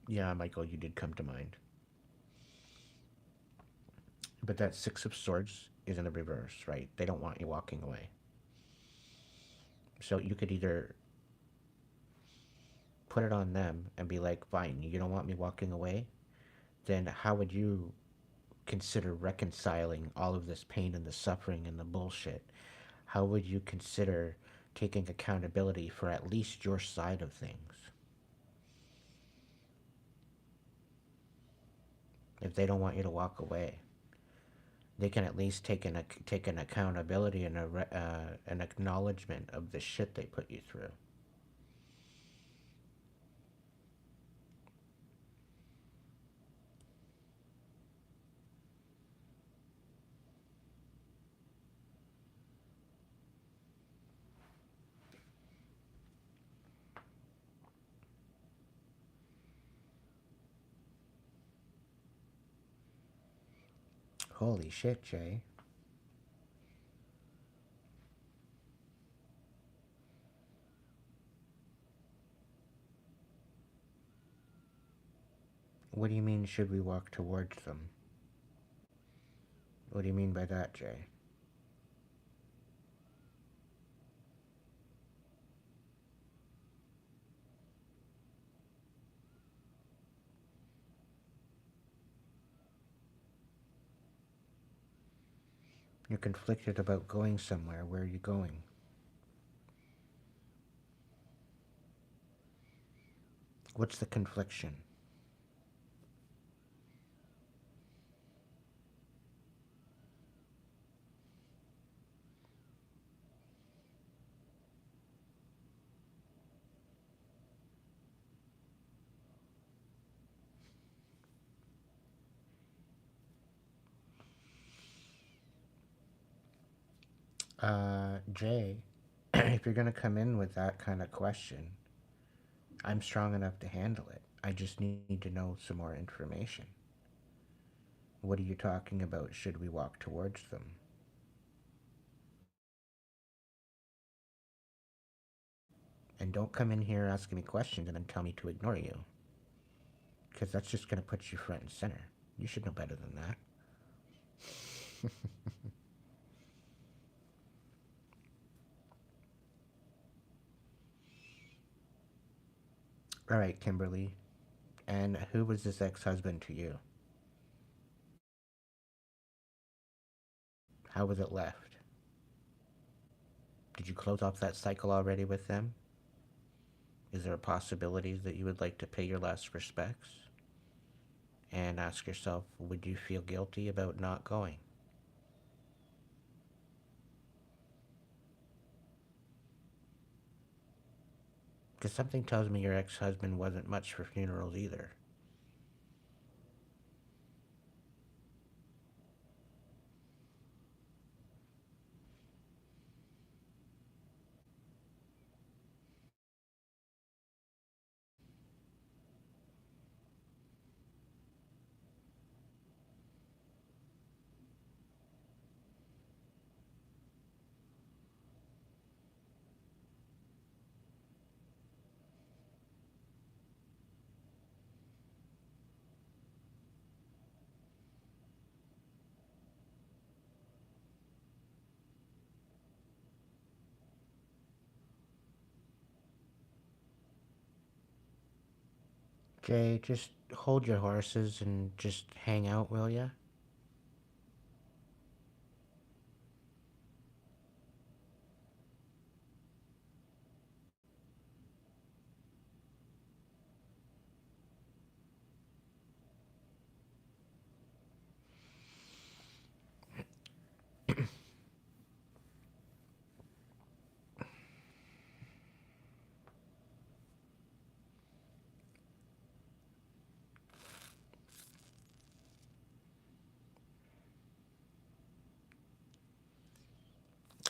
Speaker 1: Yeah, Michael, you did come to mind. But that Six of Swords is in the reverse, right? They don't want you walking away. So you could either put it on them and be like, fine, you don't want me walking away? Then how would you consider reconciling all of this pain and the suffering and the bullshit? How would you consider taking accountability for at least your side of things? If they don't want you to walk away, they can at least take an accountability and an acknowledgement of the shit they put you through. Holy shit, Jay. What do you mean, should we walk towards them? What do you mean by that, Jay? You're conflicted about going somewhere. Where are you going? What's the confliction? Jay, if you're gonna come in with that kind of question, I'm strong enough to handle it. I just need to know some more information. What are you talking about? Should we walk towards them? And don't come in here asking me questions and then tell me to ignore you. Because that's just gonna put you front and center. You should know better than that. All right, Kimberly. And who was this ex-husband to you? How was it left? Did you close off that cycle already with them? Is there a possibility that you would like to pay your last respects? And ask yourself, would you feel guilty about not going? Because something tells me your ex-husband wasn't much for funerals either. Jay, just hold your horses and just hang out, will ya?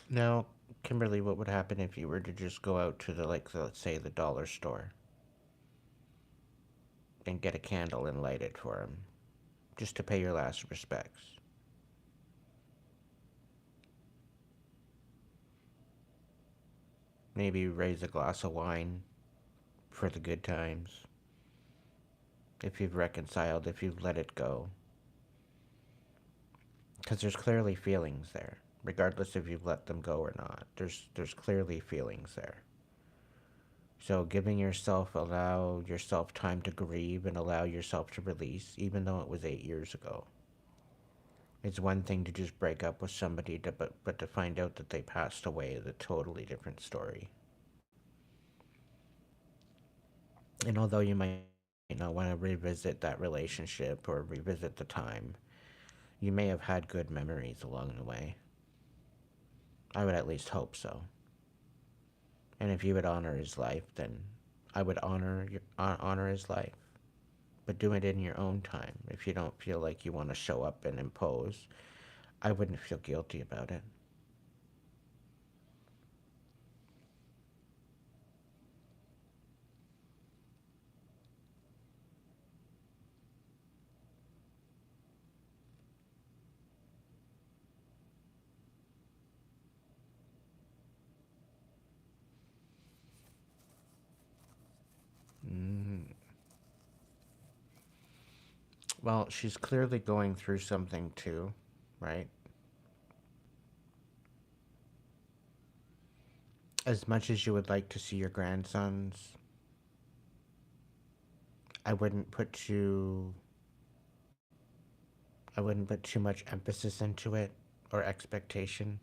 Speaker 1: Now, Kimberly, what would happen if you were to just go out to let's say, the dollar store and get a candle and light it for him, just to pay your last respects? Maybe raise a glass of wine for the good times. If you've reconciled, if you've let it go. Because there's clearly feelings there. Regardless if you've let them go or not. There's clearly feelings there. So allow yourself time to grieve and allow yourself to release, even though it was 8 years ago. It's one thing to just break up with somebody, but to find out that they passed away is a totally different story. And although you might not want to revisit that relationship or revisit the time, you may have had good memories along the way. I would at least hope so. And if you would honor his life, then I would honor his life. But do it in your own time. If you don't feel like you want to show up and impose, I wouldn't feel guilty about it. Mm. Well, she's clearly going through something too, right? As much as you would like to see your grandsons, I wouldn't put too I wouldn't put too much emphasis into it or expectation.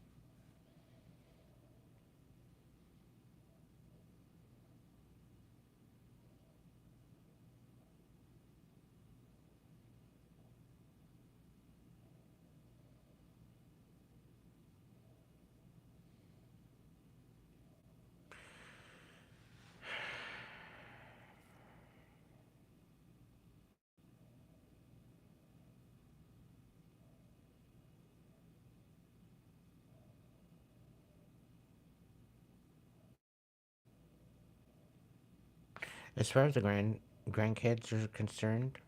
Speaker 1: As far as the grandkids are concerned,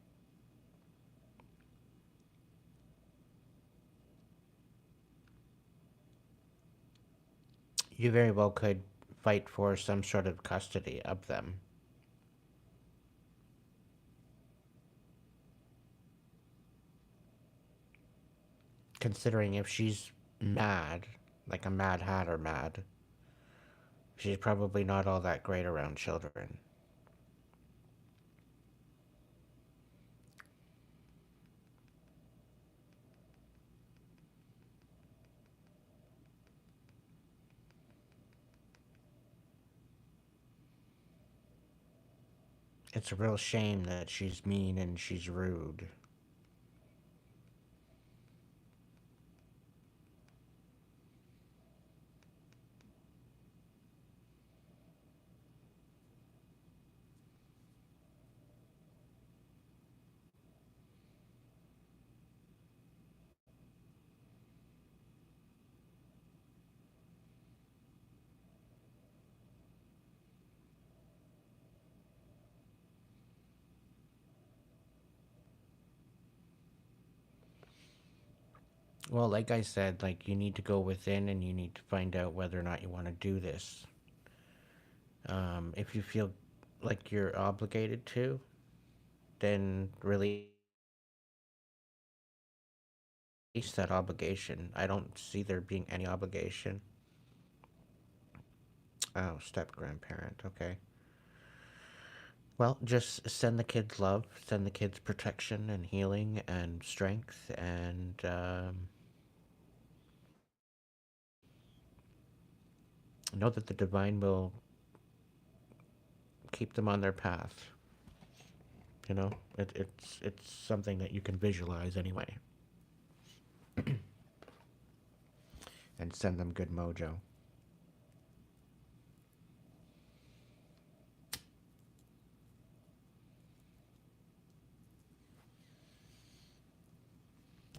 Speaker 1: you very well could fight for some sort of custody of them. Considering if she's mad, like a mad hatter mad, she's probably not all that great around children. It's a real shame that she's mean and she's rude. Well, like I said, like you need to go within and you need to find out whether or not you want to do this. If you feel like you're obligated to, then release that obligation. I don't see there being any obligation. Oh, step grandparent. Okay. Well, just send the kids love, send the kids protection and healing and strength, and know that the divine will keep them on their path. You know, it's something that you can visualize anyway, and send them good mojo.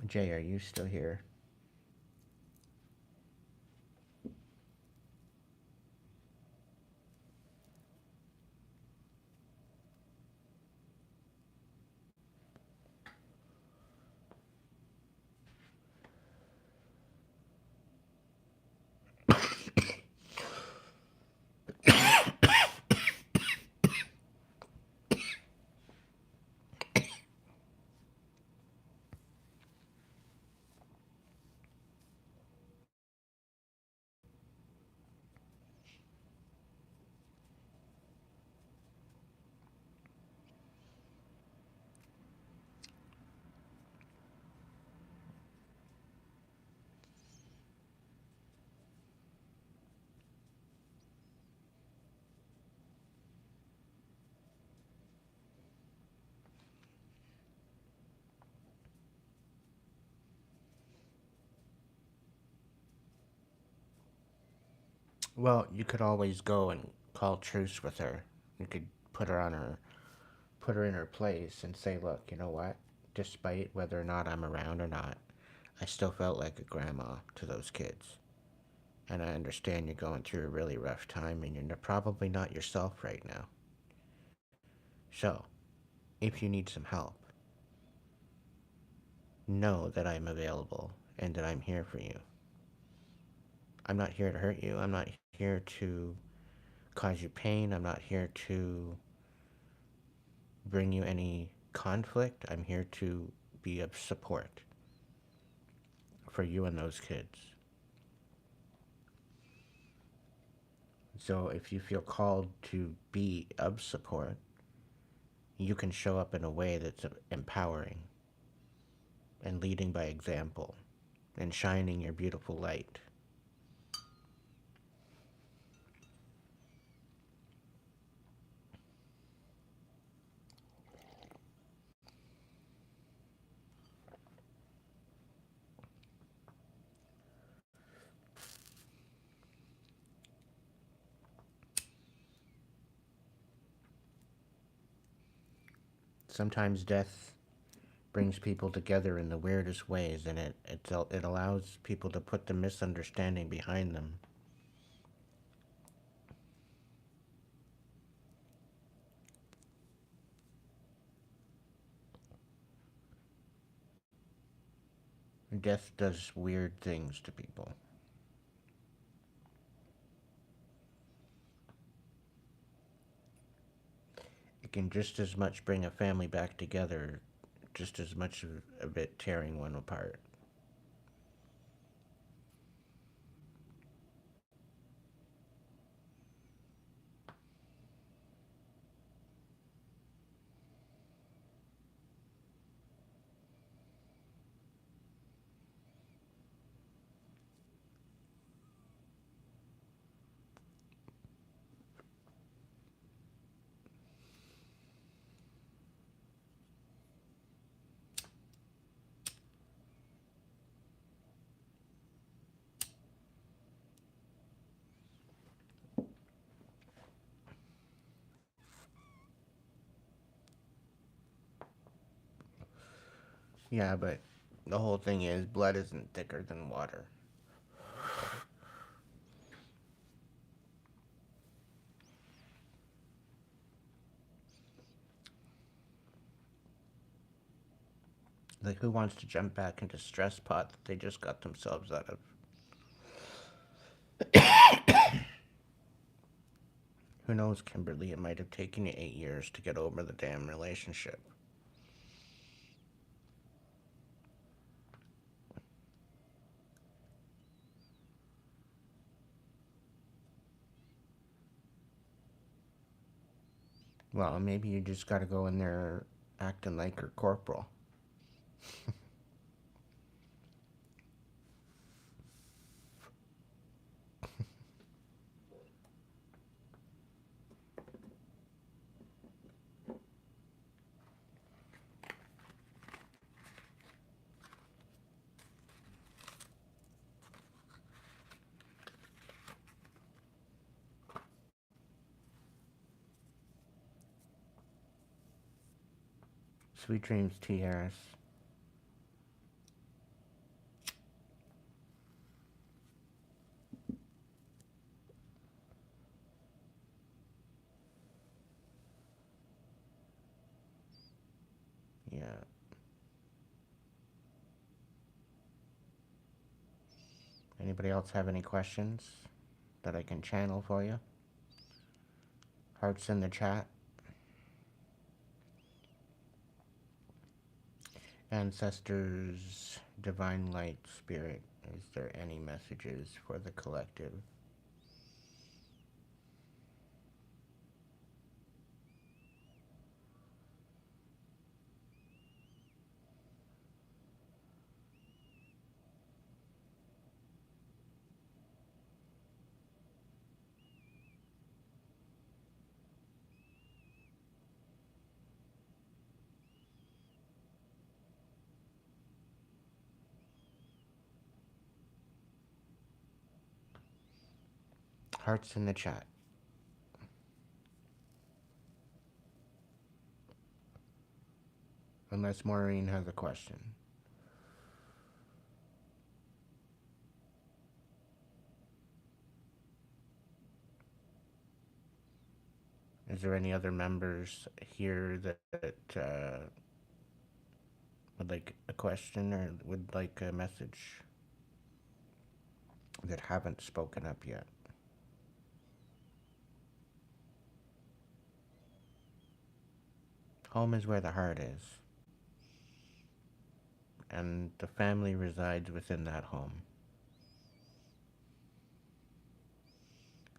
Speaker 1: Jay, are you still here? Well, you could always go and call truce with her. You could put her on her put her in her place and say, look, you know what? Despite whether or not I'm around or not, I still felt like a grandma to those kids. And I understand you're going through a really rough time and you're probably not yourself right now. So, if you need some help, know that I'm available and that I'm here for you. I'm not here to hurt you. I'm not here to cause you pain. I'm not here to bring you any conflict. I'm here to be of support for you and those kids. So if you feel called to be of support, you can show up in a way that's empowering and leading by example and shining your beautiful light. Sometimes death brings people together in the weirdest ways, and it allows people to put the misunderstanding behind them. Death does weird things to people. It can just as much bring a family back together, just as much of it tearing one apart. Yeah, but the whole thing is blood isn't thicker than water. Like, who wants to jump back into stress pot that they just got themselves out of? Who knows, Kimberly? It might have taken you 8 years to get over the damn relationship. Well, maybe you just gotta go in there acting like your corporal. Sweet dreams, T. Harris. Yeah. Anybody else have any questions that I can channel for you? Hearts in the chat. Ancestors, divine light, spirit, is there any messages for the collective? Hearts in the chat. Unless Maureen has a question. Is there any other members here that would like a question or would like a message that haven't spoken up yet? Home is where the heart is, and the family resides within that home.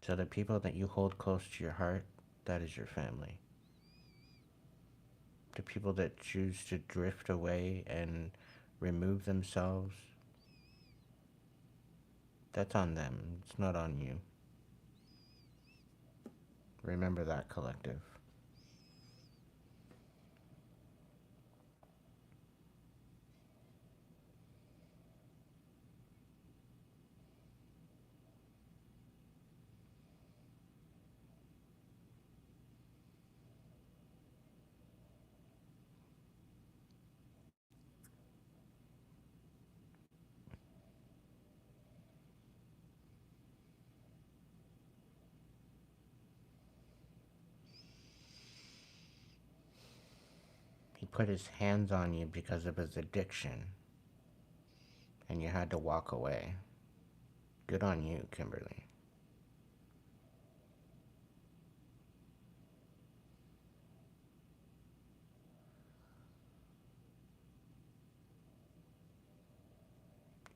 Speaker 1: So the people that you hold close to your heart, that is your family. The people that choose to drift away and remove themselves, that's on them. It's not on you. Remember that, collective. He put his hands on you because of his addiction, and you had to walk away. Good on you, Kimberly.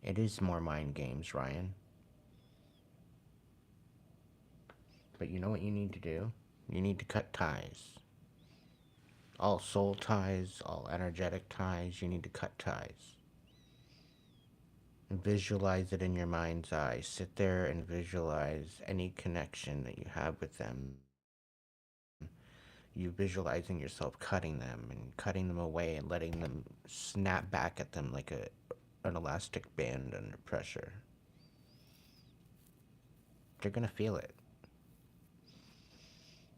Speaker 1: It is more mind games, Ryan. But you know what you need to do? You need to cut ties. All soul ties, all energetic ties, you need to cut ties. And visualize it in your mind's eye. Sit there and visualize any connection that you have with them. You visualizing yourself cutting them and cutting them away and letting them snap back at them like an elastic band under pressure. They're gonna feel it.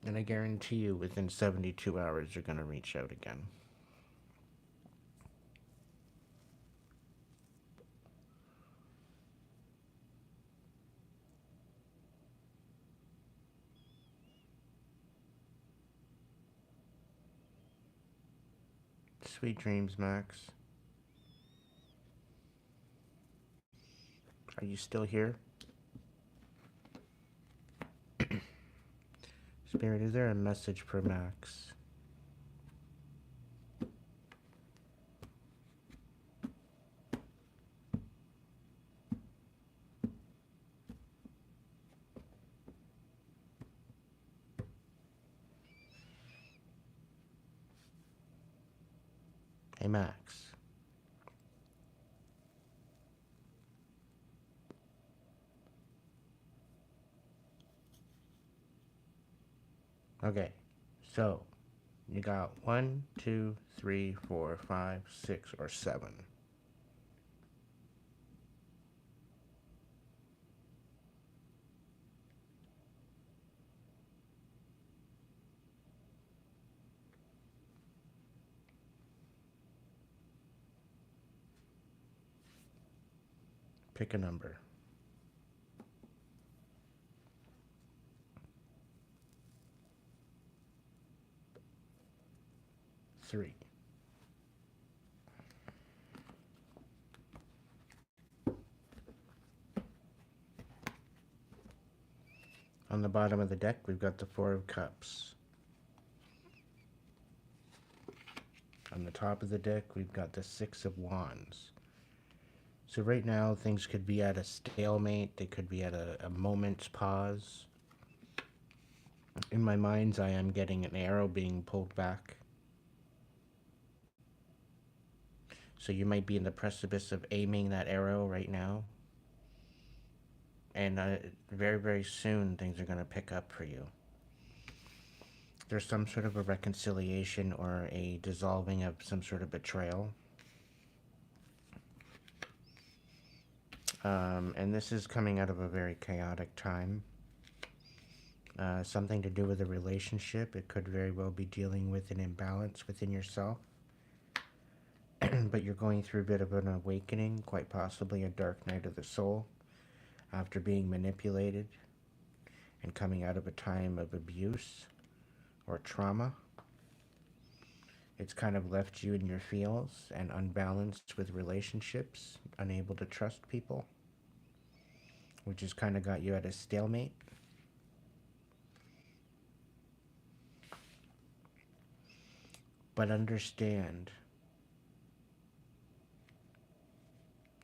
Speaker 1: And I guarantee you within 72 hours they're gonna reach out again. Sweet dreams, Max. Are you still here? Spirit, is there a message for Max? Hey, Max. Okay, so you got 1, 2, 3, 4, 5, 6, or 7. Pick a number. 3. On the bottom of the deck, we've got the 4 of Cups. On the top of the deck, we've got the 6 of Wands. So right now, things could be at a stalemate. They could be at a moment's pause. In my mind's eye, I'm getting an arrow being pulled back. So you might be in the precipice of aiming that arrow right now. And very, very soon, things are going to pick up for you. There's some sort of a reconciliation or a dissolving of some sort of betrayal. And this is coming out of a very chaotic time. Something to do with a relationship. It could very well be dealing with an imbalance within yourself. But you're going through a bit of an awakening, quite possibly a dark night of the soul, after being manipulated and coming out of a time of abuse or trauma. It's kind of left you in your feels and unbalanced with relationships, unable to trust people, which has kind of got you at a stalemate. But understand,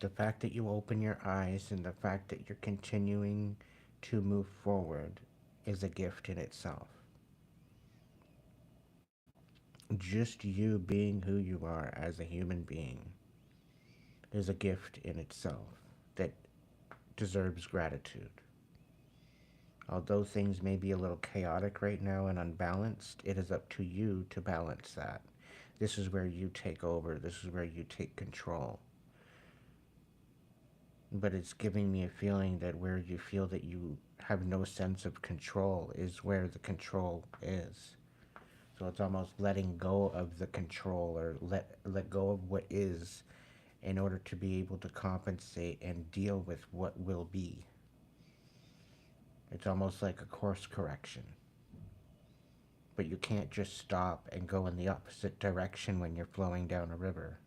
Speaker 1: the fact that you open your eyes and the fact that you're continuing to move forward is a gift in itself. Just you being who you are as a human being is a gift in itself that deserves gratitude. Although things may be a little chaotic right now and unbalanced, it is up to you to balance that. This is where you take over. This is where you take control. But it's giving me a feeling that where you feel that you have no sense of control is where the control is. So it's almost letting go of the control, or let go of what is, in order to be able to compensate and deal with what will be. It's almost like a course correction. But you can't just stop and go in the opposite direction when you're flowing down a river.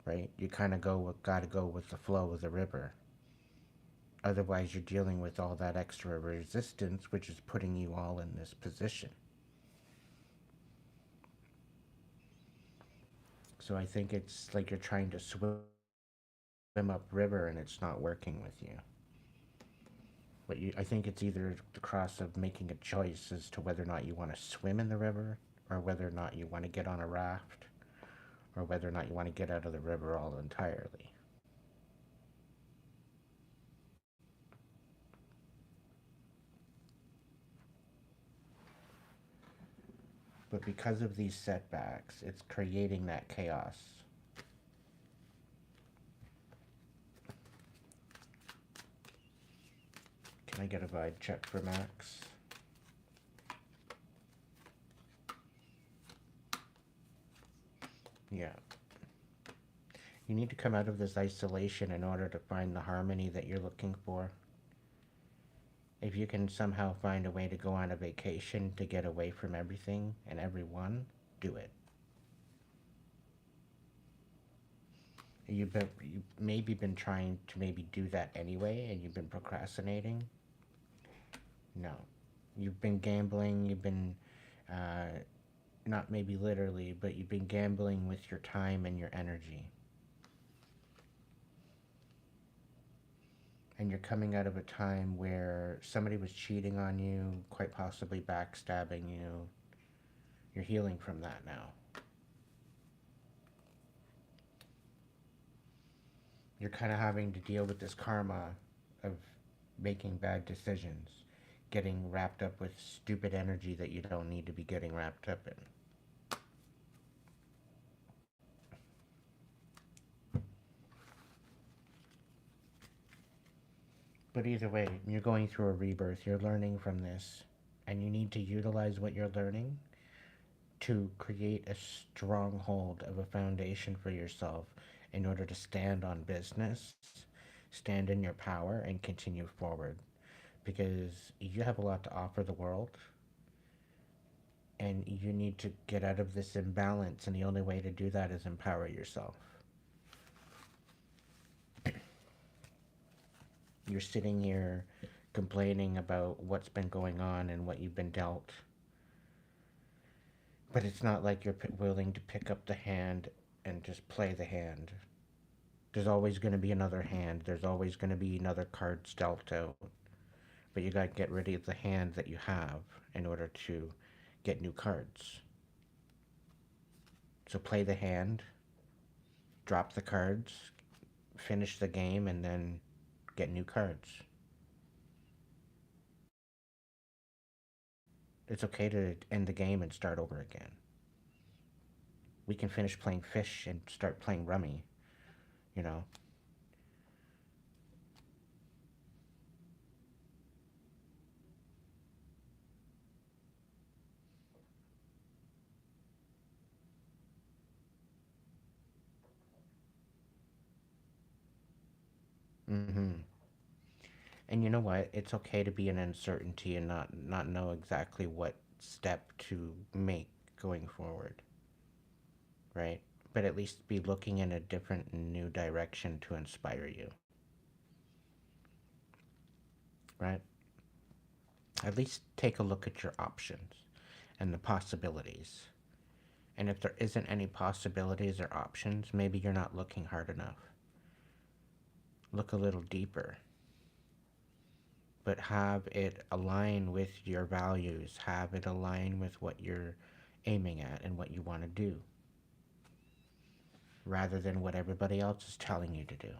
Speaker 1: Right? You kind of gotta go with the flow of the river. Otherwise, you're dealing with all that extra resistance, which is putting you all in this position. So I think it's like you're trying to swim up river and it's not working with you. But I think it's either the cross of making a choice as to whether or not you want to swim in the river, or whether or not you want to get on a raft, or whether or not you want to get out of the river all entirely. But because of these setbacks, it's creating that chaos. Can I get a vibe check for Max? Yeah. You need to come out of this isolation in order to find the harmony that you're looking for. If you can somehow find a way to go on a vacation to get away from everything and everyone, do it. You maybe been trying to maybe do that anyway, and you've been procrastinating. No, you've been gambling. You've been, uh, not maybe literally, but you've been gambling with your time and your energy. And you're coming out of a time where somebody was cheating on you, quite possibly backstabbing you. You're healing from that now. You're kind of having to deal with this karma of making bad decisions, getting wrapped up with stupid energy that you don't need to be getting wrapped up in. But either way, you're going through a rebirth, you're learning from this, and you need to utilize what you're learning to create a stronghold of a foundation for yourself in order to stand on business, stand in your power, and continue forward. Because you have a lot to offer the world, and you need to get out of this imbalance, and the only way to do that is empower yourself. You're sitting here complaining about what's been going on and what you've been dealt, but it's not like you're willing to pick up the hand and just play the hand. There's always going to be another hand. There's always going to be another card dealt out. But you got to get rid of the hand that you have in order to get new cards. So play the hand, drop the cards, finish the game, and then get new cards. It's okay to end the game and start over again. We can finish playing fish and start playing rummy, you know? Mm-hmm. And you know what? It's okay to be in uncertainty and not know exactly what step to make going forward, right? But at least be looking in a different new direction to inspire you, right? At least take a look at your options and the possibilities. And if there isn't any possibilities or options, maybe you're not looking hard enough. Look a little deeper, but have it align with your values, have it align with what you're aiming at and what you want to do, rather than what everybody else is telling you to do.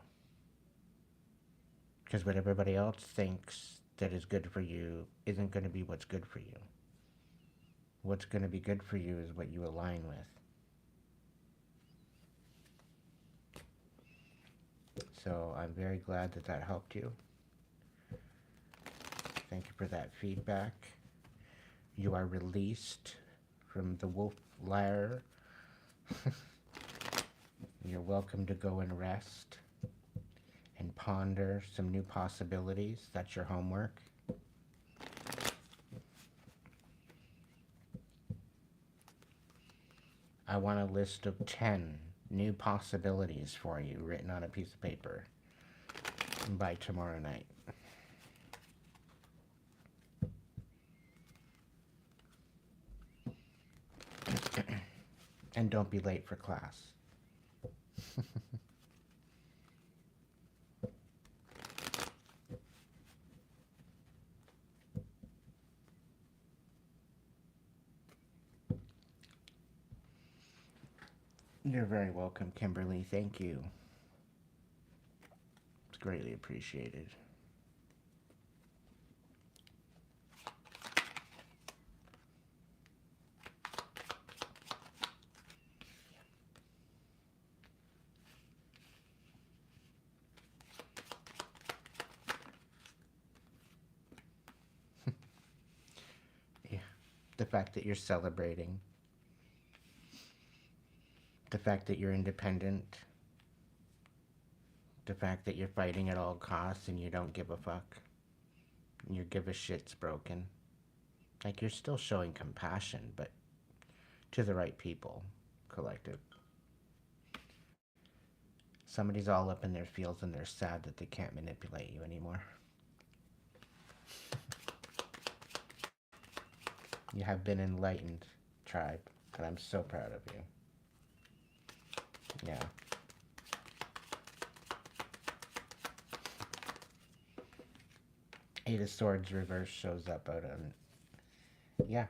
Speaker 1: Because what everybody else thinks that is good for you isn't going to be what's good for you. What's going to be good for you is what you align with. So I'm very glad that that helped you. Thank you for that feedback. You are released from the wolf lair. You're welcome to go and rest and ponder some new possibilities. That's your homework. I want a list of 10 new possibilities for you written on a piece of paper by tomorrow night. And don't be late for class. You're very welcome, Kimberly. Thank you. It's greatly appreciated. Yeah. The fact that you're celebrating, the fact that you're independent, the fact that you're fighting at all costs and you don't give a fuck, your give a shit's broken. Like, you're still showing compassion, but to the right people, collective. Somebody's all up in their feels and they're sad that they can't manipulate you anymore. You have been enlightened, tribe, and I'm so proud of you. Yeah. Eight of Swords reverse shows up out on... Yeah.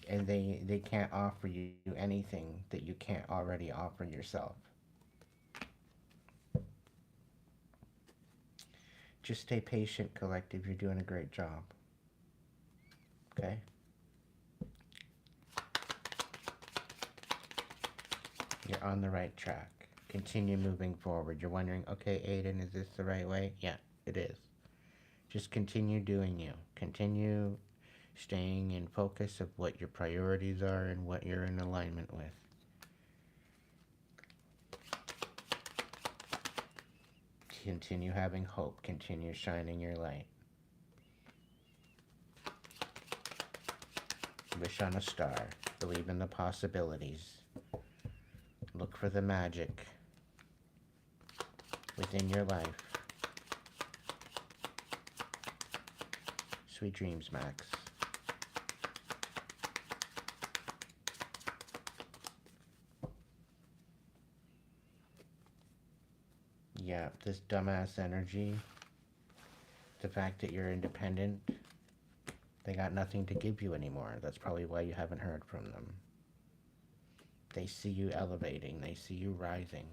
Speaker 1: And they can't offer you anything that you can't already offer yourself. Just stay patient, collective. You're doing a great job. Okay? You're on the right track. Continue moving forward. You're wondering, okay, Aiden, is this the right way? Yeah, it is. Just continue doing you. Continue staying in focus of what your priorities are and what you're in alignment with. Continue having hope. Continue shining your light. Wish on a star. Believe in the possibilities. Look for the magic within your life. Sweet dreams, Max. Yeah, this dumbass energy, the fact that you're independent, they got nothing to give you anymore. That's probably why you haven't heard from them. They see you elevating. They see you rising.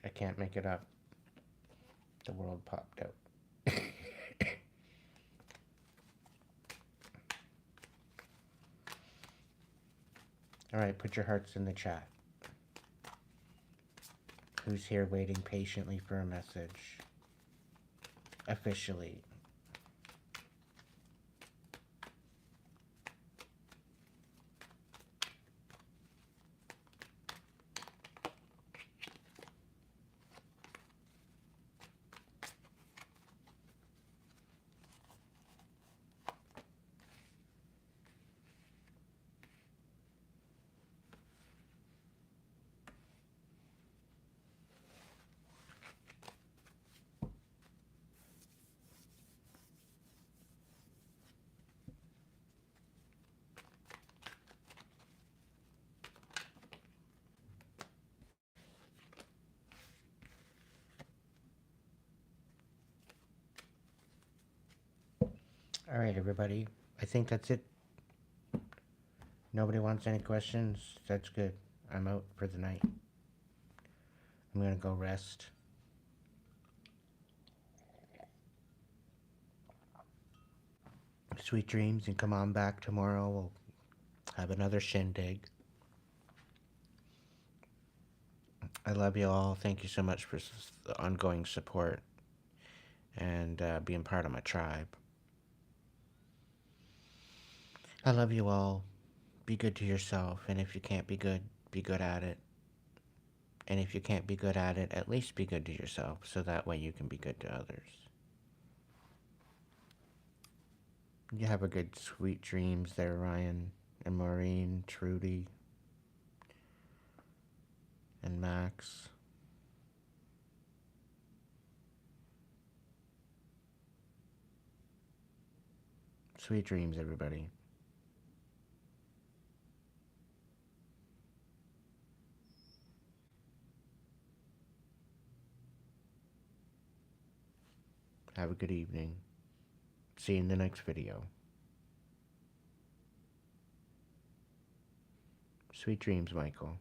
Speaker 1: I can't make it up. The world popped out. Alright, put your hearts in the chat. Who's here waiting patiently for a message? Officially. Alright, everybody. I think that's it. Nobody wants any questions? That's good. I'm out for the night. I'm gonna go rest. Sweet dreams, and come on back tomorrow. We'll have another shindig. I love you all. Thank you so much for the ongoing support and being part of my tribe. I love you all. Be good to yourself, and if you can't be good at it. And if you can't be good at it, at least be good to yourself, so that way you can be good to others. You have a good sweet dreams there, Ryan, and Maureen, Trudy, and Max. Sweet dreams, everybody. Have a good evening. See you in the next video. Sweet dreams, Michael.